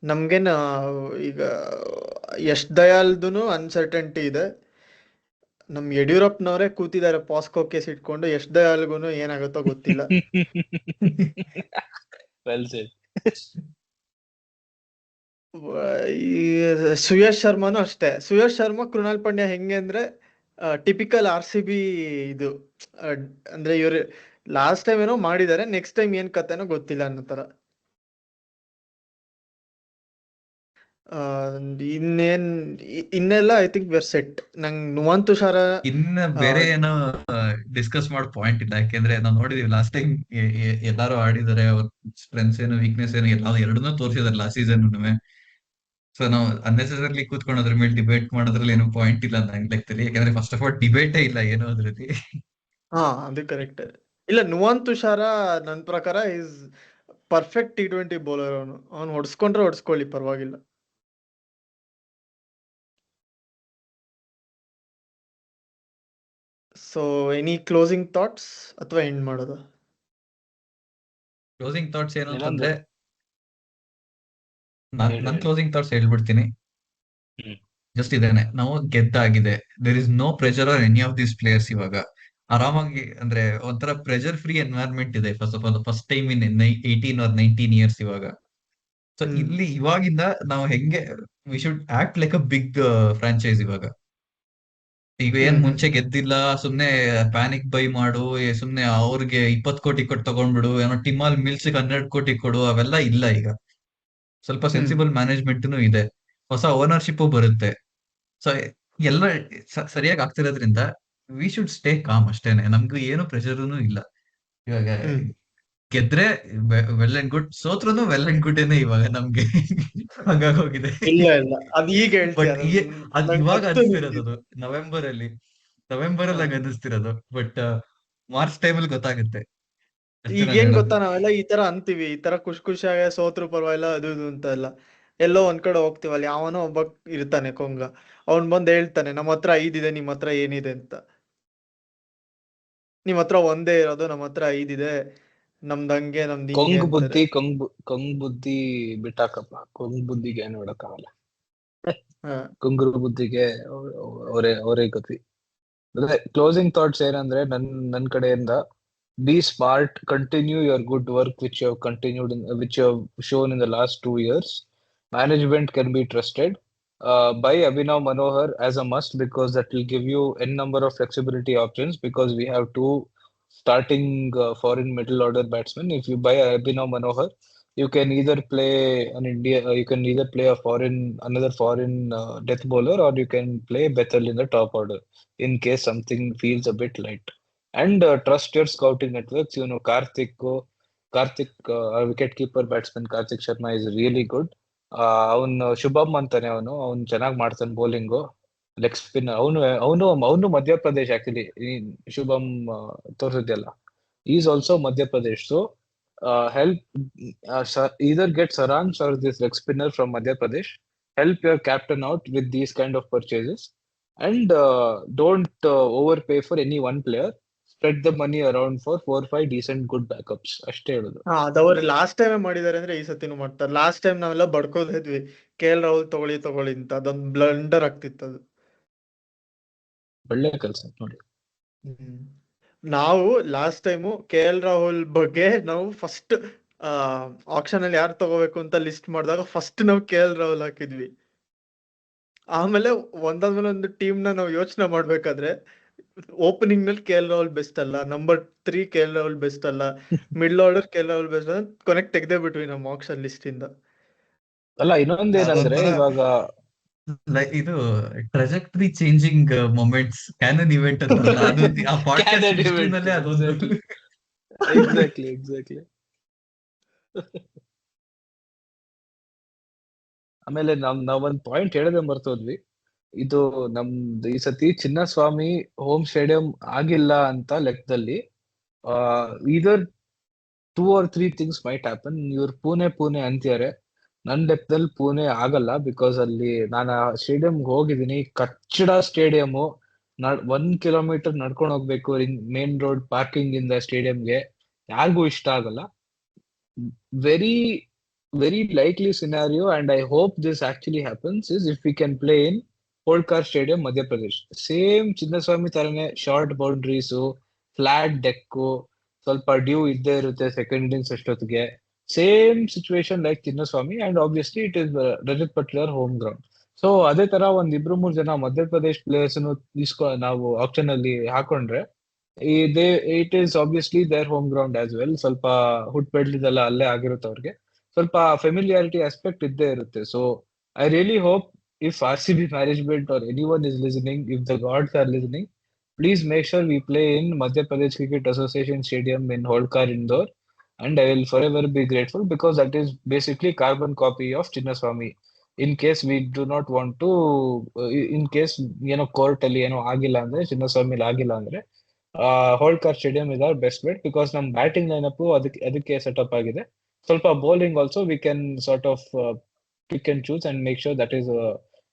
ನಮ್ಗೇನು ಈಗ ಯಶ್ ದಯಾಲ್ದು ಅನ್ಸರ್ಟನಿಟಿ ಇದೆ. ನಮ್ ಯಡಿಯೂರಪ್ಪನವರೇ ಕೂತಿದ್ದಾರೆ ಪಾಸ್ಕೋ ಕೇಸ್ ಇಟ್ಕೊಂಡು. ಯಶ್ ದಯಾಲ್ಗೂ ಏನಾಗುತ್ತೋ ಗೊತ್ತಿಲ್ಲ. Well shed. ಈ ಸುಯಶ್ ಶರ್ಮಾನು ಅಷ್ಟೇ. ಸುಯಶ್ ಶರ್ಮಾ, ಕೃಣಾಲ್ ಪಾಂಡ್ಯ ಹೆಂಗೆ ಅಂದ್ರೆ ಟಿಪಿಕಲ್ RCB ಇದು. ಅಂದ್ರೆ ಇವ್ರು ಲಾಸ್ಟ್ ಟೈಮ್ ಏನೋ ಮಾಡಿದ್ದಾರೆ, ನೆಕ್ಸ್ಟ್ ಟೈಮ್ ಏನ್ ಕತೆನೋ ಗೊತ್ತಿಲ್ಲ ಅನ್ನೋ ತರ. ಇನ್ನೆಲ್ಲ ಐ ಥಿಂಕ್ ವೇರ್ ಸೆಟ್. ನಂಗೆ ನುವಾನ್ ತುಷಾರ ಇನ್ನ ಬೇರೆ ಏನೋ ಡಿಸ್ಕಸ್ ಮಾಡೋ ಪಾಯಿಂಟ್ ಇಲ್ಲ. ಯಾಕೆಂದ್ರೆ ನಾವು ನೋಡಿದೀವಿ ಲಾಸ್ಟ್ ಟೈಮ್ ಎಲ್ಲಾರು ಆಡಿದಾರೆ, ಅವ್ರ ಸ್ಟ್ರೆಂತ್ಸ್ ಏನು ವೀಕ್ನೆಸ್ ಏನು ಎಲ್ಲ ಎರಡನ್ನೂ ತೋರಿಸಿದಾರೆ ಲಾಸ್ಟ್ ಸೀಸನ್. ಸೊ ನಾವು ಅನ್ನೆಸೆಸರ್ಲಿ ಕೂತ್ಕೊಂಡು ಅದ್ರ ಮೇಲೆ ಡಿಬೇಟ್ ಮಾಡೋದ್ರಲ್ಲಿ ಏನೋ ಪಾಯಿಂಟ್ ಇಲ್ಲ ನಂಗೆ ಲೆಕ್ಕದಲ್ಲಿ. ಯಾಕಂದ್ರೆ ಫಸ್ಟ್ ಆಫ್ ಆಲ್ ಡಿಬೇಟೇ ಇಲ್ಲ ಏನೋ ಅದ್ರಲ್ಲಿ. ಅದು ಕರೆಕ್ಟ್. ಇಲ್ಲ, ನುವಾನ್ ತುಷಾರ ನನ್ನ ಪ್ರಕಾರ ಈಸ್ ಪರ್ಫೆಕ್ಟ್ T20 ಬೌಲರ್. ಅವನು ಹೊಡ್ಸ್ಕೊಂಡ್ರೆ ಹೊಡ್ಸ್ಕೊಳ್ಳಿ, ಪರವಾಗಿಲ್ಲ. ಸೊ ಎನಿ ಕ್ಲೋಸಿಂಗ್ ಥಾಟ್ಸ್ ಅಥವಾ ಎಂಡ್ ಮಾಡೋದು? ಕ್ಲೋಸಿಂಗ್ ಥಾಟ್ಸ್ ಏನು ಅಂತಂದ್ರೆ, ಹೇಳಿ, ನನ್ ಹೇಳಿ. ಕ್ಲೋಸಿಂಗ್ ಥಾಟ್ಸ್ ಹೇಳ್ಬಿಡ್ತೀನಿ. ಜಸ್ಟ್ ಇದೇನೆ, ನಾವು ಗೆದ್ದಾಗಿದೆ. There is no pressure on any of these players. ಇವಾಗ ಆರಾಮಾಗಿ, ಅಂದ್ರೆ ಒಂಥರ ಪ್ರೆಷರ್ ಫ್ರೀ ಎನ್ವೈರನ್ಮೆಂಟ್ ಇದೆ. First of all first time in 18 or 19 years ಇವಾಗ. ಸೊ ಇಲ್ಲಿ ಇವಾಗಿಂದ ನಾವು ಹೆಂಗೆ we should act like a big franchise ಇವಾಗ. ಈಗ ಏನ್ ಮುಂಚೆ ಗೆದ್ದಿಲ್ಲ ಸುಮ್ನೆ ಪ್ಯಾನಿಕ್ ಬೈ ಮಾಡು, ಸುಮ್ನೆ ಅವ್ರಿಗೆ 20 ಕೋಟಿ ಕೊಟ್ಟು ತಗೊಂಡ್ಬಿಡು, ಏನೋ ಟಿಮಾಲ್ ಮಿಲ್ಸ್ 12 ಕೋಟಿ ಕೊಡು, ಅವೆಲ್ಲ ಇಲ್ಲ ಈಗ. ಸ್ವಲ್ಪ ಸೆನ್ಸಿಬಲ್ ಮ್ಯಾನೇಜ್ಮೆಂಟ್ನು ಇದೆ, ಹೊಸ ಓನರ್ಶಿಪ್ ಬರುತ್ತೆ. ಸೊ ಎಲ್ಲ ಸರಿಯಾಗಿ ಆಗ್ತಿರೋದ್ರಿಂದ ವಿ ಶುಡ್ ಸ್ಟೇ ಕಾಮ್ ಅಷ್ಟೇನೆ. ನಮ್ಗೂ ಏನು ಪ್ರೆಷರ್ನು ಇಲ್ಲ. ಇವಾಗ ಗೆದ್ರೆ ವೆಲ್ ಅಂಡ್ ಗುಡ್, ಸೋತ್ರುನು ವೆಲ್ ಅಂಡ್ ಗುಡ್ ಏನೇ ಇವಾಗ ನಮ್ಗೆ. ಹಂಗಾಗೋಗಿದೆ. ಇಲ್ಲ ಅದ್ ಈಗ ಬಟ್ ಅದ್ ಇವಾಗ ಅನಿಸ್ತಿರೋದು ನವೆಂಬರ್ ಅಲ್ಲಿ ಹಂಗ ಅನಿಸ್ತಿರೋದು. ಬಟ್ ಮಾರ್ಚ್ ಟೈಮಲ್ಲಿ ಗೊತ್ತಾಗುತ್ತೆ. ಈಗ ಏನ್ ಗೊತ್ತಾ, ನಾವೆಲ್ಲ ಈ ತರ ಅಂತೀವಿ, ಈ ತರ ಖುಷಿಯಾಗಿ ಸೋತ್ರು ಪರವಾಗಿಲ್ಲ ಅದು ಇದು ಅಂತ ಎಲ್ಲ. ಎಲ್ಲೋ ಒಂದ್ ಕಡೆ ಹೋಗ್ತಿವಲ್ಲ, ಯಾವನೋ ಒಬ್ಬ ಇರ್ತಾನೆ ಕೊಂಗ, ಅವ್ನ್ ಬಂದ್ ಹೇಳ್ತಾನೆ ನಮ್ಮ ಹತ್ರ 5 ಇದೆ, ನಿಮ್ ಹತ್ರ ಏನಿದೆ ಅಂತ. ನಿಮ್ ಹತ್ರ ಒಂದೇ ಇರೋದು, ನಮ್ಮ ಹತ್ರ 5 ಇದೆ, ನಮ್ದಂಗೆ ನಮ್ದು ಹಿಂಗೆ ಅಂತಾರೆ. ಕಂಗ್ ಬುದ್ಧಿ ಬಿಟ್ಟಾಕಪ್ಪ. ಕಂಗ್ ಬುದ್ಧಿಗೆ ಏನು ಮಾಡಕ್ಕಾಗಲ್ಲ. ಕುಂಗುರು ಬುದ್ಧಿಗೆ ಅವರೇ ಗತಿ. ಕ್ಲೋಸಿಂಗ್ ಥಾಟ್ಸ್ ಏನಂದ್ರೆ ನನ್ ಕಡೆಯಿಂದ, be smart, continue your good work which you have shown in the last 2 years. Management can be trusted. buy Abhinav Manohar as a must because that will give you n number of flexibility options because we have two starting foreign middle order batsmen. If you buy Abhinav Manohar, you can either play you can either play another foreign death bowler, or you can play Bethel in the top order in case something feels a bit light. And trust your scouting networks. You know, Karthik, our wicket keeper batsman Karthik Sharma is really good. ಅವನು ಶುಭಮ್ ಅಂತಾನೆ, ಅವನು ಚೆನ್ನಾಗಿ ಮಾಡ್ತಾನೆ ಬೌಲಿಂಗು, ಲೆಗ್ ಸ್ಪಿನ್. ಅವನು ಮಧ್ಯಪ್ರದೇಶ್ ಆಕ್ಚುಲಿ, ಶುಭಮ್ ತೋರಿಸಿದ್ಯಲ್ಲ, is also Madhya Pradesh. So help either get Saransh or this leg spinner from Madhya Pradesh. Help your captain out with these kind of purchases, and don't overpay for any one player. Spread the money around for 4-5 decent good backups. ಅಷ್ಟೇ ಹೇಳುದು. ಅದವ್ರು ಲಾಸ್ಟ್ ಟೈಮ್ ಮಾಡಿದಾರೆ ಅಂದ್ರೆ ಈ ಸತಿನೂ ಮಾಡ್ತಾರೆ. ಲಾಸ್ಟ್ ಟೈಮ್ ನಾವೆಲ್ಲ ಬಡ್ಕೋತಾ ಇದ್ವಿ, KL ರಾಹುಲ್ ತಗೊಳ್ಳಿ ಅಂತ. ಅದೊಂದು ಬ್ಲಂಡರ್ ಆಗ್ತಿತ್ತು ಅದು. ಒಳ್ಳೆ ಕೆಲಸ ನೋಡಿ. ನಾವು ಲಾಸ್ಟ್ ಟೈಮು KL ರಾಹುಲ್ ಬಗ್ಗೆ ನಾವು ಫಸ್ಟ್ ಆಕ್ಷನ್ ಅಲ್ಲಿ ಯಾರು ತಗೋಬೇಕು ಅಂತ ಲಿಸ್ಟ್ ಮಾಡಿದಾಗ ಫಸ್ಟ್ ನಾವು KL ರಾಹುಲ್ ಹಾಕಿದ್ವಿ. ಆಮೇಲೆ ಒಂದಾದ್ಮೇಲೆ ಒಂದು ಟೀಮ್ ನಾವು ಯೋಚನೆ ಮಾಡ್ಬೇಕಾದ್ರೆ ಓಪನಿಂಗ್ ನಲ್ಲಿ KL ರಾಹುಲ್ ಬೆಸ್ಟ್ ಅಲ್ಲ, ನಂಬರ್ 3 KL ರಾಹುಲ್ ಬೆಸ್ಟ್ ಅಲ್ಲ, middle order KL Rahul best ಅಲ್ಲ, ಕೊನೆಕ್ಟ್ ತೆಗ್ದೇ ಬಿಟ್ವಿ ನಮ್ಮ ಆಕ್ಷನ್ ಲಿಸ್ಟ್ ಇಂದ. ಅಲ್ಲ, ಇನ್ನೊಂದೇನಂದ್ರೆ ಇವಾಗ ಇದು trajectory changing moments cannon event ಅಂತಲ್ಲ, ಅದು ಆ ಪಾಡ್ಕಾಸ್ಟ್ ಹಿಸ್ಟ್ರಿನಲ್ಲೇ ಅದೊಂದು. ಎಕ್ಸಾಕ್ಟ್ಲಿ. ಆಮೇಲೆ ನಾವೊಂದ್ ಪಾಯಿಂಟ್ ಹೇಳದೆ ಮರ್ತೋದ್ವಿ. ಇದು ನಮ್ದು ಈ ಸತಿ ಚಿನ್ನಸ್ವಾಮಿ ಹೋಮ್ ಸ್ಟೇಡಿಯಂ ಆಗಿಲ್ಲ ಅಂತ ಲೆಕ್ಕದಲ್ಲಿ ಇದರ್ 2 or 3 ಥಿಂಗ್ಸ್ ಮೈಟ್ ಹ್ಯಾಪನ್. ಇವ್ರು ಪೂನೆ ಅಂತಿದ್ದಾರೆ. ನನ್ ಲೆಕ್ಕದಲ್ಲಿ ಪೂನೆ ಆಗಲ್ಲ, ಬಿಕಾಸ್ ಅಲ್ಲಿ ನಾನು ಸ್ಟೇಡಿಯಂಗೆ ಹೋಗಿದ್ದೀನಿ. ಕಚ್ಚಡ ಸ್ಟೇಡಿಯಮು, 1 ಕಿಲೋಮೀಟರ್ ನಡ್ಕೊಂಡು ಹೋಗ್ಬೇಕು ಮೇನ್ ರೋಡ್ ಪಾರ್ಕಿಂಗ್ ಇಂದ ಸ್ಟೇಡಿಯಂಗೆ. ಯಾರಿಗೂ ಇಷ್ಟ ಆಗಲ್ಲ. Very very likely scenario, and I hope this actually happens, is if we can play in Holkar stadium Madhya Pradesh. Same Chinnaswamy ತರನೇ ಶಾರ್ಟ್ ಬೌಂಡ್ರೀಸು, ಫ್ಲಾಟ್ ಡೆಕ್ಕು, ಸ್ವಲ್ಪ ಡ್ಯೂ ಇದ್ದೇ ಇರುತ್ತೆ ಸೆಕೆಂಡ್ ಇನ್ನಿಂಗ್ಸ್ ಅಷ್ಟೊತ್ತಿಗೆ. Same situation like Chinnaswamy, and obviously it is Rajat Patidar home ground. So ಅದೇ ತರ ಒಂದ್ 2-3 ಜನ ಮಧ್ಯಪ್ರದೇಶ್ ಪ್ಲೇಯರ್ಸ್ ನಾವು ಆಪ್ಷನ್ ಅಲ್ಲಿ ಹಾಕೊಂಡ್ರೆ, it is obviously their home ground as well. ಸ್ವಲ್ಪ ಹುಟ್ ಬೆಳೆದಿದ್ದೆಲ್ಲ ಅಲ್ಲೇ ಆಗಿರುತ್ತೆ ಅವ್ರಿಗೆ, ಸ್ವಲ್ಪ ಫೆಮಿಲಿಯಾರಿಟಿ ಆಸ್ಪೆಕ್ಟ್ ಇದ್ದೇ ಇರುತ್ತೆ. So I really hope if RCB management or anyone is listening, if the gods are listening, please make sure we play in Madhya Pradesh Cricket Association Stadium in Holkar, Indore, and I will forever be grateful, because that is basically carbon copy of Chinnaswamy. In case we do not want to, in case court ಅಲ್ಲಿ ಏನೋ ಆಗಿಲ್ಲ ಅಂದ್ರೆ, ಚಿನ್ನಸ್ವಾಮಿ ಆಗಿಲ್ಲ ಅಂದ್ರೆ, Holkar stadium is our best bet, because ನಮ್ ಬ್ಯಾಟಿಂಗ್ ಲೈನಪ್ ಅದಕ್ಕೆ ಸೆಟಪ್ ಆಗಿದೆ. ಸ್ವಲ್ಪ bowling also we can sort of pick and choose and make sure that is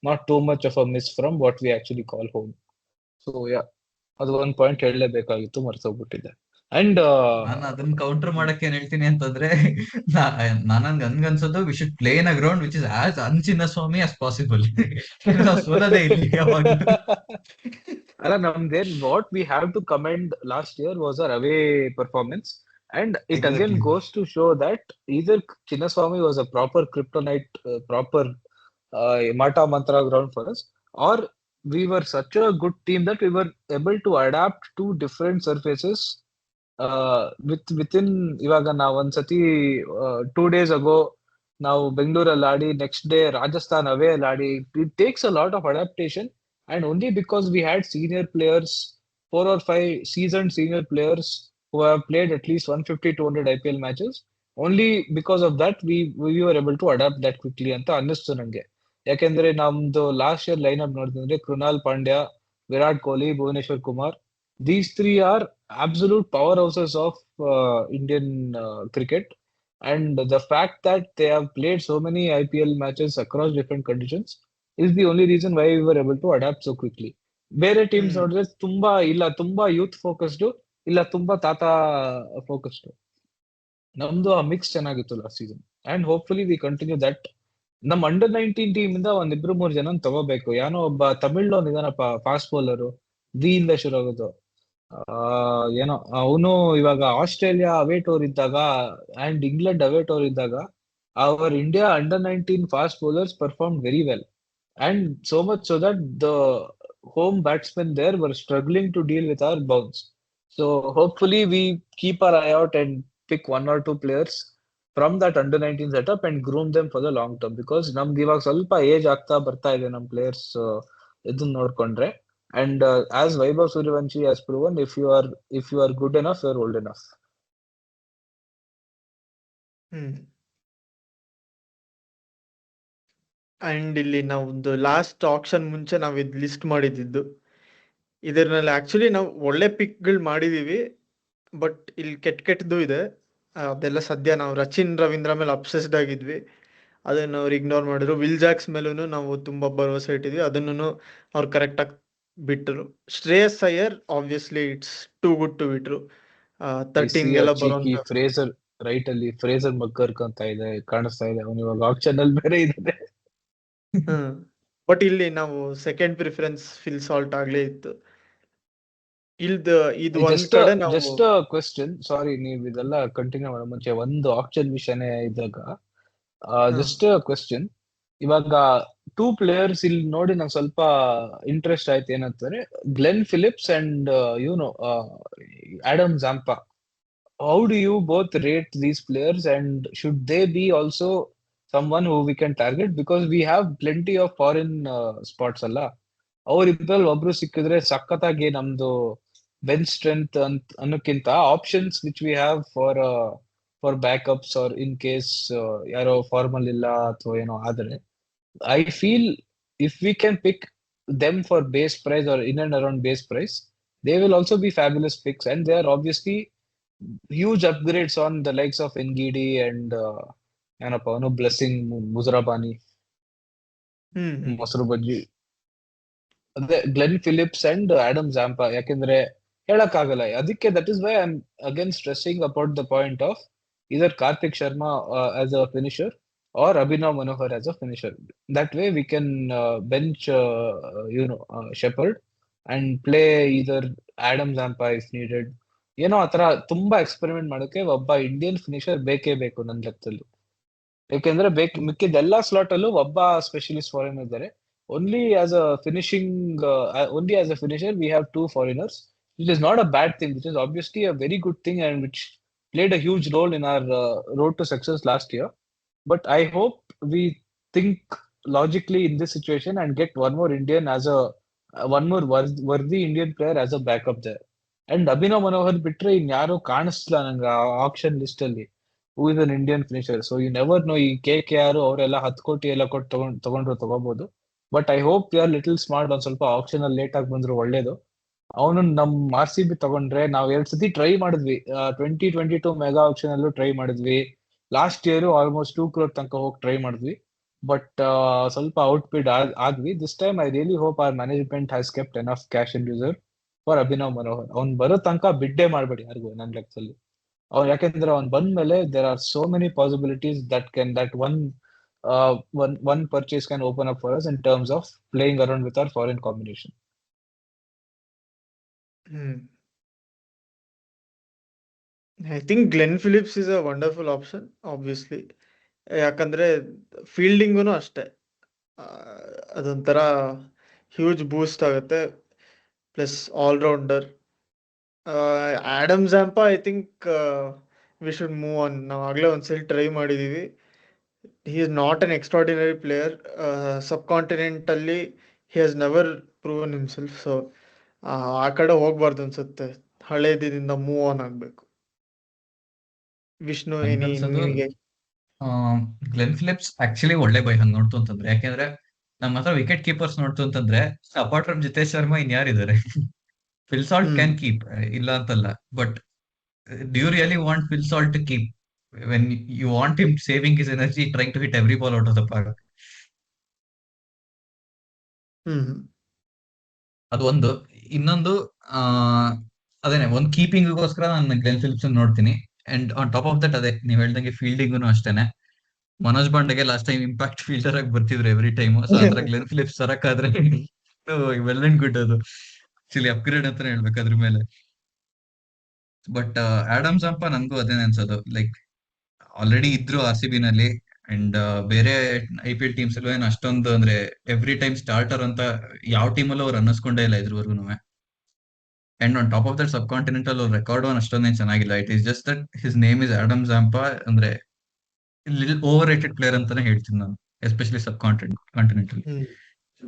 not too much of a miss from what we actually call home. So yeah, ಅದು ಒಂದ್ ಪಾಯಿಂಟ್ ಹೇಳಲೇಬೇಕಾಗಿತ್ತು, ಮರ್ತೋಗ್ಬಿಟ್ಟಿದ್ದೆ. ಅಂಡ್ ನಾನು ಅದನ್ನ ಕೌಂಟರ್ ಮಾಡಕ್ಕೆ ಏನ್ ಹೇಳ್ತೀನಿ ಅಂತಂದ್ರೆ, ನನ್ಗನ್ಸೋದು we should play in a ground which is as ಅನ್ಚಿನ್ನಸ್ವಾಮಿ ಆಸ್ ಪಾಸಿಬಲ್. ನಾವು ಸೋಲದೇ ಇಲ್ಲಿ ಯಾವಾಗ್ಲೂ. ಅಲ್ಲ, ನಮ್ದೇನ್ what we have to commend last year was our away performance. And it again goes to show that either Chinnaswamy was a proper kryptonite, proper Mata Mantra ground for us, or we were such a good team that we were able to adapt to different surfaces within. Ivaga now ondsati 2 days ago ನಾವು ಬೆಂಗಳೂರಲ್ಲಿ ಆಡಿ, ನೆಕ್ಸ್ಟ್ ಡೇ ರಾಜಸ್ಥಾನ್ ಅವೇ ಅಲ್ಲಿ ಆಡಿ. It takes a lot of adaptation, and only because we had senior players, 4 or 5 seasoned senior players who have played at least 150-200 IPL matches, only because of that we were able to adapt that quickly ಅಂತ ಅನ್ನಿಸ್ತು ನಂಗೆ. ಯಾಕೆಂದ್ರೆ ನಮ್ದು ಲಾಸ್ಟ್ ಇಯರ್ ಲೈನ್ ಅಪ್ ನೋಡಿದ್ರೆ Krunal Pandya, Virat Kohli, Bhuvneshwar Kumar, these 3 are absolute powerhouses of Indian cricket, and the fact that they have played so many IPL matches across different conditions is the only reason why we were able to adapt so quickly. ಬೇರೆ ಟೀಮ್ಸ್ ನೋಡಿದ್ರೆ ತುಂಬಾ ಯೂತ್ ಫೋಕಸ್ಡ್, ಇಲ್ಲ ತುಂಬಾ ತಾತ ಫೋಕಸ್ಡ್. ನಮ್ದು ಆ ಮಿಕ್ಸ್ ಚೆನ್ನಾಗಿತ್ತು last season, and hopefully we continue that. ನಮ್ ಅಂಡರ್-19 ಟೀಮ್ ಇಂದ 1-2-3 ಜನ ತಗೋಬೇಕು. ಯಾನೋ ಒಬ್ಬ ತಮಿಳ್ ಇದಾನಪ್ಪ, ಫಾಸ್ಟ್ ಬೌಲರು, ಇಂದ ಶುರು ಆಗೋದು. ಏನೋ ಅವನು ಇವಾಗ ಆಸ್ಟ್ರೇಲಿಯಾ ಅವೇ ಟೂರ್ ಇದ್ದಾಗ ಅಂಡ್ ಇಂಗ್ಲೆಂಡ್ ಅವೇ ಟೂರ್ ಇದ್ದಾಗ, our India under nineteen fast bowlers perform very well. and so much so that the home batsmen there were struggling to deal with our bounce. So hopefully we keep our eye out and pick one or two players from that under 19 setup and groom them for the long term, because ನಮ್ಗೆ ಇವಾಗ ಸ್ವಲ್ಪ ಏಜ್ ಆಗ್ತಾ ಬರ್ತಾ ಇದೆ ನಮ್ಮ ಪ್ಲೇಯರ್ಸ್ ಇದನ್ನ ನೋಡ್ಕೊಂಡ್ರೆ. And as Vaibhav Suryavanshi has proven, if you are good enough, you are old enough. Hmm and ಇಲ್ಲಿ ನಾವೊಂದು ಲಾಸ್ಟ್ ಆಕ್ಷನ್ ಮುಂಚೆ ನಾವು ಇದು ಲಿಸ್ಟ್ ಮಾಡಿದ್ದು, ಇದರಲ್ಲಿ ಆಕ್ಚುಲಿ ನಾವು ಒಳ್ಳೆ ಪಿಕ್ಗಳು ಮಾಡಿದೀವಿ, ಬಟ್ ಇಲ್ಲಿ ಕೆಟ್ಟದ್ದು ಇದೆ. ಅದೆಲ್ಲ ಸದ್ಯ ನಾವು ರಚಿನ್ ರವೀಂದ್ರ ಮೇಲೆ ಅಬ್ಸೆಸ್ಡ್ ಆಗಿದ್ವಿ, ಅದನ್ನು ಅವ್ರು ಇಗ್ನೋರ್ ಮಾಡಿದ್ರು. ವಿಲ್ ಜಾಕ್ಸ್ ಮೇಲೂ ನಾವು ತುಂಬ ಭರವಸೆ ಇಟ್ಟಿದ್ವಿ, ಅದನ್ನು ಅವ್ರು ಕರೆಕ್ಟಾಗಿ ಬಿಟ್ಟರು. Shreyas Iyer obviously it's too good to ಬಿಟ್ರು. I see 13ಗೆಲ್ಲ a cheeky ಬರೋಂಥ Fraser right ಅಲ್ಲಿ ಫ್ರೇಸರ್ ಮಗ್ಗರ್ಕ್ ಅಂತ ಇದೆ, ಕಾಣಿಸ್ತಾ ಇದೆ. ಅವನು ಇವಾಗ ಆಕ್ಷನ್ ಅಲ್ಲಿ ಬೇರೆ ಇದ್ದಾನೆ. ಬಟ್ ಇಲ್ಲಿ ನಾವು ಸೆಕೆಂಡ್ ಪ್ರಿಫರೆನ್ಸ್ ಫಿಲ್ ಸಾಲ್ಟ್ ಆಗ್ಲೇ ಇತ್ತು. ಇದು ಒಂದ್ ಜಸ್ಟ್ ಕಡೆ ನಾವು ಜಸ್ಟ್ ಕ್ವೆಶ್ಚನ್, ಸಾರಿ ನೀವು ಇದೆಲ್ಲ ಕಂಟಿನ್ಯೂ ಮಾಡೋ ಮುಂಚೆ ಒಂದು ಆಕ್ಷನ್ ವಿಷಯನೇ ಇದ್ದಾಗ ಜಸ್ಟ್ ಕ್ವೆಶ್ಚನ್. ಇವಾಗ ಟೂ ಪ್ಲೇಯರ್ಸ್ ಇಲ್ಲಿ ನೋಡಿ ನಂಗೆ ಸ್ವಲ್ಪ ಇಂಟ್ರೆಸ್ಟ್ ಆಯ್ತು. ಏನಂತಾರೆ, Glenn Phillips and you know Adam Zampa. How do you both rate these players, and should they be also someone who we can target? Because we have plenty of foreign spots ಅಲ್ಲ. ಅವ್ರಿಬ್ರಲ್ಲಿ ಒಬ್ರು ಸಿಕ್ಕಿದ್ರೆ ಸಖತ್ತಾಗಿ ನಮ್ದು ಬೆಂಚ್ ಸ್ಟ್ರೆಂತ್ ಅಂತ ಅನ್ನೋಕ್ಕಿಂತ options which we have for backups are in case ಯಾರೋ ಫಾರ್ಮಲ್ ಇಲ್ಲ ಅಥವಾ ಏನೋ ಆದ್ರೆ, I feel if we can pick them for base price or in and around base price, they will also be fabulous picks, and they are obviously huge upgrades on the likes of Ngidi and ಏನಪ್ಪ ಅವನು ಬ್ಲೆಸ್ಸಿಂಗ್ ಮುಜರಾಬಾನಿ, ಮೊಸರು ಬಜ್ಜಿ. ಅದೇ Glenn Phillips and Adam Zampa. ಯಾಕೆಂದ್ರೆ ಹೇಳಕ್ಕಾಗಲ್ಲ, ಅದಕ್ಕೆ that is why I am again stressing about the point of either Karthik Sharma as a finisher or Abhinav Manohar as a finisher. That way we can bench Shepherd and play either Adam Zampa if needed. ಏನೋ ಆತರ ತುಂಬಾ ಎಕ್ಸ್ಪೆರಿಮೆಂಟ್ ಮಾಡೋಕೆ ಒಬ್ಬ ಇಂಡಿಯನ್ ಫಿನಿಶರ್ ಬೇಕೇ ಬೇಕು ನನ್ನ ಲೆಕ್ಕದಲ್ಲಿ. ಯಾಕೆಂದ್ರೆ ಮಿಕ್ಕಿದ ಸ್ಲಾಟ್ ಅಲ್ಲೂ ಒಬ್ಬ ಸ್ಪೆಷಲಿಸ್ಟ್ ಫಾರಿನರ್ ಇದ್ದಾರೆ. Only as a finishing, only as a finisher we have two foreigners, which is not a bad thing, which is obviously a very good thing and which played a huge role in our road to success last year. But I hope we think logically in this situation and get one more Indian as one more worthy Indian player as a backup there. And Abhinav Manohar ಬಿಟ್ರೆ ಇನ್ಯಾರು ಕಾಣಿಸ್ತಿಲ್ಲ ನಂಗೆ ಆಕ್ಷನ್ ಲಿಸ್ಟ್ ಅಲ್ಲಿ who is an Indian finisher. So you never know, ಈ KKR ಅವರೆಲ್ಲ 10 ಕೋಟಿ ಎಲ್ಲ ಕೊಟ್ಟು ತಗೊಂಡ್ರು ತಗೋಬಹುದು. But I hope you are little smart, ಒಂದ್ ಸ್ವಲ್ಪ ಆಕ್ಷನ್ ಅಲ್ಲಿ ಲೇಟ್ ಆಗಿ ಬಂದ್ರು ಒಳ್ಳೇದು. ಅವನು ನಮ್ RCB ತಗೊಂಡ್ರೆ ನಾವು 2 ಸತಿ ಟ್ರೈ ಮಾಡಿದ್ವಿ, 2022 ಮೆಗಾ ಆಕ್ಷನ್ ಅಲ್ಲೂ ಟ್ರೈ ಮಾಡಿದ್ವಿ, ಲಾಸ್ಟ್ ಇಯರ್ ಆಲ್ಮೋಸ್ಟ್ 2 crore ತನಕ ಹೋಗಿ ಟ್ರೈ ಮಾಡಿದ್ವಿ. ಬಟ್ ಸ್ವಲ್ಪ ಔಟ್ಬಿಡ್ ಆದ್ವಿ. This time I really hope our management has kept enough cash in reserve for Abhinav Manohar. ಅವ್ನು ಬರೋ ತನಕ ಬಿಡ್ಡೇ ಮಾಡ್ಬೇಡಿ ಯಾರಿಗೂ ನನ್ನ ಲೆಕ್ಕದಲ್ಲಿ. ಯಾಕೆಂದ್ರೆ ಅವ್ನು ಬಂದ್ಮೇಲೆ there are so many possibilities that one purchase can open up for us in terms of playing around with our foreign combination. I think Glenn Phillips is a wonderful option obviously. ಯಾಕಂದ್ರೆ ಫೀಲ್ಡಿಂಗು ಅಷ್ಟೇ, ಅದೊಂಥರ ಹ್ಯೂಜ್ ಬೂಸ್ಟ್ ಆಗುತ್ತೆ, plus allrounder. Adam Zampa I think we should move on. ನಾವು ಆಗಲೇ ಒಂದ್ಸಲಿ ಟ್ರೈ ಮಾಡಿದ್ದೀವಿ. He is not an extraordinary player. Subcontinentally he has never proven himself. So ಆ ಕಡೆ ಹೋಗ್ಬಾರ್ದು ಅನ್ಸುತ್ತೆ, ಹಳೇದಿನಿಂದ ಮೂವ್ ಆನ್ ಆಗಬೇಕು. ವಿಷ್ಣು ನನ್ಗನ್ಸೋದು ನಿಮಗೆ? ಗ್ಲೆನ್ ಫಿಲಿಪ್ಸ್ ಆಕ್ಚುಲಿ ಒಳ್ಳೆ ಬೈ ಹಂಗ್ ನೋಡ್ತು ಅಂತಂದ್ರೆ. ಯಾಕೆಂದ್ರೆ ನಮ್ಮ ಹತ್ರ ವಿಕೆಟ್ ಕೀಪರ್ಸ್ ನೋಡ್ತು ಅಂತಂದ್ರೆ ಅಪಾರ್ಟ್ ಫ್ರಮ್ ಜಿತೇಶ್ ಶರ್ಮಾ ಇನ್ಯಾರಿದ್ದಾರೆ? ಫಿಲ್ ಸಾಲ್ಟ್ ಕ್ಯಾನ್ ಕೀಪ್, ಇಲ್ಲ ಅಂತಲ್ಲ, but do you really want Phil Salt to keep when you want him saving his energy trying to hit every ball out of the park? ಅದು ಒಂದು. ಇನ್ನೊಂದು ಅದೇನೆ, ಒಂದು ಕೀಪಿಂಗ್ಗೋಸ್ಕರ ನಾನು ಗ್ಲೆನ್ ಫಿಲಿಪ್ಸ್ ನೋಡ್ತೀನಿ. And on top of that ಅದೇ ನೀವ್ ಹೇಳ್ದಂಗೆ ಫೀಲ್ಡಿಂಗು ಅಷ್ಟೇನೆ. ಮನೋಜ್ ಪಾಂಡೆಗೆ ಲಾಸ್ಟ್ ಟೈಮ್ ಇಂಪ್ಯಾಕ್ಟ್ ಫೀಲ್ಡರ್ ಆಗಿ ಬರ್ತಿದ್ರು ಎವ್ರಿ ಟೈಮ್. ಸೊ ಅದ್ರ ಗ್ಲೆನ್ ಫಿಲಿಪ್ಸ್ ತರಕಾದ್ರೆ ವೆಲ್ ಅಂಡ್ ಗುಡ್. ಅದು ಆಕ್ಚುಲಿ ಅಪ್ಗ್ರೇಡ್ ಅಂತಾನೆ ಹೇಳ್ಬೇಕು ಅದ್ರ ಮೇಲೆ. ಬಟ್ ಆಡಮ್ ಜಾಂಪಾ ನನ್ಗೂ ಅದೇನೆ ಅನ್ಸೋದು, ಲೈಕ್ ಆಲ್ರೆಡಿ ಇದ್ರು RCB ನಲ್ಲಿ ಅಂಡ್ ಬೇರೆ IPL ಟೀಮ್ಸ್ ಎಲ್ಲ ಏನು ಅಷ್ಟೊಂದು ಅಂದ್ರೆ ಎವ್ರಿ ಟೈಮ್ ಸ್ಟಾರ್ಟರ್ ಅಂತ ಯಾವ ಟೀಮಲ್ಲೂ ಅವ್ರು ಅನ್ನಿಸ್ಕೊಂಡೇ ಇಲ್ಲ ಇದ್ರವರೆಗೂ. And on top of that subcontinental ಅವ್ರ ರೆಕಾರ್ಡ್ ಅಷ್ಟೊಂದೇನು ಚೆನ್ನಾಗಿಲ್ಲ. It is just that his name is Adam Zampa. ಅಂದ್ರೆ ಲಿಟಲ್ ಓವರ್ ರೇಟೆಡ್ ಪ್ಲೇಯರ್ ಅಂತಾನೆ ಹೇಳ್ತೀನಿ ನಾನು, especially subcontinental.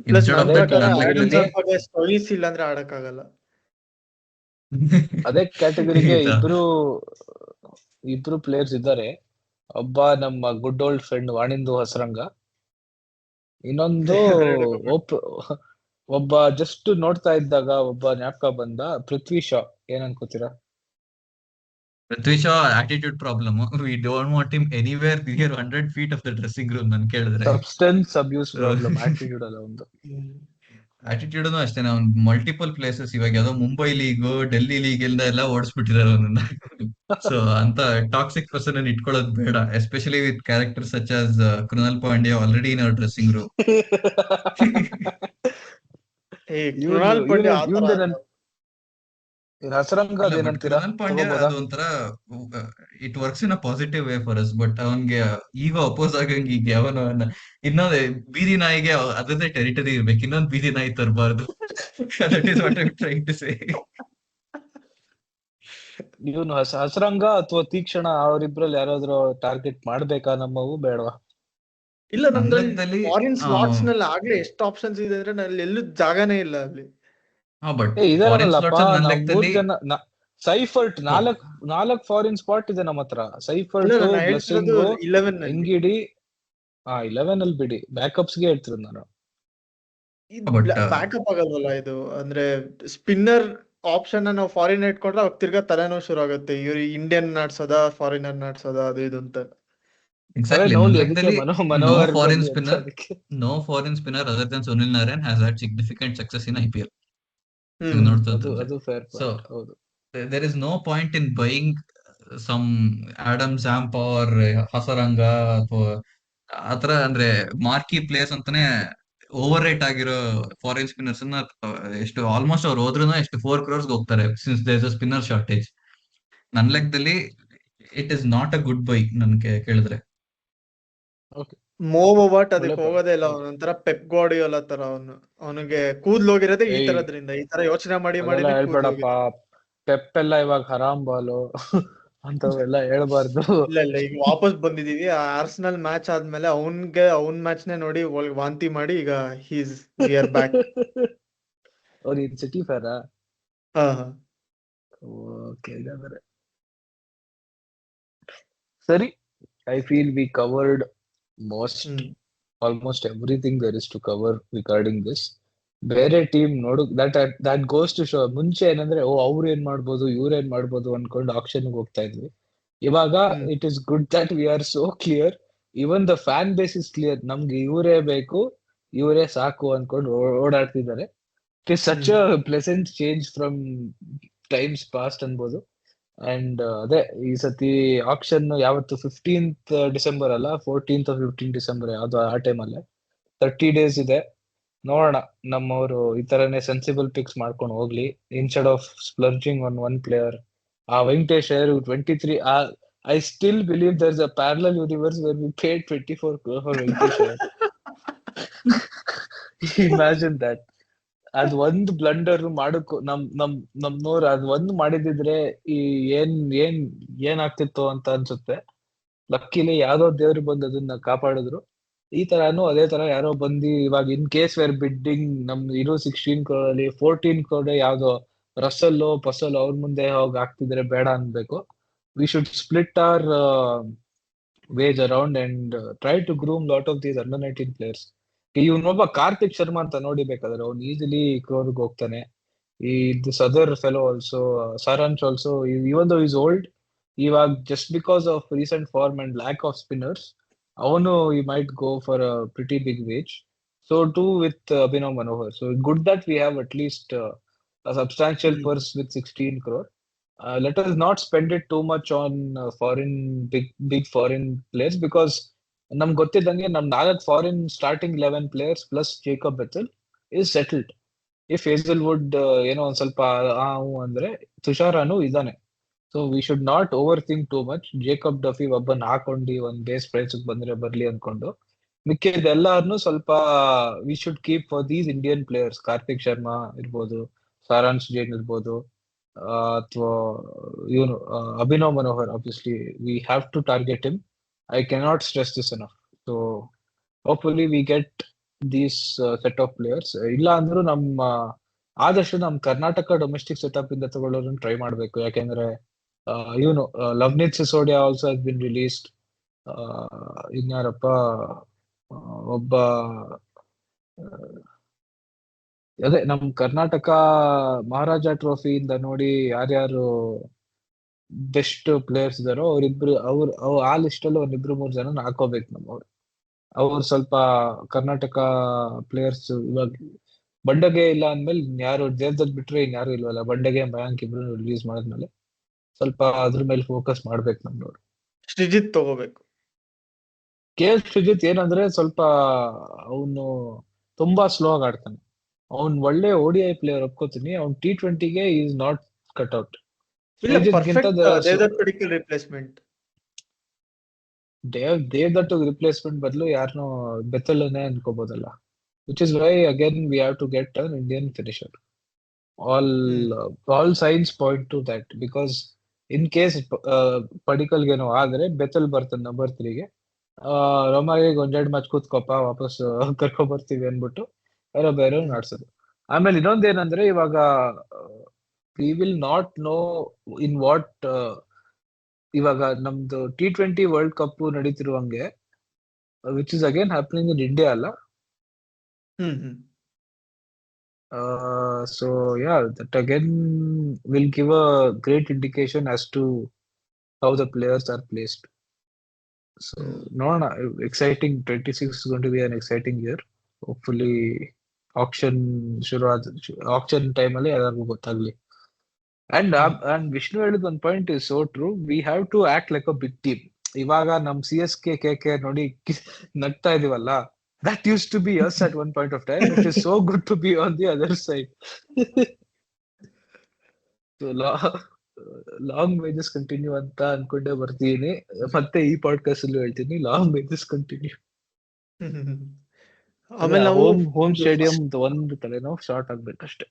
Plus instead of ನಂಗೆ ದಟ್ ಪ್ರಕಾರ ನನ್ನ ಆಡಮ್ ಲೆಕ್ಕದಲ್ಲಿ ಜಾಂಪಾಗೆ ಸ್ಟೋರೀಸ್ ಇಲ್ಲ ಅಂದ್ರೆ ಆಡಕ್ಕಾಗಲ್ಲ. ಅದೇ ಕ್ಯಾಟಗರಿಗೆ ಆಯ್ತಾ? ಇಬ್ರು ಪ್ಲೇಯರ್ಸ್ ಇದ್ದಾರೆ. ಒಬ್ಬ ನಮ್ಮ ಗುಡ್ ಓಲ್ಡ್ ಫ್ರೆಂಡ್ ವಾಣಿಂದು ಹಸರಂಗ, ಇನ್ನೊಂದು ಒಬ್ಬ ಜಸ್ಟ್ ನೋಡ್ತಾ ಇದ್ದಾಗ ಒಬ್ಬ ಜ್ಞಾಪಕ ಬಂದ, ಪೃಥ್ವಿ ಶಾ. ಏನ್ ಅನ್ಕೋತೀರಾ? Prithvi Shaw attitude problem. We don't want him anywhere near 100 feet of the dressing room ನನ್ ಕೇಳಿದ್ರೆ. ಸಬ್ಸ್ಟೆನ್ಸ್ ಅಬ್ಯೂಸ್ ಪ್ರಾಬ್ಲಮ್, ಆಟಿಟ್ಯೂಡ್ ಅಲ್ಲ ಒಂದು. ಆಟಿಟ್ಯೂಡ್ ಅಷ್ಟೇ. ಅವ್ನು ಮಲ್ಟಿಪಲ್ ಪ್ಲೇಸಸ್, ಇವಾಗ ಯಾವ್ದೋ ಮುಂಬೈ ಲೀಗ್, ಡೆಲ್ಲಿ ಲೀಗ್ ಎಲ್ಲ ಓಡಿಸ್ಬಿಟ್ಟಿದ್ದಾರೆ ಅವನನ್ನ. ಸೊ ಅಂತ ಟಾಕ್ಸಿಕ್ ಪರ್ಸನ್ ಅನ್ನು ಇಟ್ಕೊಳ್ಳೋದು ಬೇಡ, especially with character such as Krunal Pandya already in our dressing room. Krunal Pandya ಆತರ ಹಸರಂಗ ಇಲ್ಲ, ಬಟ್ ಅದೇನಂತೀರಾ? ಕೃಣಾಲ್ ಪಾಂಡ್ಯ ತಗೋಬೋದಾ? ಅದು ಒಂಥರ it works in a positive way for us. But ಅವನ್ಗೆ ಈಗ ಅಪೋಸ್ ಆಗಂಗ ಈಗ ಇನ್ನೊಂದು ಬೀದಿ ನಾಯಿಗೆ ಅದರದೇ ಟೆರಿಟರಿ ಇರ್ಬೇಕು, ಇನ್ನೊಂದು ಬೀದಿ ನಾಯಿ ತರಬಾರ್ದು. That is what I am trying to say. ಇವನು ಹಸರಂಗ ಅಥವಾ ತೀಕ್ಷಣ, ಅವರಿಬ್ರಲ್ಲಿ ಯಾರಾದ್ರೂ ಟಾರ್ಗೆಟ್ ಮಾಡ್ಬೇಕಾ ನಮ್ಮವು, ಬೇಡವಾ? ಇಲ್ಲ, ನಮ್ದ್ರಲ್ಲಿ ಲೆಕ್ಕದಲ್ಲಿ ಫಾರಿನ್ ಸ್ಲಾಟ್ಸ್ ನಲ್ಲಿ ಆಗ್ಲೇ ಎಷ್ಟು ಆಪ್ಷನ್ಸ್ ಇದೆ ಅಂದ್ರೆ ನಲ್ಲಿ ಎಲ್ಲೂ ಜಾಗನೇ ಇಲ್ಲ ಅಲ್ಲಿ. ಬಟ್ ಫಾರಿನ್ ಇದಾರಲ್ಲಪ್ಪ, ಸ್ಲಾಟ್ಸ್ ನನ್ನ ನಾವ್ ಲೆಕ್ಕದಲ್ಲಿ 3 ಜನ. ಸೈಫರ್ಟ್ ನಾಲ್ಕ್ ಫಾರಿನ್ ಸ್ಪಾಟ್ ಇದೆ ನಮ್ಮ ಹತ್ರ. ಸೈಫರ್ಟ್, ಇಲ್ಲ, ನಾನು ಬ್ಲೆಸ್ಸಿಂಗ್, ಹೇಳ್ತಿರೋದು 11 ನಲ್ಲಿ. ಎಂಗಿಡಿ. 11 ಅಲ್ಲಿ ಬಿಡಿ, ಬ್ಯಾಕಪ್ಸ್ ಗೆ ಹೇಳ್ತಿರೋದು ನಾನು. ಬಟ್ ಬ್ಯಾಕಪ್ ಆಗಲ್ವಲ್ಲ ಇದು. ಅಂದ್ರೆ ಸ್ಪಿನ್ನರ್ ಆಪ್ಷನ್ ನಾವು ಫಾರಿನ್ ಇಟ್ಕೊಂಡ್ರೆ ಅವಾಗ ತಿರ್ಗಾ ತಲೆನೋವು ಶುರು ಆಗುತ್ತೆ. ಇವ್ರು ಇಂಡಿಯನ್ ನಾಡ್ಸೋದ ಫಾರಿನರ್ ನಾಡ್ಸೋದ ಅದು ಇದು ಅಂತ. ಎಕ್ಸಾಕ್ಟ್ಲಿ, ನೋಡಿ, ನನ್ನ ಅದಕ್ಕೆ ಲೆಕ್ಕದಲ್ಲಿ Manohar no foreign spinner other than Sunil Narayan has had significant success in IPL. ಅದು ಫೇರ್ ಸೊ ಪಾಯಿಂಟ್. ಹೌದು. there is no point in buying some Adam Zampa or Hasaranga ಅಥವಾ ಆತರ ಅಂದ್ರೆ ಮಾರ್ಕಿ ಪ್ಲೇಯರ್ಸ್ ಅಂತಾನೆ ಓವರ್ ರೇಟ್ ಆಗಿರೋ ಫಾರಿನ್ ಸ್ಪಿನ್ನರ್ಸ್ ಅನ್ನ ಎಷ್ಟು ಆಲ್ಮೋಸ್ಟ್ ಅವ್ರು ಹೋದ್ರು ಎಷ್ಟು 4 crores ಹೋಗ್ತಾರೆ, since there is a spinner shortage. ನನ್ನ ಲೆಕ್ಕದಲ್ಲಿ it is not a good buy ನನ್ಗೆ ಕೇಳಿದ್ರೆ. ಮೋವೋವಾಟ್ ಒಳ್ಳೆ ಅದಕ್ಕೆ point. ಹೋಗೋದೇ ಇಲ್ಲ. ಅವನೊಂತರ ಪೆಪ್ ಗಾರ್ಡಿಯೋಲಾ ತರ ಅವನು. ಅವನಿಗೆ ಕೂದ್ಲು ಹೋಗಿರೋದೇ ಈ ತರದ್ರಿಂದ. ಈ ತರ ಯೋಚನೆ ಮಾಡಿ ಅದೆಲ್ಲ ಮಾಡಿನೇ ಕೂದ್ಲು ಹೇಳ್ಬೇಡಪ್ಪ. ಹೋಗಿದೆ. ಪೆಪ್ ಎಲ್ಲ ಇವಾಗ ಹರಾಮ್ ಬಾಲು ಅಂತವೆಲ್ಲ ಹೇಳ್ಬಾರ್ದು. ಇಲ್ಲ ಇಲ್ಲ, ಈಗ ವಾಪಸ್ ಬಂದಿದೀವಿ. ಆ ಆರ್ಸೆನಲ್ ಮ್ಯಾಚ್ ಆದ್ಮೇಲೆ ಅವನ್ ಮ್ಯಾಚ್ ನೇ ನೋಡಿ ವಾಂತಿ ಮಾಡಿ ಈಗ ವಿ ಆರ್ ಬ್ಯಾಕ್. ಅವ್ರು ಸಿಟಿ ಫ್ಯಾರಾ? ಹಾ. ಓಕೆ, ಇದಾದ್ರೆ ಸರಿ. I feel we covered almost everything there is to cover regarding this. ಬೇರೆ ಟೀಮ್ ನೋಡು, ದಟ್ ಗೋಸ್ ಟು ಶೋ. ಮುಂಚೆ ಏನಂದ್ರೆ ಅವ್ರು ಏನ್ ಮಾಡ್ಬೋದು, ಇವ್ರು ಏನ್ ಮಾಡ್ಬೋದು ಅನ್ಕೊಂಡು ಆಕ್ಷನ್ ಹೋಗ್ತಾ ಇದ್ವಿ. ಇವಾಗ it is good that we are so clear. Even the fan base is clear. ನಮ್ಗೆ ಇವರೇ ಬೇಕು, ಇವರೇ ಸಾಕು ಅನ್ಕೊಂಡು ಓಡಾಡ್ತಿದ್ದಾರೆ. It is such a pleasant change from times past ಅನ್ಬೋದು. ಅಂಡ್ ಅದೇ ಈ ಸತಿ ಆಕ್ಷನ್ ಯಾವತ್ತು 15th ಡಿಸೆಂಬರ್ ಅಲ್ಲ, 14th or 15th ಡಿಸೆಂಬರ್ ಯಾವ್ದು, ಆ ಟೈಮಲ್ಲೇ 30 days ಇದೆ. ನೋಡೋಣ, ನಮ್ಮವರು ಈ ತರನೇ ಸೆನ್ಸಿಬಲ್ ಪಿಕ್ಸ್ ಮಾಡ್ಕೊಂಡು ಹೋಗ್ಲಿ, instead of splurging on one player. ಆ Venkatesh Iyer 23, I still believe there is a parallel universe where we paid 24 crore for Venkatesh Iyer. Imagine that. ಅದ್ ಒಂದು ಬ್ಲಂಡರ್ ಮಾಡಕ್ಕೂ ನಮ್ನೋರ್ ಅದ್ ಒಂದು ಮಾಡಿದಿದ್ರೆ ಈ ಏನಾಗ್ತಿತ್ತು ಅಂತ ಅನ್ಸುತ್ತೆ. ಲಕ್ಕಿಲಿ ಯಾವ್ದೋ ದೇವ್ರು ಬಂದು ಅದನ್ನ ಕಾಪಾಡಿದ್ರು. ಈ ತರಾನು ಅದೇ ತರ ಯಾರೋ ಬಂದು ಇವಾಗ ಇನ್ ಕೇಸ್ ವೇರ್ ಬಿಡ್ಡಿಂಗ್ ನಮ್ ಇರೋ 16 crore ಅಲ್ಲಿ 14 crore ಯಾವ್ದೋ ರಸಲ್ಲೋ ಪಸಲ್ ಅವ್ರ ಮುಂದೆ ಹೋಗಿ ಆಗ್ತಿದ್ರೆ ಬೇಡ ಅನ್ಬೇಕು. We should split our wage around and try to groom lot of these under 19 players. ಇವನೊಬ್ಬ ಕಾರ್ತಿಕ್ ಶರ್ಮಾ ಅಂತ ನೋಡಿ ಬೇಕಾದ್ರೆ ಅವ್ನು ಈಸಿಲಿ ಕ್ರೋರ್ಗೆ ಹೋಗ್ತಾನೆ. ಈ this other fellow also, Saransh also, even though is old, ಇವಾಗ just because of recent form and lack of spinners ಅವನು ಈ might go for a pretty big wage. So too with Abhinav Manohar. So good that we have at least a substantial purse with 16 crore. Let us not spend it too much on big foreign players, because ನಮ್ಗೆ ಗೊತ್ತಿದ್ದಂಗೆ ನಮ್ 4 foreign starting 11 players plus Jacob Bethell is settled. If Hazlewood ಏನೋ ಒಂದ್ ಸ್ವಲ್ಪ ಅಂದ್ರೆ ತುಷಾರನು ಇದಾನೆ. So we should not overthink too much. Jacob Duffy ಒಬ್ಬನ್ ಹಾಕೊಂಡು ಒಂದ್ ಬೇಸ್ ಪ್ರೈಸ್ ಬಂದ್ರೆ ಬರ್ಲಿ ಅನ್ಕೊಂಡು, ಮಿಕ್ಕಿದೆಲ್ಲಾರ್ನು ಸ್ವಲ್ಪ we should keep for these Indian players. Karthik Sharma ಇರ್ಬೋದು, ಸಾರಾಂಶ್ ಜೈನ್ ಇರ್ಬೋದು, ಅಥವಾ ಇವನು Abhinav Manohar. Obviously we have to target him. I cannot stress this enough. So hopefully we get these set of players. ಇಲ್ಲ ಅಂದ್ರೂ ಆದಷ್ಟು ನಮ್ ಕರ್ನಾಟಕ ಡೊಮೆಸ್ಟಿಕ್ ಸೆಟಪ್ ಇಂದ ತಗೊಳ್ಳೋದನ್ನ ಟ್ರೈ ಮಾಡ್ಬೇಕು. ಯಾಕೆಂದ್ರೆ ಇವನು Luvnith Sisodia also has been released. ಇನ್ಯಾರಪ್ಪ, ಒಬ್ಬ ಅದೇ ನಮ್ ಕರ್ನಾಟಕ ಮಹಾರಾಜ ಟ್ರೋಫಿಯಿಂದ ನೋಡಿ ಯಾರ್ಯಾರು ಬೆಸ್ಟ್ ಪ್ಲೇಯರ್ಸ್ ಇದಾರೋ ಅವ್ರಿಬ್ರು ಆ ಲಿಸ್ಟ್ ಅಲ್ಲಿ ಒಂದಿಬ್ರು 3 ಜನ ಹಾಕೋಬೇಕು ನಮ್ಮವ್ರು. ಅವ್ರು ಸ್ವಲ್ಪ ಕರ್ನಾಟಕ ಪ್ಲೇಯರ್ಸ್ ಇವಾಗ ಬಂಡಗೆ ಇಲ್ಲ ಅಂದ್ಮೇಲೆ ಯಾರು ದೇವದತ್ ಬಿಟ್ರೆ ಇನ್ಯಾರು ಇಲ್ವಲ್ಲ. ಬಂಡಗೆ ಮಯಾಂಕ್ ಇಬ್ರು ರಿಲೀಸ್ ಮಾಡಿದ್ಮೇಲೆ ಸ್ವಲ್ಪ ಅದ್ರ ಮೇಲೆ ಫೋಕಸ್ ಮಾಡ್ಬೇಕು ನಮ್ಮವ್ರು. ಶ್ರೀಜಿತ್ ತಗೋಬೇಕು. ಶ್ರೀಜಿತ್ ಏನಂದ್ರೆ ಸ್ವಲ್ಪ ಅವನು ತುಂಬಾ ಸ್ಲೋ ಆಗಿ ಆಡ್ತಾನೆ. ಅವ್ನ್ ಒಳ್ಳೆ ODI ಪ್ಲೇಯರ್ ಒಪ್ಕೋತೀನಿ. ಅವ್ನ್ T20ಗೆ ಈಸ್ ನಾಟ್ ಕಟ್ ಔಟ್. ಇಲ್ಲ, perfect Devdutt Padikkal replacement. Devdutt replacement ಬದಲು ಯಾರನ್ನೋ ಬೆತ್ತಲನ್ನೇ ಅನ್ಕೋಬಹುದಲ್ಲ. Which is why again we have to get an Indian finisher. All signs point to that. Because in case ಪಡಿಕಲ್ಗೇನೋ ಆದ್ರೆ ಬೆತ್ತಲ್ ಬರ್ತಾನೆ ನಂಬರ್ 3ಗೆ. ರೊಮಾರಿಗೆ ಒಂದೆರಡು ಮ್ಯಾಚ್ ಕೂತ್ಕೊಪ್ಪ, ವಾಪಸ್ ಕರ್ಕೊ ಬರ್ತೀವಿ ಅನ್ಬಿಟ್ಟು ಯಾರೋ ಬೇರೆ ಆಡ್ಸೋದು. ಆಮೇಲೆ ಇನ್ನೊಂದೇನಂದ್ರೆ ಇವಾಗ we will not know in what. ಇವಾಗ ನಮ್ದು T20 ವರ್ಲ್ಡ್ ಕಪ್ ನಡೀತಿರುವಂಗೆ, which is again happening in India ಅಲ್ಲ. So yeah, that again will give a great indication as to how the players are placed. So ನೋಡೋಣ, exciting. 26 is going to be an exciting year. Hopefully auction auction time ಅಲ್ಲಿ ಎಲ್ಲರಿಗೂ ಗೊತ್ತಾಗ್ಲಿ. And Vishnu ಹೇಳಿದ one point is so true. We have to act like a big team. ಇವಾಗ ನಮ್ CSK KKR ನೋಡಿ ನಗ್ತಾ ಇದೀವಲ್ಲ, that used to be us at one point of time. It is so good to be on the other side. So long May this continue ಅಂತ ಅನ್ಕೊಂಡೆ ಬರ್ತೀನಿ. ಮತ್ತೆ ಈ ಪಾಡ್ಕಾಸ್ಟ್ ಅಲ್ಲೂ ಹೇಳ್ತೀನಿ, ಲಾಂಗ್ ಮೇ ದಿಸ್ ಕಂಟಿನ್ಯೂ. ಆಮೇಲೆ ನಾವು ಹೋಮ್ ಸ್ಟೇಡಿಯಂ ಒಂದು ತಲೆನೋವು ಶಾರ್ಟ್ ಆಗ್ಬೇಕಷ್ಟೇ.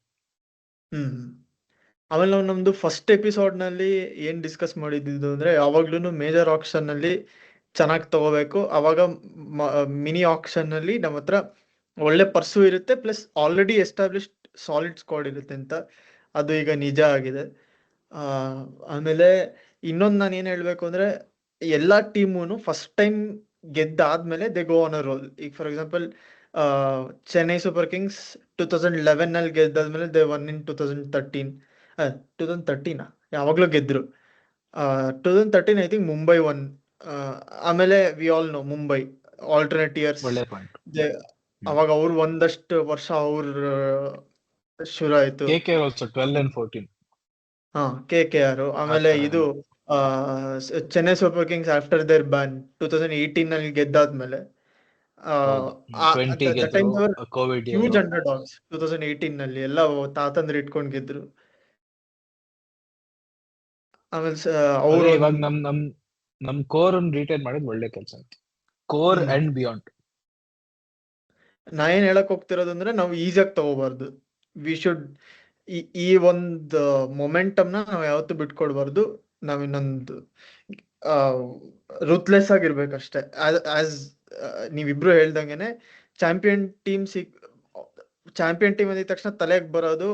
ಆಮೇಲೆ ನಾವು ನಮ್ದು ಫಸ್ಟ್ ಎಪಿಸೋಡ್ ನಲ್ಲಿ ಏನ್ ಡಿಸ್ಕಸ್ ಮಾಡಿದ್ದು ಅಂದ್ರೆ, ಯಾವಾಗ್ಲೂ ಮೇಜರ್ ಆಕ್ಷನ್ ನಲ್ಲಿ ಚೆನ್ನಾಗಿ ತಗೋಬೇಕು. ಅವಾಗ ಮಿನಿ ಆಕ್ಷನ್ ನಲ್ಲಿ ನಮ್ಮ ಹತ್ರ ಒಳ್ಳೆ ಪರ್ಸು ಇರುತ್ತೆ, plus already established solid squad ಇರುತ್ತೆ ಅಂತ. ಅದು ಈಗ ನಿಜ ಆಗಿದೆ. ಆಮೇಲೆ ಇನ್ನೊಂದು ನಾನು ಏನ್ ಹೇಳ್ಬೇಕು ಅಂದ್ರೆ, ಎಲ್ಲಾ ಟೀಮೂನು ಫಸ್ಟ್ ಟೈಮ್ ಗೆದ್ದಾದ್ಮೇಲೆ they go on a roll. ಈಗ for example Chennai Super Kings 2011 ನಲ್ಲಿ ಗೆದ್ದಾದ್ಮೇಲೆ ದೇ ಒನ್ ಇನ್ 2013 ಯಾವಾಗ್ಲೂ ಗೆದ್ರು. 2013 ಐ ಥಿಂಕ್ ಮುಂಬೈ ಒನ್. ಆಮೇಲೆ we all know Mumbai alternate years. ಅವಾಗ ಅವ್ರು ಒಂದಷ್ಟು ವರ್ಷ ಶುರು ಆಯ್ತು. KKR. ಆಮೇಲೆ ಇದು Chennai Super Kings after their ban 2018 ನಲ್ಲಿ ಗೆದ್ದಾದ್ಮೇಲೆ ಹ್ಯೂಜ್ ಅಂಡರ್ ಡಾಗ್ಸ್ 2018 ನಲ್ಲಿ ಎಲ್ಲ ತಾತಂದ್ರೆ ಇಟ್ಕೊಂಡ್ ಗೆದ್ರು. ಆಮೇಲೆ ಅವರು ಇವಾಗ ನಮ್ ಕೋರ್ ರಿಟೈನ್ ಮಾಡಿದ್ ಒಳ್ಳೆ ಕೆಲಸ ಆಯ್ತು. Core and beyond. ನಾ ಏನ್ ಹೇಳಕ್ ಹೋಗ್ತಿರೋದು ಅಂದ್ರೆ, ನಾವು ಈಸಿಯಾಗಿ ತಗೋಬಾರ್ದು. ವಿ ಶುಡ್ ಈ ಒಂದು ಮೊಮೆಂಟಮ್ನ ನಾವು ಯಾವತ್ತೂ ಬಿಟ್ಕೊಡ್ಬಾರ್ದು. ನಾವ್ ಇನ್ನೊಂದು ರೂತ್ಲೆಸ್ ಆಗಿರ್ಬೇಕಷ್ಟೇ. ಆಸ್ ನೀವಿಬ್ರು ಹೇಳ್ದಂಗೆನೆ ಚಾಂಪಿಯನ್ ಟೀಮ್ ಅಂದಿದ ತಕ್ಷಣ ತಲೆಗೆ ಬರೋದು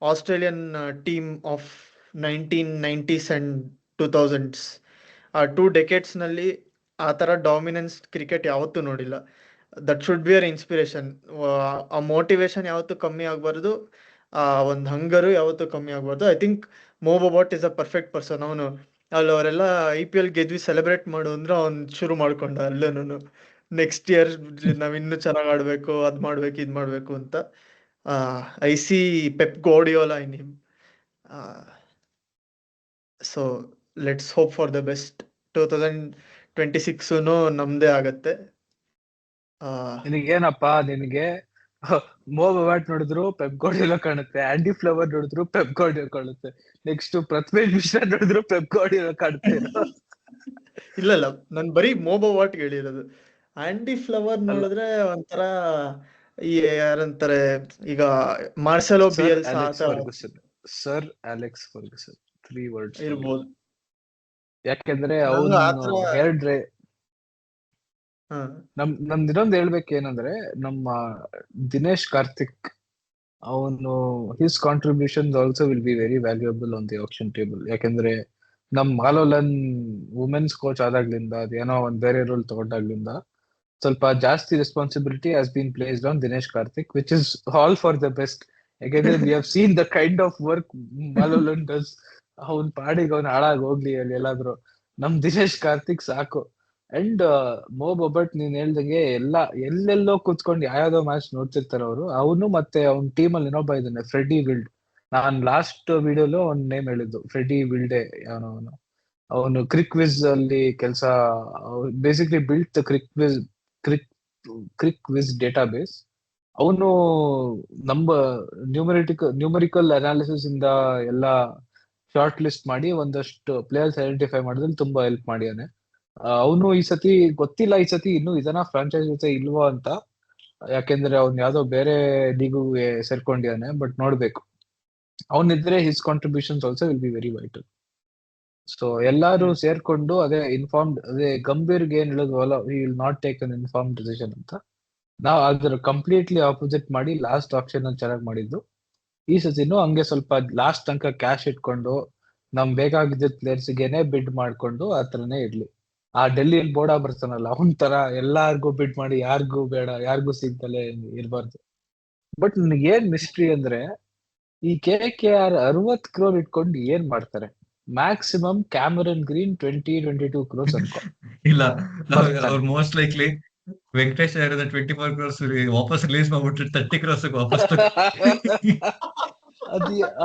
Australian team of 1990s and 2000s. ಆ 2 decades ನಲ್ಲಿ ಆ ತರ ಡಾಮಿನೆನ್ಸ್ ಕ್ರಿಕೆಟ್ ಯಾವತ್ತೂ ನೋಡಿಲ್ಲ. That should be our inspiration. ಆ ಮೋಟಿವೇಶನ್ ಯಾವತ್ತೂ ಕಮ್ಮಿ ಆಗ್ಬಾರ್ದು, ಆ ಒಂದು ಹಂಗರು ಯಾವತ್ತೂ ಕಮ್ಮಿ ಆಗ್ಬಾರ್ದು. ಐ ಥಿಂಕ್ ಮೋ ಬೊಬಾಟ್ ಇಸ್ ಅ ಪರ್ಫೆಕ್ಟ್ ಪರ್ಸನ್. ಅವನು ಅಲ್ಲಿ ಅವರೆಲ್ಲ IPL ಗೆದ್ವಿ ಸೆಲೆಬ್ರೇಟ್ ಮಾಡು ಅಂದ್ರೆ ಅವ್ನು ಶುರು ಮಾಡ್ಕೊಂಡ ಅಲ್ಲೇನು ನೆಕ್ಸ್ಟ್ ಇಯರ್ ನಾವ್ ಇನ್ನೂ ಚೆನ್ನಾಗಿ ಆಡ್ಬೇಕು, ಅದ್ ಮಾಡ್ಬೇಕು, ಇದ್ ಮಾಡ್ಬೇಕು ಅಂತ. I see Pep Guardiola in him. So let's hope for the best. 2026 ನಮ್ದೇ ಆಗತ್ತೆ. ನಿನಗೆ ಮೋ ಬವಾಟ್ ನೋಡಿದ್ರು ಪೆಪ್ ಗಾರ್ಡಿಯೋಲಾ ಕಾಣುತ್ತೆ, ಆಂಡಿ ಫ್ಲವರ್ ನೋಡಿದ್ರು ಪೆಪ್ ಗಾರ್ಡಿಯೋಲಾ ಕಾಣುತ್ತೆ, ನೆಕ್ಸ್ಟ್ ಪ್ರಥ್ಮೇಶ್ ಮಿಶ್ರಾ ನೋಡಿದ್ರು ಪೆಪ್ ಗಾರ್ಡಿಯೋಲಾ ಕಾಣುತ್ತೆ. ಇಲ್ಲ ಇಲ್ಲ, ನಾನು ಬರೀ ಮೋಬೋ ವಾಟ್ ಹೇಳಿರೋದು. ಆಂಡಿ ಫ್ಲವರ್ ಅಲ್ಲ, ನೋಡಿದ್ರೆ ಒಂಥರ ಈ ಯಾರಂತಾರೆ ಈಗ ಮಾರ್ಸೆಲೋ ಸರ್ ಬಿಯಲ್ಸ್ ಅಲೆಕ್ಸ್ ಆತ Ferguson. Sir Alex Ferguson 3 words. ಇರ್ಬೋದು. ಯಾಕೆಂದ್ರೆ ನಂಗೆ ಅವನು ಆತರ ಹೇರ್ ಡ್ರೈ. ಹಾ ನಮ್ದು ಇನ್ನೊಂದು ಹೇಳ್ಬೇಕೇನಂದ್ರೆ, ನಮ್ಮ ದಿನೇಶ್ ಕಾರ್ತಿಕ್, ಅವನು his contribution also will be very valuable on the action table. ಯಾಕೆಂದ್ರೆ ನಮ್ ಮಾಲೋಲನ್ ವುಮೆನ್ಸ್ ಕೋಚ್ ಆದಾಗ್ಲಿಂದ, ಅದೇನೋ ಒಂದ್ ಬೇರೆ ರೋಲ್ ತಗೊಂಡಾಗ್ಲಿಂದ ಸ್ವಲ್ಪ ಜಾಸ್ತಿ responsibility has been placed on Dinesh Karthik, which is all for the best. ಯಾಕೆಂದ್ರೆ we have seen the kind of work Malolan does. ಅವ್ನ್ ಪಾಡಿಗೆ ಅವ್ನ್ ಹಾಳಾಗಿ ಹೋಗ್ಲಿ ಅಲ್ಲಿ ಎಲ್ಲಾದ್ರೂ, ನಮ್ ದಿನೇಶ್ ಕಾರ್ತಿಕ್ ಸಾಕು. ಅಂಡ್ ಮೋ ಬೊಬಟ್, ನೀನ್ ಹೇಳ್ದಂಗೆ ಎಲ್ಲೆಲ್ಲೋ ಕೂತ್ಕೊಂಡು ಯಾವ್ಯಾವ್ದೋ ಮ್ಯಾಚ್ ನೋಡ್ತಿರ್ತಾರೆ ಅವರು. ಅವನು ಮತ್ತೆ ಅವ್ನ ಟೀಮ್ ಅಲ್ಲಿ ಇನ್ನೊಬ್ಬ ಇದ್ದಾನೆ, ಫ್ರೆಡಿ ವಿಲ್ಡ್. ನಾನ್ ಲಾಸ್ಟ್ ವಿಡಿಯೋಲು ಅವ್ನ ನೇಮ್ ಹೇಳಿದ್ದು, ಫ್ರೆಡಿ ವಿಲ್ಡೆ. ಅವನು ಕ್ರಿಕ್ ವಿಸ್ ಅಲ್ಲಿ ಕೆಲಸ, ಬೇಸಿಕ್ಲಿ ಬಿಲ್ಟ್ ಕ್ರಿಕ್ ಕ್ರಿಕ್ ವಿಸ್ ಡೇಟಾಬೇಸ್. ಅವನು ನಮ್ಮ ನ್ಯೂಮರಿಕಲ್ ಅನಾಲಿಸಿಸ್ ಇಂದ ಎಲ್ಲ ಶಾರ್ಟ್ ಲಿಸ್ಟ್ ಮಾಡಿ ಒಂದಷ್ಟು ಪ್ಲೇಯರ್ಸ್ ಐಡೆಂಟಿಫೈ ಮಾಡೋದ್ರಲ್ಲಿ ತುಂಬಾ ಹೆಲ್ಪ್ ಮಾಡಿದಾನೆ. ಅವನು ಈ ಸತಿ ಗೊತ್ತಿಲ್ಲ, ಈ ಸತಿ ಇನ್ನೂ ಇದನ್ನ ಫ್ರಾಂಚೈಸ್ ಜೊತೆ ಇಲ್ವೋ ಅಂತ. ಯಾಕೆಂದ್ರೆ ಅವ್ನ್ ಯಾವ್ದೋ ಬೇರೆ ಲೀಗುಗೆ ಸೇರ್ಕೊಂಡಿದ್ದಾನೆ, ಬಟ್ ನೋಡ್ಬೇಕು. ಅವನಿದ್ರೆ his contributions also will be very vital. So ಎಲ್ಲಾರು ಹ್ಮ್ ಸೇರ್ಕೊಂಡು ಅದೇ ಗಂಭೀರ್ಗೆ ಏನ್ ಹೇಳಿದ್ವಲ್ಲ, we will not take an informed decision ಅಂತ, ನಾವು ಅದ್ರ ಕಂಪ್ಲೀಟ್ಲಿ ಆಪೋಸಿಟ್ ಮಾಡಿ ಲಾಸ್ಟ್ ಆಪ್ಷನ್ ಅಲ್ಲಿ ಚೆನ್ನಾಗಿ ಮಾಡಿದ್ದು. ಈ ಸತಿನೂ ಹಂಗೆ ಸ್ವಲ್ಪ ಲಾಸ್ಟ್ ತನಕ ಕ್ಯಾಶ್ ಇಟ್ಕೊಂಡು ನಮ್ ಬೇಕಾಗಿದ್ದ ಪ್ಲೇಯರ್ಸ್ ಗೆನೆ ಬಿಡ್ ಮಾಡ್ಕೊಂಡು ಆತರನೇ ಇರ್ಲಿ. ಆ ಡೆಲ್ಲಿಯಲ್ಲಿ ಬೋರ್ಡ ಬರ್ತಾನಲ್ಲ, ಅವನ್ ತರ ಎಲ್ಲಾರ್ಗು ಬಿಡ್ ಮಾಡಿ ಯಾರಿಗೂ ಬೇಡ, ಯಾರಿಗೂ ಸಿಗ್ತಲೇ ಇರ್ಬಾರ್ದು. ಬಟ್ ನನಗೆ ಏನ್ ಮಿಸ್ಟ್ರಿ ಅಂದ್ರೆ, ಈ KKR 60 crore ಇಟ್ಕೊಂಡು ಏನ್ ಮಾಡ್ತಾರೆ? ಮ್ಯಾಕ್ಸಿಮಮ್ ಕ್ಯಾಮರನ್ ಗ್ರೀನ್ 22 crores ಅನ್ಕೋ ಇಲ್ಲ, ಬರ್ತಾನೆ. ಅವ್ರು most likely Venkatesh Iyer 24 crores ವಾಪಸ್ ರಿಲೀಸ್ ಮಾಡ್ಬಿಟ್ಟು 30 crores ವಾಪಸ್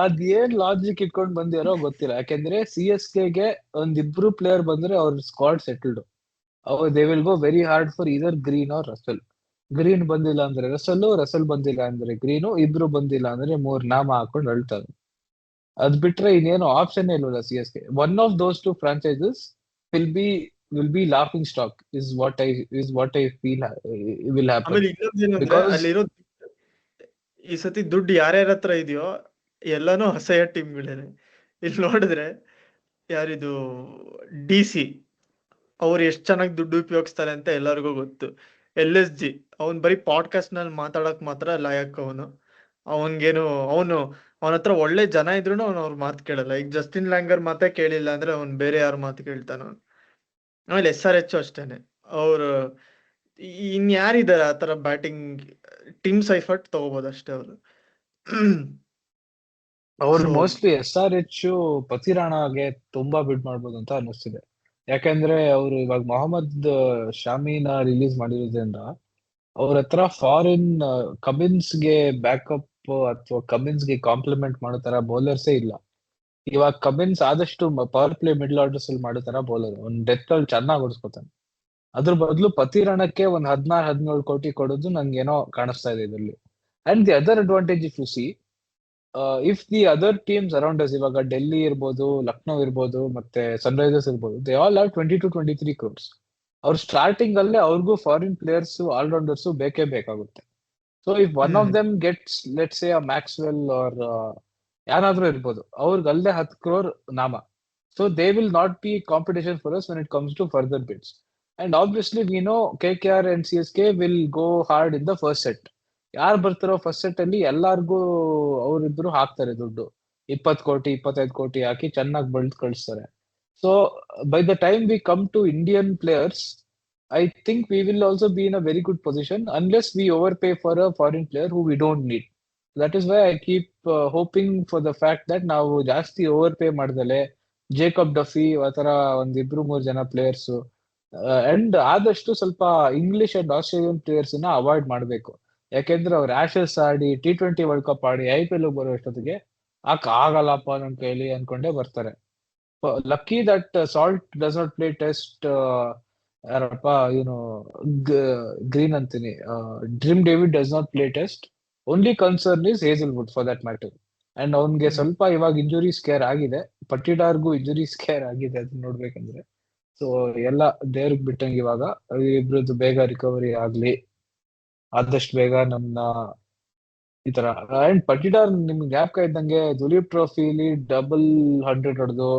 ಅದೇನ್ ಲಾಜಿಕ್ ಇಟ್ಕೊಂಡ್ ಬಂದಿರೋ ಗೊತ್ತಿಲ್ಲ. ಯಾಕೆಂದ್ರೆ CSKಗೆ ಒಂದಿಬ್ರು ಪ್ಲೇಯರ್ ಬಂದ್ರೆ ಅವ್ರ squad settled. They will go very hard for ಇದರ್ ಗ್ರೀನ್ ಆರ್ ರಸಲ್. ಗ್ರೀನ್ ಬಂದಿಲ್ಲ ಅಂದ್ರೆ ರಸಲ್ ಬಂದಿಲ್ಲ ಅಂದ್ರೆ ಗ್ರೀನು, ಇಬ್ರು ಬಂದಿಲ್ಲ ಅಂದ್ರೆ 3 ನಾಮ ಹಾಕೊಂಡು ಅಳ್ತಾರೆ. ಅದ್ ಬಿಟ್ರೆ ಇನ್ನೇನು ಆಪ್ಷನ್ ಇಲ್ವಲ್ಲ CSK. One of those to franchises will be laughing stock is what I feel will happen. ಆಮೇಲೆ ಇನ್ನೊಂದೇನು ಅಂದ್ರೆ ಬಿಕಾಸ್ ಅಲ್ಲಿರೋ ಈ ಸತಿ ದುಡ್ಡು ಯಾರ್ಯಾರ ಹತ್ರ ಇದೆಯೋ ಎಲ್ಲಾನು ಅಸಹ್ಯ ಟೀಮ್ಗಳೇನೆ. ಇಲ್ಲಿ ನೋಡಿದ್ರೆ ಯಾರಿದು DC, ಅವ್ರು ಎಷ್ಟು ಚೆನ್ನಾಗಿ ದುಡ್ಡು ಉಪಯೋಗಿಸ್ತಾರೆ ಅಂತ ಎಲ್ಲರಿಗೂ ಗೊತ್ತು. LSG, ಅವ್ನು ಬರೀ ಪಾಡ್ಕಾಸ್ಟ್ ನಲ್ಲಿ ಮಾತಾಡಕ್ ಮಾತ್ರ ಲಾಯಕ್. ಅವನ್ಗೇನು ಅವನ ಹತ್ರ ಒಳ್ಳೆ ಜನ ಇದ್ರು ಅವ್ರ ಮಾತು ಕೇಳಲ್ಲ. ಈಗ ಜಸ್ಟಿನ್ ಲ್ಯಾಂಗರ್ ಮಾತೇ ಕೇಳಿಲ್ಲ ಅಂದ್ರೆ ಅವ್ನ್ ಬೇರೆ ಯಾರ ಮಾತು ಕೇಳ್ತಾನ ಅವ್ನು. ಆಮೇಲೆ SRH ಅಷ್ಟೇನೆ. ಅವ್ರು ಇನ್ಯಾರಿದ್ದಾರೆ ಆ ತರ ಬ್ಯಾಟಿಂಗ್? ಟಿಮ್ ಸೈಫರ್ಟ್ ತಗೋಬಹುದು ಅಷ್ಟೇ ಅವರು. ಅವ್ರು ಸೊ ಮೋಸ್ಟ್ಲಿ SRH ಪತಿರಾಣಾಗೆ ತುಂಬಾ ಬಿಡ್ ಮಾಡ್ಬೋದು ಅಂತ ಅನ್ನಿಸ್ತಿದೆ. ಯಾಕಂದ್ರೆ ಅವರು ಇವಾಗ ಮೊಹಮ್ಮದ್ ಶಾಮಿನ ರಿಲೀಸ್ ಮಾಡಿರೋದ್ರಿಂದ ಅವ್ರ ಹತ್ರ ಫಾರಿನ್ ಕಮಿನ್ಸ್ಗೆ ಬ್ಯಾಕಪ್ ಅಥವಾ ಕಮಿನ್ಸ್ಗೆ ಕಾಂಪ್ಲಿಮೆಂಟ್ ಮಾಡೋ ತರ ಬೌಲರ್ಸೇ ಇಲ್ಲ. ಇವಾಗ ಕಮಿನ್ಸ್ ಆದಷ್ಟು ಪವರ್ ಪ್ಲೇ ಮಿಡ್ಲ್ ಆರ್ಡರ್ಸ್ ಅಲ್ಲಿ ಮಾಡೋ ತರ ಬೌಲರ್, ಒಂದ್ ಡೆತ್ ಅಲ್ಲಿ ಚೆನ್ನಾಗಿ ಓಡಿಸ್ಕೊತಾನೆ. ಅದ್ರ ಬದಲು ಪತಿರಾಣಕ್ಕೆ ಒಂದ್ 16-17 ಕೋಟಿ ಕೊಡೋದು ನಂಗೇನೋ ಕಾಣಿಸ್ತಾ ಇದೆ ಇದರಲ್ಲಿ. And the other advantage if you see, if the other teams around us, ಇವಾಗ ಡೆಲ್ಲಿ ಇರ್ಬೋದು, ಲಕ್ನೋ ಇರ್ಬೋದು, ಮತ್ತೆ ಸನ್ರೈಸರ್ಸ್ ಇರ್ಬೋದು, ದೇ ಆಲ್ ಹ್ಯಾವ್ 22-23 crores. ಅವ್ರ ಸ್ಟಾರ್ಟಿಂಗ್ ಅಲ್ಲೇ ಅವ್ರಿಗೂ ಫಾರಿನ್ ಪ್ಲೇಯರ್ಸ್ ಆಲ್ರೌಂಡರ್ಸ್ ಬೇಕೇ ಬೇಕಾಗುತ್ತೆ. So if one of them gets let's say Maxwell or ಯಾರಾದ್ರೂ ಇರ್ಬೋದು, ಅವ್ರಿಗೆ ಅಲ್ಲೇ 10 crore ನಾಮ. So they will not be competition for us when it comes to further beads. And obviously we know KKR and CSK will go hard in the first set. ಯಾರು ಬರ್ತಾರೋ ಫಸ್ಟ್ ಸೆಟ್ ಅಲ್ಲಿ ಎಲ್ಲಾರ್ಗೂ ಅವರಿಬ್ರು ಹಾಕ್ತಾರೆ ದುಡ್ಡು, 20 ಕೋಟಿ 25 ಕೋಟಿ ಹಾಕಿ ಚೆನ್ನಾಗಿ ಬೆಳ್ದು ಕಳಿಸ್ತಾರೆ. So by the time we come to Indian players, I think we will also be in a very good position unless we overpay for a foreign player who we don't need. That is why I keep hoping for the fact that ನಾವು ಜಾಸ್ತಿ overpay ಮಾಡ್ದಲೆ ಜೇಕಬ್ ಡಫಿ ಆ ತರ ಒಂದಿಬ್ರು 3 ಜನ ಪ್ಲೇಯರ್ಸ್, ಅಂಡ್ ಆದಷ್ಟು ಸ್ವಲ್ಪ ಇಂಗ್ಲಿಷ್ ಅಂಡ್ ಆಸ್ಟ್ರೇಲಿಯನ್ ಪ್ಲೇಯರ್ಸ್ ನ ಅವಾಯ್ಡ್ ಮಾಡ್ಬೇಕು. ಯಾಕೆಂದ್ರೆ ಅವ್ರು ಆಶಸ್ ಆಡಿ T20 ವರ್ಲ್ಡ್ ಕಪ್ ಆಡಿ IPL ಬರೋ ಅಷ್ಟೊತ್ತಿಗೆ ಆಗಲ್ಲಪ್ಪ ನನ್ ಕೈಲಿ ಅನ್ಕೊಂಡೇ ಬರ್ತಾರೆ. Lucky that Salt does not play test ಯಾರಪ್ಪ ಇವನು ಗ್ರೀನ್ ಅಂತೀನಿ. Tim David does not play test. Only concern is Hazlewood for that matter. And ಅವನ್ಗೆ ಸ್ವಲ್ಪ ಇವಾಗ ಇಂಜುರಿ ಸ್ಕೇರ್ ಆಗಿದೆ. ಪಟ್ಟಿದಾರ್ಗೂ ಇಂಜುರಿ ಸ್ಕೇರ್ ಆಗಿದೆ ಅದನ್ನ ನೋಡ್ಬೇಕಂದ್ರೆ. ಸೊ ಎಲ್ಲ ದೇವ್ರಿಗೆ ಬಿಟ್ಟಂಗೆ ಇವಾಗ ಇಬ್ರದ್ದು ಬೇಗ ರಿಕವರಿ ಆಗ್ಲಿ, ಆದಷ್ಟು ಬೇಗ ನನ್ನ ಈ ತರ. ಅಂಡ್ ಪಟ್ಟಿದಾರ್ ನಿಮ್ಗೆ ಜ್ಞಾಪಕ ಇದ್ದಂಗೆ ದುಲೀಪ್ ಟ್ರೋಫಿಲಿ ಡಬಲ್ 100 ಹೊಡೆದು,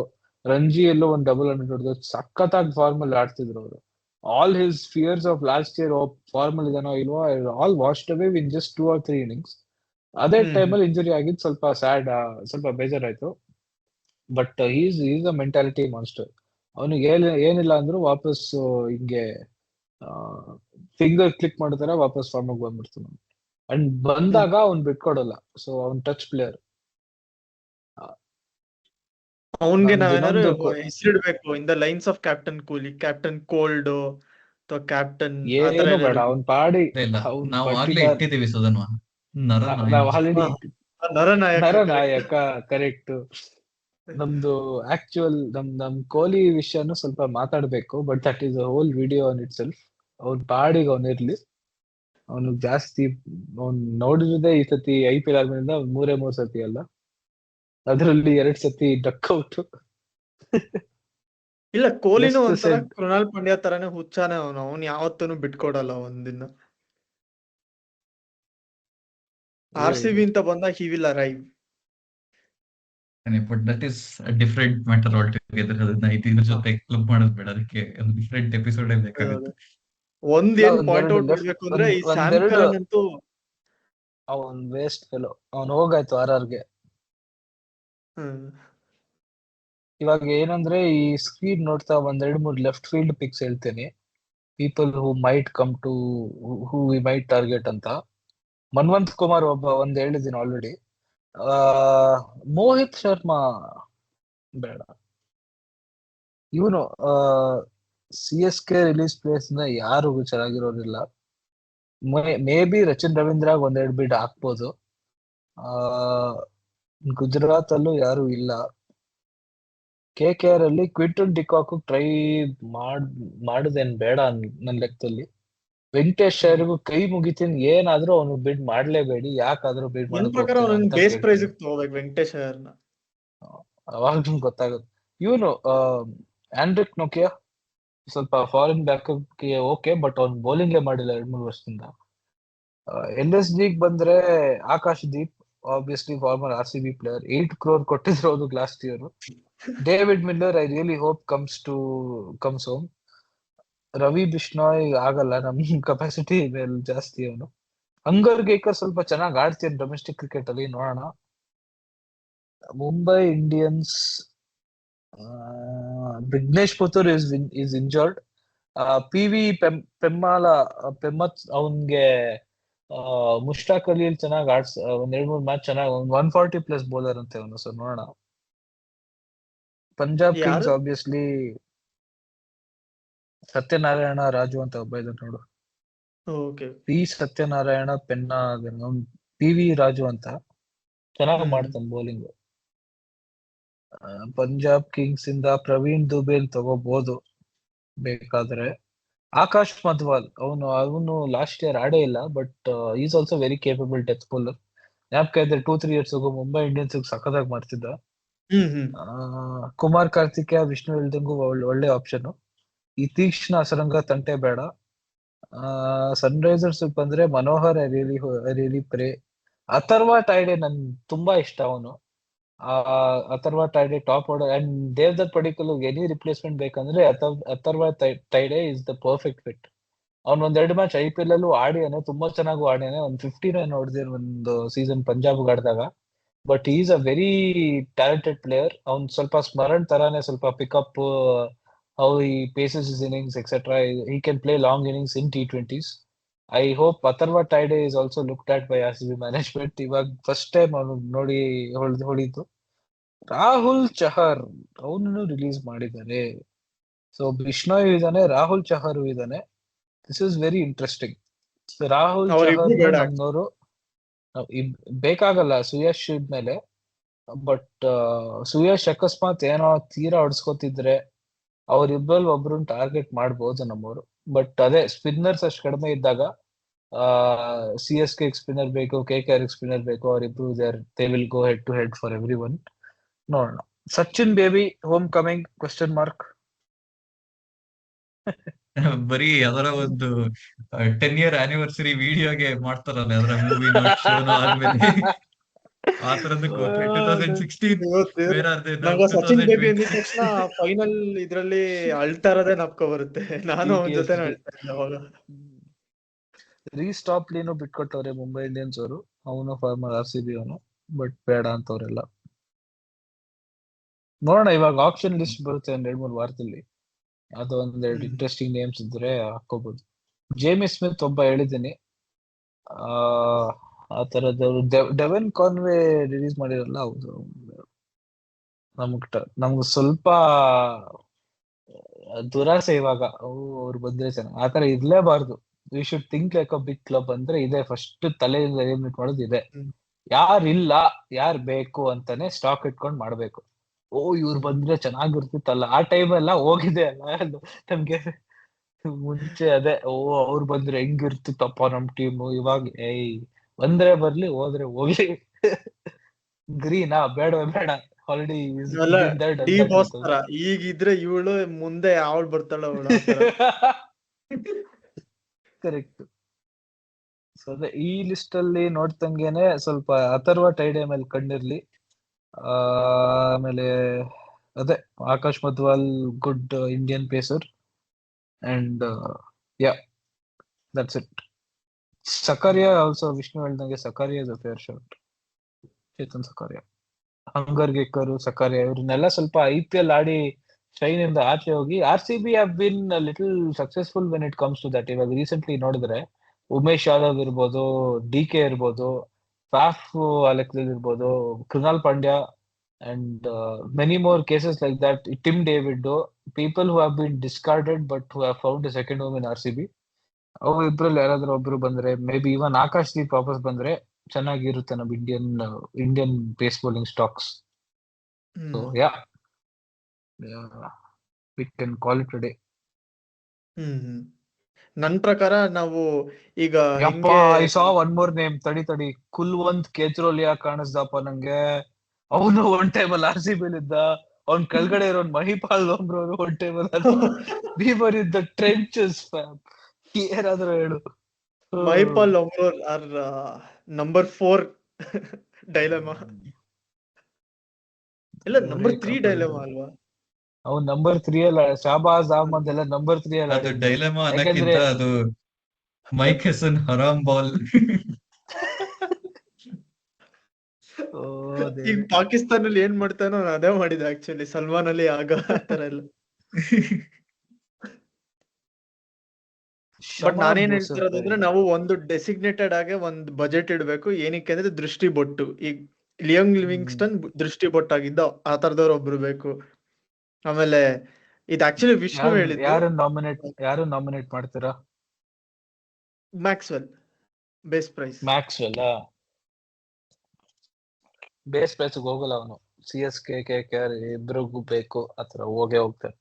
ರಂಜಿಯಲ್ಲೂ ಒಂದು ಡಬಲ್ 100 ಹೊಡೆದು ಸಖತ್ತಾಗಿ ಫಾರ್ಮಲ್ ಆಡ್ತಿದ್ರು ಅವರು. All his fears of last year ಫಾರ್ಮಲ್ ಇದಾನೋ ಇಲ್ವೋ, all washed away within just 2 or 3 innings. ಅದೇ ಟೈಮಲ್ಲಿ ಇಂಜುರಿ ಆಗಿದ್ದು ಸ್ವಲ್ಪ ಸ್ಯಾಡ್, ಸ್ವಲ್ಪ ಬೇಜಾರಾಯ್ತು. But is a mentality monster. ಅವನಿಗೆ ಏನಿಲ್ಲ ಅಂದ್ರೂ ವಾಪಸ್ ಹಿಂಗೆ ಫಿಂಗರ್ ಕ್ಲಿಕ್ ಮಾಡ್ತಾರ, ವಾಪಸ್ ಫಾರ್ಮ್ ಬಂದ್ಬಿಡ್ತಾನೆ. ಅಂಡ್ ಬಂದಾಗ ಅವ್ನ್ ಬಿಟ್ಕೊಡಲ್ಲ. ಸೊ ಅವ್ನ್ ಟಚ್ ಪ್ಲೇಯರ್. ಅವನ್ಗೆ ನಾನ್ ನಾವೇನಾದ್ರು ದಿನೊಂದು ಹೆಸರಿಡ್ಬೇಕು in the lines of captain ಕೂಲಿ, ಕ್ಯಾಪ್ಟನ್ ಕೋಲ್ಡ್ ಅಥವಾ ಕ್ಯಾಪ್ಟನ್ ಆ ತರ ಏನು ಬೇಡ, ಏನಾದ್ರು ಅವ್ನ್ ಪಾಡಿ ಇಲ್ಲ, ಅವ್ನ್ ನಾವು ಆಗ್ಲೇ ಪಟ್ಟಿದಾರ್. ಇಟ್ಟಿದೀವಿ ಸುಧನ್ವ, ನಾವ್ ನರನಾಯಕ. ಆಲ್ರೆಡಿ ನರನಾಯಕ correct. ನರನಾಯಕ ಕರೆಕ್ಟ್. ನಮ್ದು ಆಕ್ಚುಯಲ್ ನಮ್ ಕೊಹ್ಲಿ ವಿಷಯನು ಸ್ವಲ್ಪ ಮಾತಾಡ್ಬೇಕು, but that is a whole video on itself. ಅವ್ನ್ ಪಾಡಿಗೆ ಅವ್ನಿರ್ಲಿ. ಅವನು ಜಾಸ್ತಿ ಅವ್ನ್ ನೋಡಿರೋದೇ ಈ ಸತಿ IPL ಆದ್ಮೇಲಿಂದ 3 ಸತಿ ಅಲ್ಲ, ಅದ್ರಲ್ಲಿ 2 ಸತಿ ಡಕ್ಔಟ್. ಇಲ್ಲ, ಕೊಹ್ಲಿನೂ Just ಒಂಥರ said. ಕೃಣಾಲ್ ಪಾಂಡ್ಯ ತರಾನೇ ಹುಚ್ಚಾನೆ ಅವನು ಯಾವತ್ತೂ ಬಿಟ್ಕೊಡಲ್ಲ ಒಂದಿನ. RCB ಅಂತ ಬಂದಾಗ he will arrive. But that is different matter all together. ಅದನ್ನ ಇದ್ರ ಜೊತೆ ಕ್ಲಬ್ ಮಾಡೋದು ಬೇಡ, ಅದಕ್ಕೆ ಒಂದು ಡಿಫ್ರೆಂಟ್ ಎಪಿಸೋಡ್ ಬೇಕಾಗುತ್ತೆ. ಒಂದೇನ್ ಪಾಯಿಂಟ್ ಒಂದೆರಡು ಔಟ್ ಲೆಫ್ಟ್ ಮಾಡ್ಬೇಕು ಅಂದ್ರೆ ಈ ಸ್ಯಾಮ್ ಒಂದೆರಡು ಕರನ್ ಅಂತೂ ಅವನ್ ವೇಸ್ಟ್ ಫೆಲೋ. ಅವ್ನ್ ಹೋಗಾಯ್ತು RRಗೆ. ಇವಾಗ ಏನಂದ್ರೆ ಈ ಸ್ಕ್ರೀನ್ ನೋಡ್ತಾ 1-2-3 ಲೆಫ್ಟ್ ಫೀಲ್ಡ್ ಪಿಕ್ಸ್ ಹೇಳ್ತೇನೆ, people who might come to who we might target ಅಂತ. ಮನ್ವಂತ್ ಕುಮಾರ್ ಒಂದ್ ಹೇಳಿದ್ದೀನಿ ಆಲ್ರೆಡಿ. ಮೋಹಿತ್ ಶರ್ಮಾ ಬೇಡ. ಇವನು CSK ರಿಲೀಸ್ ಪ್ಲೇಸ್ ನ ಯಾರು ಚೆನ್ನಾಗಿರೋದಿಲ್ಲ. ಮೇ ಬಿ ರಚಿನ್ ರವೀಂದ್ರ 1-2 ಬಿಡ್ ಹಾಕ್ಬೋದು. ಗುಜರಾತ್ ಅಲ್ಲೂ ಯಾರು ಇಲ್ಲ. KKR ಅಲ್ಲಿ ಕ್ವಿಂಟನ್ ಡಿಕಾಕ್ ಟ್ರೈ ಮಾಡುದೇನ್ ಬೇಡ ನನ್ನ ಲೆಕ್ಕದಲ್ಲಿ. ವೆಂಕಟೇಶ್ ಅಯ್ಯರ್ಗೂ ಕೈ ಮುಗಿತೀನಿ, ಏನಾದ್ರೂ ಅವನು ಬಿಡ್ ಮಾಡ್ಲೇಬೇಡಿ, ಯಾಕಾದ್ರೂ ಬಿಡ್ ನನ್ ಮಾಡಕ್ ಪ್ರಕಾರ ಹೋಗ್ತೀರಾ ಅವ್ನು ಅಂತ ಬೇಸ್ ಪ್ರೈಸ್ ಕೇಳ್ತೀನಿ. ತಗೋಬೇಕು ವೆಂಕಟೇಶ್ ಅಯ್ಯರ್ನ. ಅವಾಗ ಗೊತ್ತಾಗುತ್ತೆ. ಇವನು ಆಂಡ್ರಿಕ್ ನೋಕಿಯಾ ಸ್ವಲ್ಪ ಫಾರಿನ್ ಬ್ಯಾಕಪ್ಗೆ ಓಕೆ, ಬಟ್ ಅವ್ನು ಬೌಲಿಂಗೇ ಮಾಡಿಲ್ಲ 2-3 ವರ್ಷದಿಂದ. LSG ಬಂದ್ರೆ Akash Deep, obviously farmer RCB player, 8 crore ಕೊಟ್ಟಿದ್ರು ಅದು last year. David Miller I really hope comes home. Ravi Bishnoi ಆಗಲ್ಲ, ನಮ್ ಕೆಪಾಸಿಟಿ ಜಾಸ್ತಿ ಅವನು. ಹಂಗರ್ ಗೇಕರ್ ಸ್ವಲ್ಪ ಚೆನ್ನಾಗಿ ಆಡ್ತೀನಿ ಡೊಮೆಸ್ಟಿಕ್ ಕ್ರಿಕೆಟ್ ಅಲ್ಲಿ, ನೋಡೋಣ. Mumbai Indians Vignesh Puttur is injured. PV ಪೆಮ್ಮತ್ ಅವನ್ಗೆ ಮುಷ್ತಾಕ್ ಅಲಿ ಚೆನ್ನಾಗಿ ಒಂದ್ 2-3 ಮ್ಯಾಚ್ ಚೆನ್ನಾಗಿ 140+ ಬೌಲರ್ ಅಂತೆ ಅವನು. ಸೊ ನೋಡೋಣ. ಪಂಜಾಬ್ ಕಿಂಗ್ಸ್ ಆಬ್ವಿಯಸ್ಲಿ ಸತ್ಯನಾರಾಯಣ ರಾಜು ಅಂತ ಒಬ್ಬ ಇದ್ದಾನೆ ನೋಡು, P ಸತ್ಯನಾರಾಯಣ ಪೆನ್ನ, PV ರಾಜು ಅಂತ ಚೆನ್ನಾಗಿ ಮಾಡ್ತಾನೆ ಬೌಲಿಂಗ್. ಪಂಜಾಬ್ ಕಿಂಗ್ಸ್ ಇಂದ ಪ್ರವೀಣ್ ದುಬೇಲ್ ತಗೋಬಹುದು ಬೇಕಾದ್ರೆ. ಆಕಾಶ್ ಮಧ್ವಾಲ್ ಅವನು ಲಾಸ್ಟ್ ಇಯರ್ ಆಡೇ ಇಲ್ಲ, but is also very capable death bowler. ಜ್ಞಾಪಕ ಇದ್ರೆ 2-3 years ಮುಂಬೈ ಇಂಡಿಯನ್ಸ್ ಸಖತ್ತಾಗಿ ಮಾಡ್ತಿದ್ದ. ಕುಮಾರ್ ಕಾರ್ತಿಕೇಯ, ವಿಷ್ಣು ಎಲ್ದಂಗು ಒಳ್ಳೆ ಆಪ್ಷನ್. ಈ ತೀಕ್ಷ್ಣ ಅಸರಂಗ ತಂಟೆ ಬೇಡ. ಸನ್ ರೈಸರ್ಸ್ ಬಂದ್ರೆ Manohar I really pray. Atharva Taide ನನ್ ತುಂಬಾ ಇಷ್ಟ ಅವನು. Atharva Taide top order. And Devdutt Padikkal any replacement ಬೇಕಂದ್ರೆ Atharva Taide is the perfect fit. ಅವ್ನ್ 1-2 ಮ್ಯಾಚ್ IPL ಅಲ್ಲೂ ಆಡಿಯಾನೆ, ತುಂಬಾ ಚೆನ್ನಾಗೂ ಆಡಿಯಾನೆ. 59 ಹೊಡೆದಿರೋ ಒಂದು ಸೀಸನ್ ಪಂಜಾಬ್ ಆಡಿದಾಗ. But is a very talented player. ಅವ್ನ್ ಸ್ವಲ್ಪ ಸ್ಮರಣ್ ತರಾನೇ, ಸ್ವಲ್ಪ pick up, how he paces his innings etcetera. He can play long innings in T20s. I hope Atharva Taide is also looked at by RCB management. ಇವಾಗ ಫಸ್ಟ್ ಟೈಮ್ ಅವನು ನೋಡಿ ಹೊಡಿತು. ರಾಹುಲ್ ಚಹರ್ ಅವನನ್ನು ರಿಲೀಸ್ ಮಾಡಿದ್ದಾರೆ. ಸೊ ಬಿಷ್ಣೋಯ್ ಇದ್ದಾನೆ, ರಾಹುಲ್ ಚಹರ್ ಇದ್ದಾನೆ. This is very interesting. Rahul Chahar ನಮ್ನವರು ಬೇಕಾಗಲ್ಲ ಸುಯಶ್ ಮೇಲೆ. ಬಟ್ ಸುಯಶ್ ಅಕಸ್ಮಾತ್ ಏನೋ ತೀರಾ ಹೊಡ್ಸ್ಕೊತಿದ್ರೆ ಅವ್ರಿಬ್ರಲ್ಲಿ ಒಬ್ರನ್ನ ಟಾರ್ಗೆಟ್ ಮಾಡ್ಬೋದು ನಮ್ಮವರು. ಬಟ್ ಅದೇ ಸ್ಪಿನ್ನರ್ಸ್ ಅಷ್ಟು ಕಡಿಮೆ ಇದ್ದಾಗ CSK ಸ್ಪಿನ್ನರ್ ಬೇಕು, KKR ಸ್ಪಿನ್ನರ್ ಬೇಕು, ಅವರಿಬ್ರು they will go head to head for every one. ನೋಡೋಣ. Sachin Baby homecoming question mark. ಬರೀ ಅದರ ಒಂದು 10 year anniversary ವಿಡಿಯೋಗೆ ಮಾಡ್ತಾರಲ್ಲ, ಅದರ ಮೂವಿ ನೋಟ್ ಶೋನು ಆದ್ಮೇಲೆ ಆ ತರದ್ದು 2016 ದೇವ್ರೆ. ವೇರ್ ಆರ್ ದೇ ನೌ ನಂಗೆ ಸಚಿನ್ ಬೇಬಿ ಅಂದಿದ 2020. ತಕ್ಷಣ ಫೈನಲ್ ಇದ್ರಲ್ಲಿ ಅಳ್ತಾ ಇರೋದೇ ನಾಪ್ಕೊ ಬರುತ್ತೆ. ನಾನು ಅವನ ಜೊತೆ PTSD. ಅಳ್ತಾ ಇದ್ದೆ ಅವಾಗ. ರೀಸ್ಟಾಪ್ಲಿನೂ ಬಿಟ್ಕೊಟ್ಟವ್ರೆ ಮುಂಬೈ ಇಂಡಿಯನ್ಸ್ ಅವರು. ಅವನು ಫಾರ್ಮರ್ RCB ಅವನು, ಬಟ್ ಬೇಡ ಅಂತವ್ರೆಲ್ಲ. ನೋಡೋಣ, ಇವಾಗ ಆಪ್ಷನ್ ಲಿಸ್ಟ್ ಬರುತ್ತೆ ಒಂದ್ 2-3 ವಾರದಲ್ಲಿ. ಅದು ಒಂದೆರಡು ಇಂಟ್ರೆಸ್ಟಿಂಗ್ ನೇಮ್ಸ್ ಇದ್ರೆ ಹಾಕೋಬಹುದು. ಜೇಮಿ ಸ್ಮಿತ್ ಒಬ್ಬ ಹೇಳಿದ್ದೀನಿ. ಆ ತರದವ್ರು ಡೆವನ್ ಕಾನ್ವೆ ರಿಲೀಸ್ ಮಾಡಿರಲ್ಲ, ಹೌದು. ನಮ್ಗ್ ಸ್ವಲ್ಪ ದುರಾಸೆ ಇವಾಗ. ಅವ್ರು ಬಂದ್ರೆ ಚೆನ್ನಾಗಿ. ಆತರ ಇರ್ಲೇಬಾರ್ದು. We should think like a big club. ಅಂದ್ರೆ ಇದೆ ಫಸ್ಟ್ ತಲೆಯಿಂದ ಎಲಿಮಿನೇಟ್ ಮಾಡೋದು ಇದೆ. ಯಾರಿಲ್ಲ, ಯಾರ್ ಬೇಕು ಅಂತಾನೆ ಸ್ಟಾಕ್ ಇಟ್ಕೊಂಡ್ ಮಾಡ್ಬೇಕು. ಇವ್ರು ಬಂದ್ರೆ ಚೆನ್ನಾಗಿರ್ತಿತ್ತಲ್ಲ, ಆ ಟೈಮ್ ಎಲ್ಲ ಹೋಗಿದೆ ಅಲ್ಲ ನಮ್ಗೆ. ಮುಂಚೆ ಅದೇ ಅವ್ರು ಬಂದ್ರೆ ಹೆಂಗಿರ್ತಿತ್ತಪ್ಪ ನಮ್ ಟೀಮ್. ಇವಾಗ ಬಂದ್ರೆ ಬರ್ಲಿ, ಹೋದ್ರೆ ಹೋಗ್ಲಿ. ಗ್ರೀನಾ ಬೇಡವೇ ಬೇಡ, ಆಲ್ರೆಡಿ ಅಲ್ಲ, ಡಿ ಬಾಸ್ ತರ ಈಗಿದ್ರೆ ಇವಳು ಮುಂದೆ ಅವಳು ಬರ್ತಾಳ ಅವಳು ಆ ತರ. ಕರೆಕ್ಟ್. ಸೊ ಅದೇ ಈ ಲಿಸ್ಟ್ ಅಲ್ಲಿ ನೋಡ್ತಂಗೆನೆ ಸ್ವಲ್ಪ ಅಥರ್ವ ಟೈಡೆ ಮೇಲೆ ಕಣ್ಣಿರ್ಲಿ. ಆಮೇಲೆ ಅದೇ Akash Madhwal, good Indian pacer. And yeah, that's it. Sakariya also, Vishnu ಹೇಳ್ದಂಗೆ Sakariya is a fair shot. Chetan Sakariya, ಹಂಗರ್ ಗೆಕ್ಕರು, ಸಕಾರಿಯಾ ಇವ್ರನ್ನೆಲ್ಲ ಸ್ವಲ್ಪ IPL ಆಡಿ ಶೈನ್ ಇಂದ ಆಚೆ ಹೋಗಿ. RCB have been little successful when it comes to that. ಇವಾಗ ರೀಸೆಂಟ್ಲಿ ನೋಡಿದ್ರೆ ಉಮೇಶ್ ಯಾದವ್ ಇರ್ಬೋದು, DK ಇರ್ಬೋದು, ಫಾಫ್ ಅಲೆಕ್ಸ್ ಇರ್ಬೋದು, Krunal Pandya, and many more cases like that. Tim David, people who have bin discarded but who have found a second home in RCB. ಅವು ಇಬ್ರಲ್ಲಿ ಯಾರಾದ್ರೂ ಒಬ್ರು ಬಂದ್ರೆ, may be even Akash Deep ವಾಪಸ್ ಬಂದ್ರೆ ಚೆನ್ನಾಗಿರುತ್ತೆ ನಮ್ Indian pace bowling stocks. So yeah, we can call it today. ನನ್ ಪ್ರಕಾರ ನಾವು ಈಗ ಯಪ್ಪ, ಹೆಂಗೆ I saw one more name. ತಡಿ, ಕುಲ್ವಂತ್ ಕೇಜ್ರೋಲಿಯಾ ಕಾಣಿಸ್ದಪ್ಪ ನಂಗೆ. ಅವನು ಒನ್ ಟೈಮ್ ಅಲ್ಲಿ RCB ಇದ್ದ. ಅವ್ನ್ ಕೆಳಗಡೆ ಇರೋ ಮಹಿಪಾಲ್ ಲೋಮ್ರೋ ಒನ್ ಟೈಮ್ ಅಲ್ಲಿ ಬೀವರ್ ಇದ್ದ. ಟ್ರೆಂಚಸ್ ಏನಾದ್ರು ಹೇಳು. Mahipal Lomror or number 4 dilemma. ಇಲ್ಲ, ನಂಬರ್ 3 ಡೈಲಮಾ ಅಲ್ವಾ? ಅವ್ನು ನಂಬರ್ 3 ಅಲ್ಲ. ಶಾಬಾಜ್ ಅಹ್ಮದ್ ಎಲ್ಲ ನಂಬರ್ 3 ಅಲ್ಲಿ ಅದು ಆಡಿದ್ದು. ಡೈಲೆಮಾ ಯಾಕಂದ್ರೆ ಅನ್ನಕ್ಕಿಂತ ಅದು ಮೈಕ್ ಹೆಸನ್ ಹರಾಮ್ ಬಾಲ್. ಈಗ ಪಾಕಿಸ್ತಾನಲ್ಲಿ ಏನ್ ಮಾಡ್ತಾನೋ ಅವ್ನು ಅದೇ ಮಾಡಿದ ಆಕ್ಚುಲಿ, ಸಲ್ಮಾನ್ ಅಲಿ ಆಗ ಆತರ ಎಲ್ಲ. ಬಟ್ ನಾನೇನ್ ಹೇಳ್ತಿರೋದು ಅಂದ್ರೆ, ನಾವು ಒಂದು ಡೆಸಿಗ್ನೇಟೆಡ್ ಆಗಿ ಒಂದು ಬಜೆಟ್ ಇಡ್ಬೇಕು. ಏನಕ್ಕೆ ಅಂದ್ರೆ ದೃಷ್ಟಿ ಬೊಟ್ಟು. ಈಗ ಲಿಯಂಗ್ ಲಿವಿಂಗ್ಸ್ಟನ್ ದೃಷ್ಟಿ ಬೊಟ್ಟಾಗಿದ್ದ, ಆ ತರದವ್ರು ಒಬ್ರು ಬೇಕು. ಆಮೇಲೆ ಇದು ಆಕ್ಚುಲಿ ವಿಷ್ಣು ಹೇಳಿದ್ದು. ಯಾರು ನಾಮಿನೇಟ್ ಮಾಡ್ತೀರಾ? Maxwell base price. Maxwell base price ಹೋಗಲ್ಲ ಅವನು. CSK KKR ಇಬ್ರಿಗೂ ಬೇಕು ಆತರ ಹೋಗ್ತಾರೆ.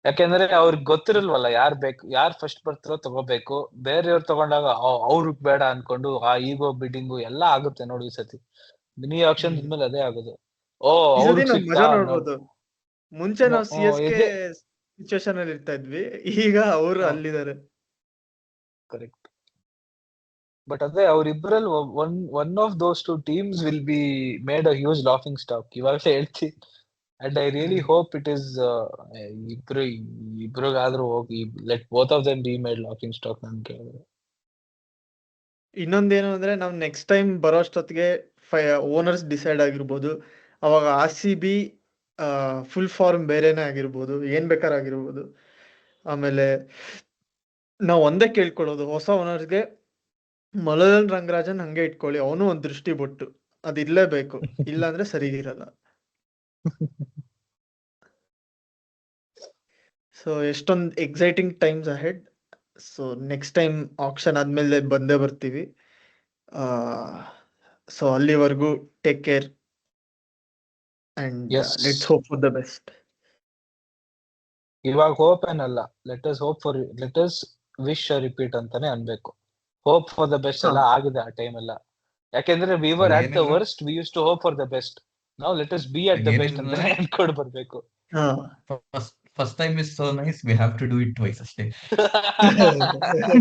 ಯಾಕೆಂದ್ರೆ ಅವ್ರಿಗೆ ಗೊತ್ತಿರಲ್ವಲ್ಲ ಯಾರ್ ಬೇಕು, ಯಾರ್ ಫಸ್ಟ್ ಬರ್ತಾರೋ ತಗೋಬೇಕು. ಬೇರೆಯವ್ರು ತಗೊಂಡಾಗ ಅವ್ರಿಗೆ ಬೇಡ ಅನ್ಕೊಂಡು ಆ ಈಗೋ ಬಿಡ್ಡಿಂಗು ಎಲ್ಲ ಆಗುತ್ತೆ ನೋಡಿ ಈ ಸತಿ. ಮಿನಿ ಆಕ್ಷನ್ ಮೇಲೆ ಅದೇ ಆಗೋದು. ಮಜಾ ನೋಡ್ಬೋದು. ಮುಂಚೆ ನಾವು CSK ಸಿಚುವೇಶನ್ ಅಲ್ಲಿ ಇರ್ತಾ ಇದ್ವಿ, ಈಗ ಅವರು ಅಲ್ಲಿದ್ದಾರೆ. ಕರೆಕ್ಟ್. ಬಟ್ ಅದೇ ಅವ್ರಿಬ್ರಲ್ಲಿ one of those two teams will be made a huge laughingstock. ಇವಾಗಲೇ ಹೇಳ್ತೀನಿ. And I really hope it is ಇಬ್ರಿಗಾದ್ರೂ ಹೋಗಿ let both of them be made laughingstock. ನನ್ ಕೇಳಿದ್ರೆ ಇನ್ನೊಂದೇನು ಅಂದ್ರೆ, ನಾವು ನೆಕ್ಸ್ಟ್ ಟೈಮ್ ಬರೋಷ್ಟೊತ್ತಿಗೆ ಓನರ್ಸ್ ಡಿಸೈಡ್ ಆಗಿರ್ಬೋದು. ಅವಾಗ RCB ಫುಲ್ ಫಾರ್ಮ್ ಬೇರೆನೇ ಆಗಿರ್ಬೋದು, ಏನ್ ಬೇಕಾರಾಗಿರ್ಬೋದು. ಆಮೇಲೆ ನಾವು ಒಂದೇ ಕೇಳ್ಕೊಳ್ಳೋದು, ಹೊಸ ಓನರ್ಸ್ಗೆ ಮಲೋಲನ್ ರಂಗರಾಜನ್ ಹಂಗೆ ಇಟ್ಕೊಳ್ಳಿ, ಅವನು ಒಂದ್ ದೃಷ್ಟಿ ಬೊಟ್ಟು ಅದಿರ್ಲೇಬೇಕು, ಇಲ್ಲ ಅಂದ್ರೆ ಸರಿ ಇರಲ್ಲ. ಸೊ ಎಷ್ಟೊಂದು exciting times ahead. So next time action ಆದ್ಮೇಲೆ ಬಂದೇ ಬರ್ತೀವಿ. ಸೊ ಅಲ್ಲಿವರೆಗೂ take care and let's hope for the best. ಇವಾಗ ಹೋಪ್ ಏನಲ್ಲ, ಲೆಟ್ ಅಸ್ ವಿಶ್ ರಿಪೀಟ್ ಅಂತಾನೆ ಅನ್ಬೇಕು. ಹೋಪ್ ಫಾರ್ ದ ಬೆಸ್ಟ್ ಎಲ್ಲ ಆಗಿದೆ ಆ ಟೈಮ್ ಎಲ್ಲ. ಯಾಕೆಂದ್ರೆ ವಿ ವರ್ ಅಟ್ ದ ಏನಿಲ್ಲ. Worst, we use to hope for the best. ನಾವು let us be at the best ಏನಿಲ್ಲ. ಅಂತಾನೆ ಅನ್ಕೊಂಡ್ ಬರ್ಬೇಕು. ಹಾ first time is so nice, we have to do it twice ಅಷ್ಟೇ.